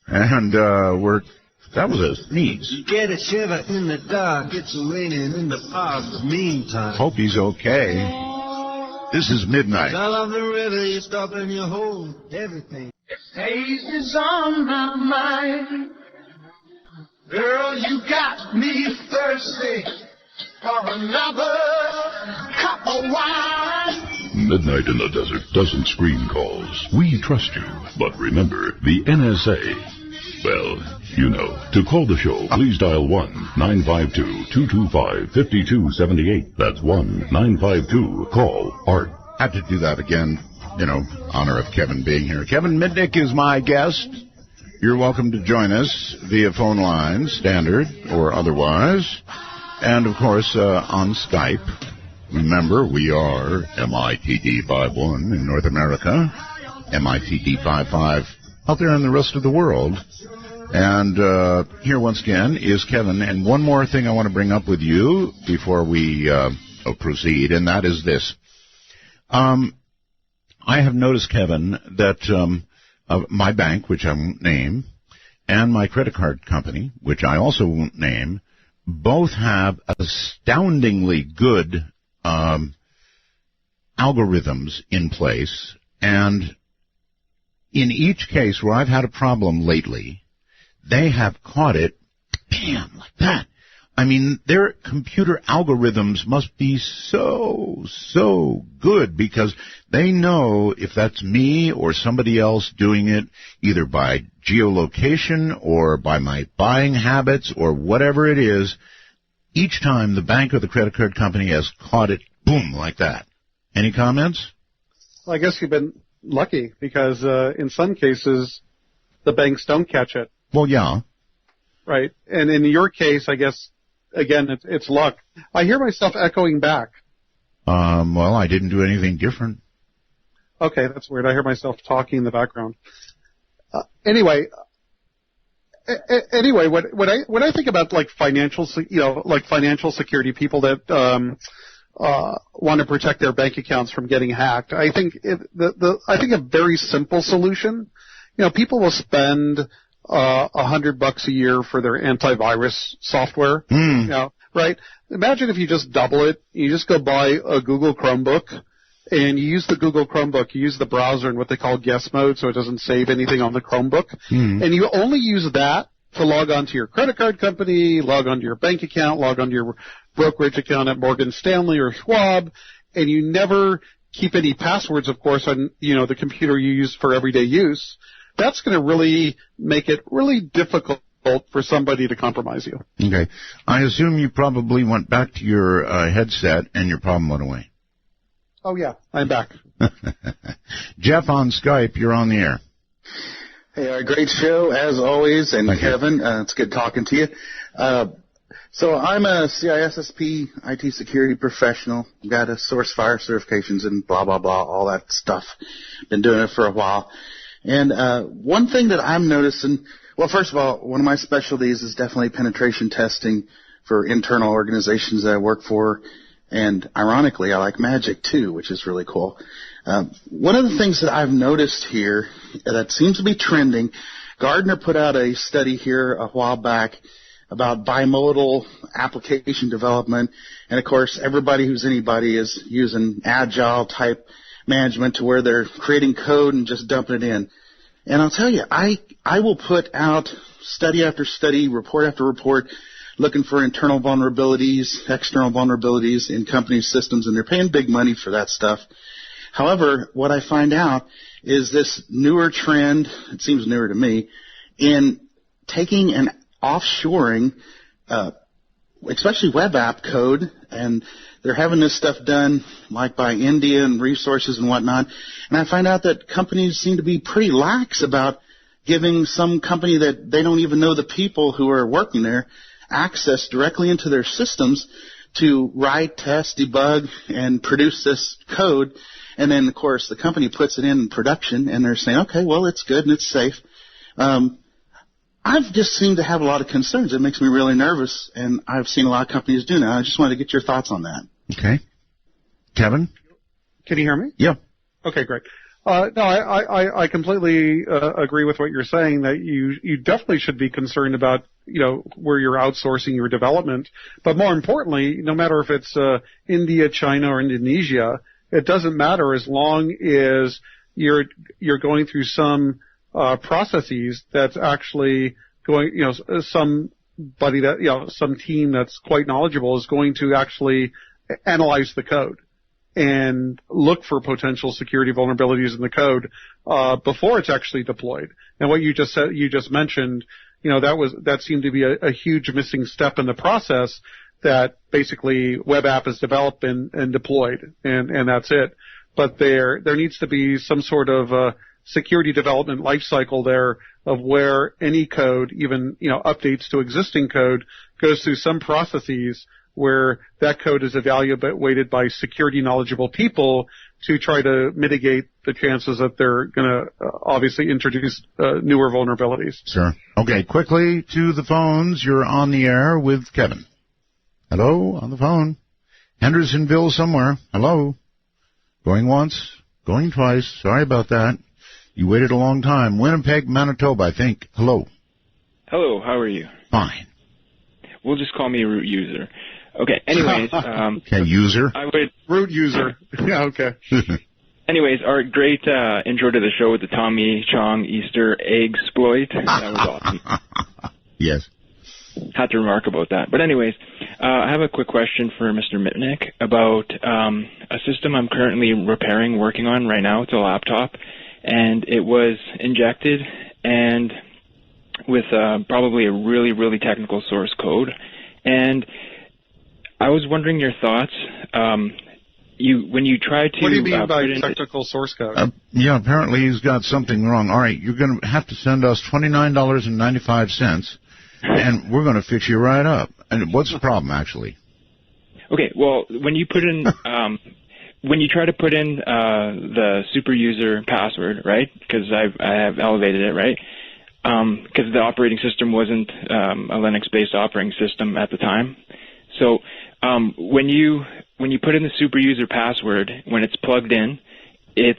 And that was a sneeze. You get a shiver in the dark, it's raining in the park. Meantime, hope he's okay. This is Midnight. I love the river, you stop and you hold everything. Haze is on my mind. Girl, you got me thirsty for another cup of wine. Midnight in the Desert doesn't screen calls. We trust you. But remember, the NSA... Well, to call the show, please dial 1-952-225-5278. That's 1-952-CALL-ART. Had to do that again, honor of Kevin being here. Kevin Mitnick is my guest. You're welcome to join us via phone line, standard or otherwise. And, of course, on Skype. Remember, we are MITD51 in North America, MITD55 out there in the rest of the world. And here once again is Kevin. And one more thing I want to bring up with you before we proceed, and that is this. I have noticed, Kevin, that my bank, which I won't name, and my credit card company, which I also won't name, both have astoundingly good algorithms in place. And in each case where I've had a problem lately, they have caught it, bam, like that. I mean, their computer algorithms must be so good because they know if that's me or somebody else doing it, either by geolocation or by my buying habits or whatever it is. Each time the bank or the credit card company has caught it, boom, like that. Any comments? Well, I guess you've been lucky because in some cases the banks don't catch it. Well, yeah. Right. And in your case, I guess, again, it's luck. I hear myself echoing back. Well, I didn't do anything different. Okay, that's weird. I hear myself talking in the background. Anyway, when I think about like financial security people that want to protect their bank accounts from getting hacked, I think a very simple solution. People will spend $100 a year for their antivirus software. Right? Imagine if you just double it. You just go buy a Google Chromebook, and you use the Google Chromebook. You use the browser in what they call guest mode, so it doesn't save anything on the Chromebook. And you only use that to log on to your credit card company, log on to your bank account, log on to your brokerage account at Morgan Stanley or Schwab, and you never keep any passwords, of course, on, the computer you use for everyday use, that's going to really make it really difficult for somebody to compromise you. Okay. I assume you probably went back to your headset and your problem went away. Oh, yeah, I'm back. Jeff on Skype, you're on the air. Hey, great show, as always, and Thank Kevin, it's good talking to you. So I'm a CISSP IT security professional, got a source fire certifications and blah, blah, blah, all that stuff. Been doing it for a while. And one thing that I'm noticing, well, first of all, one of my specialties is definitely penetration testing for internal organizations that I work for. And ironically, I like magic too, which is really cool. One of the things that I've noticed here that seems to be trending, Gardner put out a study here a while back about bimodal application development. And, of course, everybody who's anybody is using agile type management to where they're creating code and just dumping it in. And I'll tell you, I will put out study after study, report after report, looking for internal vulnerabilities, external vulnerabilities in company systems, and they're paying big money for that stuff. However, what I find out is this newer trend, it seems newer to me, in taking and offshoring, especially web app code, and they're having this stuff done like by India and resources and whatnot. And I find out that companies seem to be pretty lax about giving some company that they don't even know the people who are working there access directly into their systems to write, test, debug, and produce this code. And then, of course, the company puts it in production, and they're saying, okay, well, it's good and it's safe. I've just seemed to have a lot of concerns. It makes me really nervous, and I've seen a lot of companies do that. I just wanted to get your thoughts on that. Okay. Kevin? Can you hear me? Yeah. Okay, great. No, I completely agree with what you're saying, that you definitely should be concerned about, where you're outsourcing your development. But more importantly, no matter if it's India, China, or Indonesia, it doesn't matter as long as you're going through some processes that's actually going, somebody that, some team that's quite knowledgeable is going to actually analyze the code and look for potential security vulnerabilities in the code before it's actually deployed. And what you just said, you just mentioned, that seemed to be a huge missing step in the process, that basically web app is developed and deployed, and that's it. But there needs to be some sort of security development lifecycle there of where any code, even updates to existing code, goes through some processes where that code is evaluated by security knowledgeable people to try to mitigate the chances that they're going to obviously introduce newer vulnerabilities. Sure. Okay, quickly to the phones. You're on the air with Kevin. Hello, on the phone. Hendersonville somewhere. Hello. Going once, going twice. Sorry about that. You waited a long time. Winnipeg, Manitoba, I think. Hello. Hello, how are you? Fine. We'll just call me a root user. Okay, anyways. Okay, user. Root user. Yeah, okay. Anyways, our great intro to the show with the Tommy Chong Easter egg exploit. That was awesome. Yes. Had to remark about that. But anyways, I have a quick question for Mr. Mitnick about a system I'm currently working on right now. It's a laptop, and it was injected and with probably a really, really technical source code. And I was wondering your thoughts. When you try to... What do you mean by technical source code? Yeah, apparently he's got something wrong. All right, you're going to have to send us $29.95, and we're going to fix you right up. And what's the problem, actually? Okay, well, when you put in... when you try to put in the super user password, right, because I have elevated it, right, because the operating system wasn't a Linux-based operating system at the time. So when you put in the super user password, when it's plugged in, it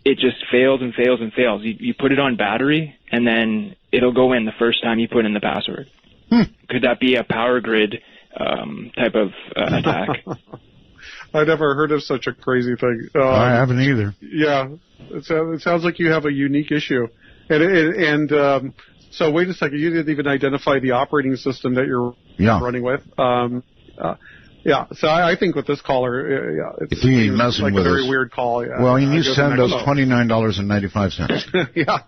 just fails and fails and fails. You put it on battery, and then it'll go in the first time you put in the password. Could that be a power grid type of attack? I never heard of such a crazy thing. I haven't either. Yeah, it sounds like you have a unique issue. And so wait a second, you didn't even identify the operating system that you're running with. Yeah, so I think with this caller, it's he ain't messing like with a very us. weird call. Yeah. Well, he needs to send us $29.95. Yeah.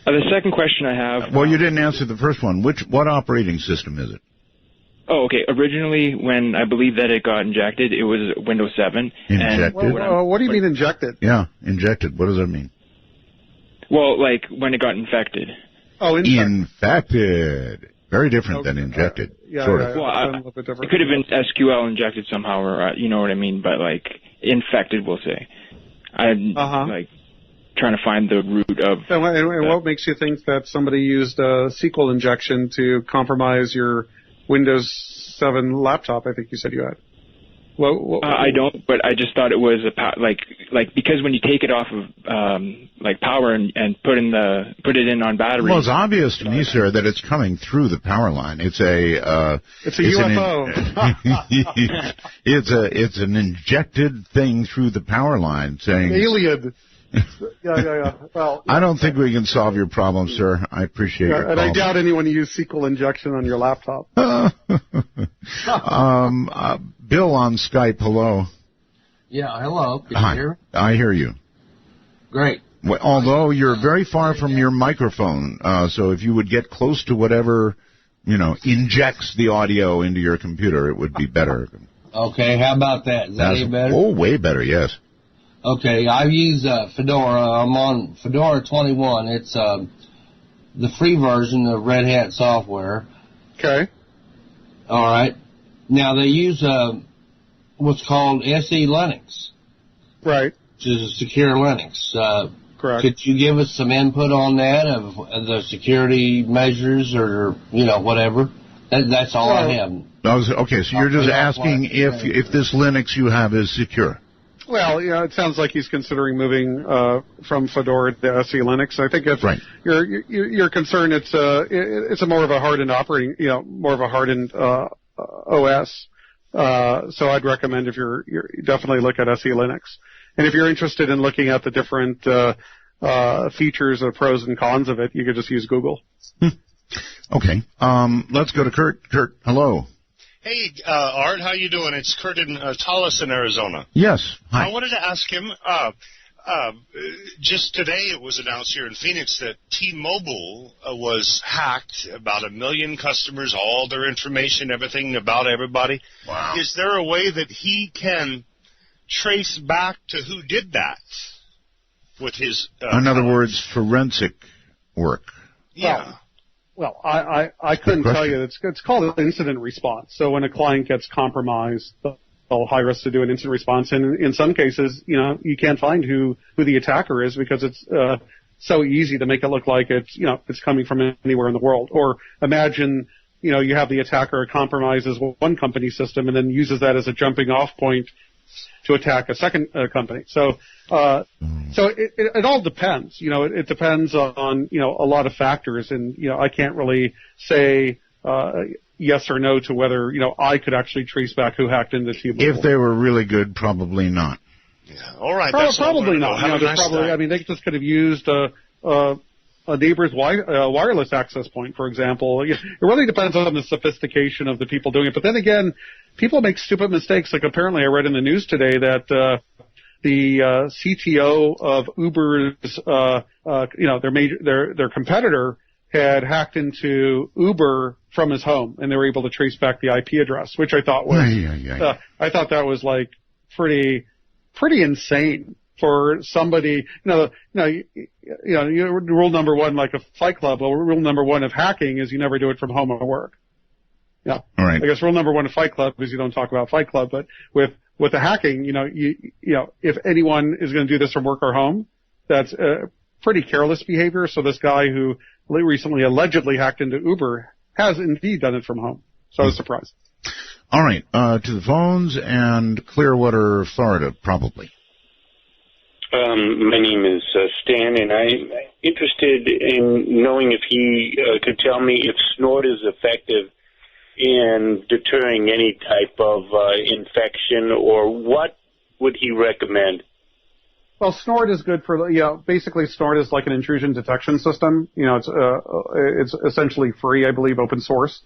The second question I have. Well, you didn't answer the first one. What operating system is it? Oh, okay. Originally, when I believe that it got injected, it was Windows 7. Injected? What do you mean injected? Yeah, injected. What does that mean? Well, like when it got infected. Oh, infected. Very different than injected. Sort of. Well, it could have been SQL injected somehow, or you know what I mean. But like infected, we'll say. I'm like trying to find the root of. And what makes you think that somebody used a SQL injection to compromise your Windows 7 laptop? I think you said you had. I don't, but I just thought it was like because when you take it off of like power and put it in on battery. Well, it's obvious to me, sir, that it's coming through the power line. It's a UFO. It's an injected thing through the power line, saying alien. Yeah. Well, I don't think we can solve your problem, sir. I appreciate your call. I doubt anyone used SQL injection on your laptop. Bill on Skype, hello. Yeah, hello. Can Hi. you hear me? I hear you. Great. Well, although you're very far from your microphone, so if you would get close to whatever, injects the audio into your computer, it would be better. Okay, how about that? Is that any better? Oh, way better, yes. Okay, I use Fedora. I'm on Fedora 21. It's the free version of Red Hat software. Okay. All right. Now, they use what's called SE Linux. Right. Which is a secure Linux. Correct. Could you give us some input on that of the security measures or, whatever? That's all I have. Okay, so you're just asking if this Linux you have is secure. Well, it sounds like he's considering moving from Fedora to SE Linux. I think that's right. Your concern. It's a more of a hardened operating, more of a hardened OS. So I'd recommend if you're definitely look at SE Linux. And if you're interested in looking at the different features or pros and cons of it, you could just use Google. Okay. Let's go to Kurt. Kurt, hello. Hey, Art, how you doing? It's Kurt in Tolleson, Arizona. Yes. Hi. I wanted to ask him, just today it was announced here in Phoenix that T-Mobile was hacked, about 1 million customers, all their information, everything about everybody. Wow. Is there a way that he can trace back to who did that with his... in other words, forensic work. Yeah. Well, I couldn't tell you. It's called incident response. So when a client gets compromised, they'll hire us to do an incident response. And in some cases, you can't find who the attacker is because it's so easy to make it look like it's coming from anywhere in the world. Or imagine, you have the attacker compromises one company system and then uses that as a jumping off point to attack a second company. So it all depends. It depends on a lot of factors, and I can't really say yes or no to whether I could actually trace back who hacked into T-Mobile. If they were really good, probably not. Yeah. All right. Probably not. They just could have used a neighbor's wireless access point, for example. It really depends on the sophistication of the people doing it. But then again, people make stupid mistakes. Like apparently I read in the news today that the CTO of Uber's, their competitor had hacked into Uber from his home, and they were able to trace back the IP address, which I thought was, I thought that was like pretty insane. For somebody, rule number one, like a Fight Club, well, rule number one of hacking is you never do it from home or work. Yeah. All right. I guess rule number one of Fight Club is you don't talk about Fight Club, but with the hacking, if anyone is going to do this from work or home, that's pretty careless behavior. So this guy who recently allegedly hacked into Uber has indeed done it from home. So I was surprised. All right. To the phones and Clearwater, Florida, probably. My name is Stan, and I'm interested in knowing if he could tell me if Snort is effective in deterring any type of infection, or what would he recommend? Well, Snort is good for, basically Snort is like an intrusion detection system. It's essentially free, I believe, open source.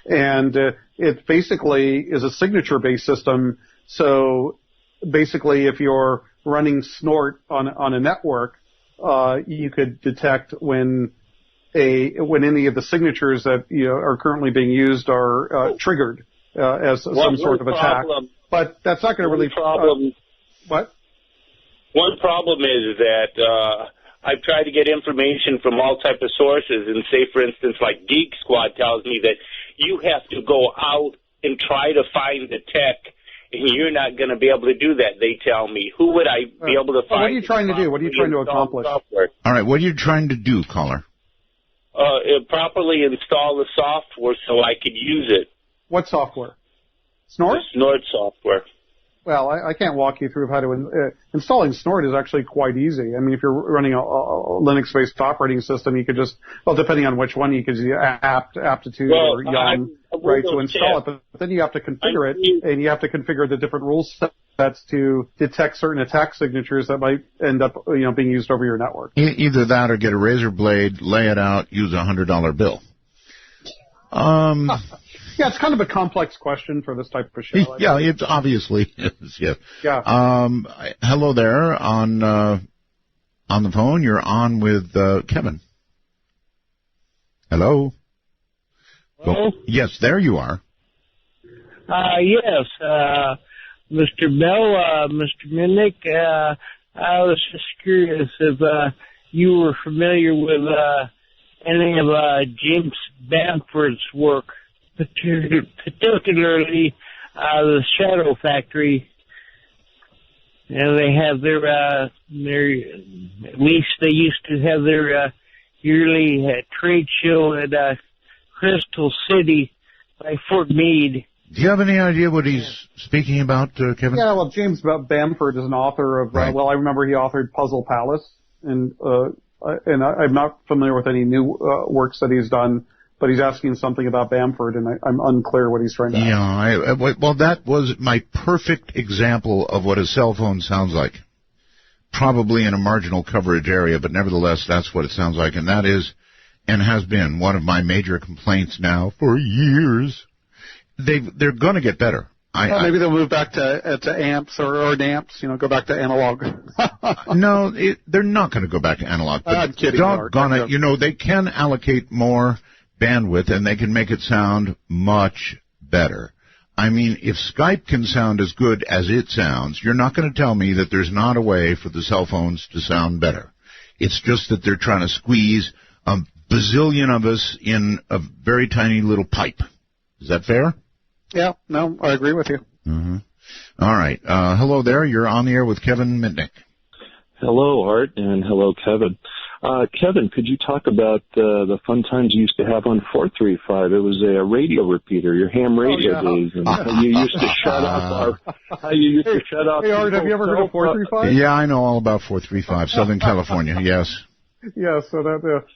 And it basically is a signature-based system. So basically, if you're running Snort on a network, you could detect when any of the signatures that are currently being used are triggered as some sort of attack. But that's not going to really problem. What? One problem is that I've tried to get information from all type of sources, and say, for instance, like Geek Squad tells me that you have to go out and try to find the tech, and you're not going to be able to do that, they tell me. Who would I be able to find? What are you trying to do? What are you trying to accomplish? Software? All right, what are you trying to do, caller? Properly install the software so I could use it. What software? Snort? The Snort software. Well, I can't walk you through how to installing Snort is actually quite easy. I mean, if you're running a Linux-based operating system, you could just, well, depending on which one, you could use Aptitude or Yum, right, to install it. But then you have to configure it, and you have to configure the different rule sets to detect certain attack signatures that might end up, being used over your network. Either that or get a razor blade, lay it out, use a $100 bill. Yeah, it's kind of a complex question for this type of show. Yeah, it obviously is. Yeah. Yeah. Hello there on the phone. You're on with Kevin. Hello. Hello? Yes, there you are. Yes, Mr. Bell, Mr. Mitnick. I was just curious if you were familiar with any of James Bamford's work. Particularly the Shadow Factory, and they have their at least they used to have their yearly trade show at Crystal City by Fort Meade. Do you have any idea what he's speaking about, Kevin? Yeah, well, James Bamford is an author of, right. I remember he authored Puzzle Palace, and I'm not familiar with any new works that he's done. But he's asking something about Bamford, and I'm unclear what he's trying to ask. Yeah, well, that was my perfect example of what a cell phone sounds like. Probably in a marginal coverage area, but nevertheless, that's what it sounds like. And that is, and has been, one of my major complaints now for years. They're going to get better. Maybe they'll move back to amps or amps, go back to analog. No, they're not going to go back to analog. But I'm kidding. Doggone it, they can allocate more bandwidth, and they can make it sound much better. I mean, if Skype can sound as good as it sounds, you're not going to tell me that there's not a way for the cell phones to sound better. It's just that they're trying to squeeze a bazillion of us in a very tiny little pipe. Is that fair? Yeah, no, I agree with you. Mm-hmm. All right. Hello there. You're on the air with Kevin Mitnick. Hello, Art, and hello, Kevin. Kevin, could you talk about the fun times you used to have on 435? It was a radio repeater, your ham radio days, and how you used to shut off Hey, Art, have you ever heard of 435? Yeah, I know all about 435, Southern California, yes. Yeah, so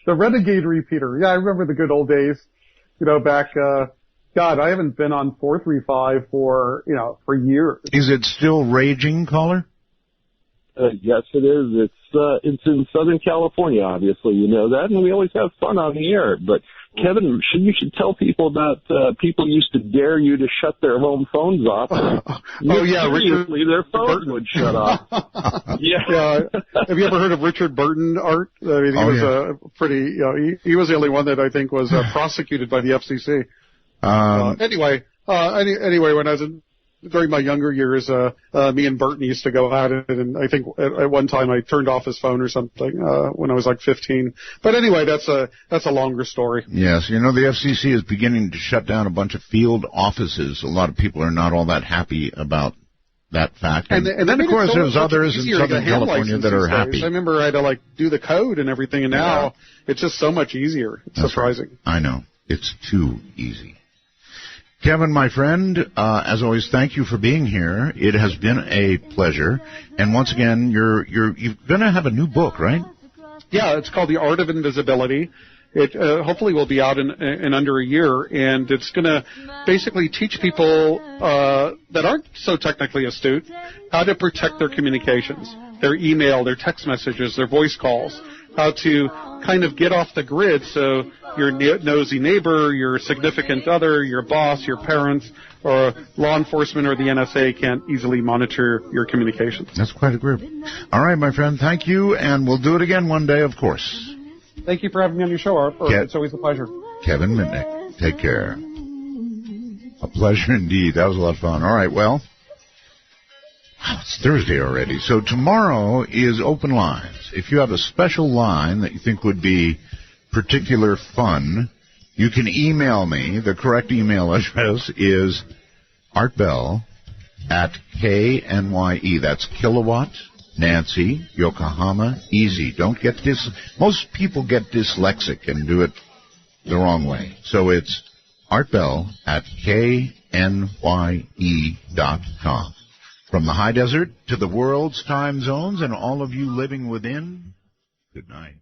the Renegade repeater. Yeah, I remember the good old days, back, God, I haven't been on 435 for years. Is it still raging, caller? Yes, it is. It's in Southern California, obviously. You know that, and we always have fun on the air. But, Kevin, you should tell people about people used to dare you to shut their home phones off. Richard. Their phones would shut off. Yeah. Have you ever heard of Richard Burton, Art? I mean, he was a pretty, he was the only one that I think was prosecuted by the FCC. Anyway, when I was during my younger years, me and Burton used to go at it, and I think at one time I turned off his phone or something when I was like 15. But anyway, that's a longer story. Yes, the FCC is beginning to shut down a bunch of field offices. A lot of people are not all that happy about that fact. And then, of course, there's others in Southern California that are happy. I remember I had to do the code and everything, and now it's just so much easier. It's surprising. Right. I know. It's too easy. Kevin, my friend, as always, thank you for being here. It has been a pleasure. And once again, you're going to have a new book, right? Yeah, it's called The Art of Invisibility. It hopefully will be out in under a year, and it's going to basically teach people that aren't so technically astute how to protect their communications, their email, their text messages, their voice calls. how to kind of get off the grid so your nosy neighbor, your significant other, your boss, your parents, or law enforcement or the NSA can't easily monitor your communications. That's quite a group. All right, my friend, thank you, and we'll do it again one day, of course. Thank you for having me on your show, Art. It's always a pleasure. Kevin Mitnick, take care. A pleasure indeed. That was a lot of fun. All right, well, it's Thursday already, so tomorrow is open lines. If you have a special line that you think would be particular fun, you can email me. The correct email address is artbell@knye. That's Kilowatt, Nancy, Yokohama, Easy. Don't get this. Most people get dyslexic and do it the wrong way. So it's artbell@knye.com. From the high desert to the world's time zones and all of you living within, good night.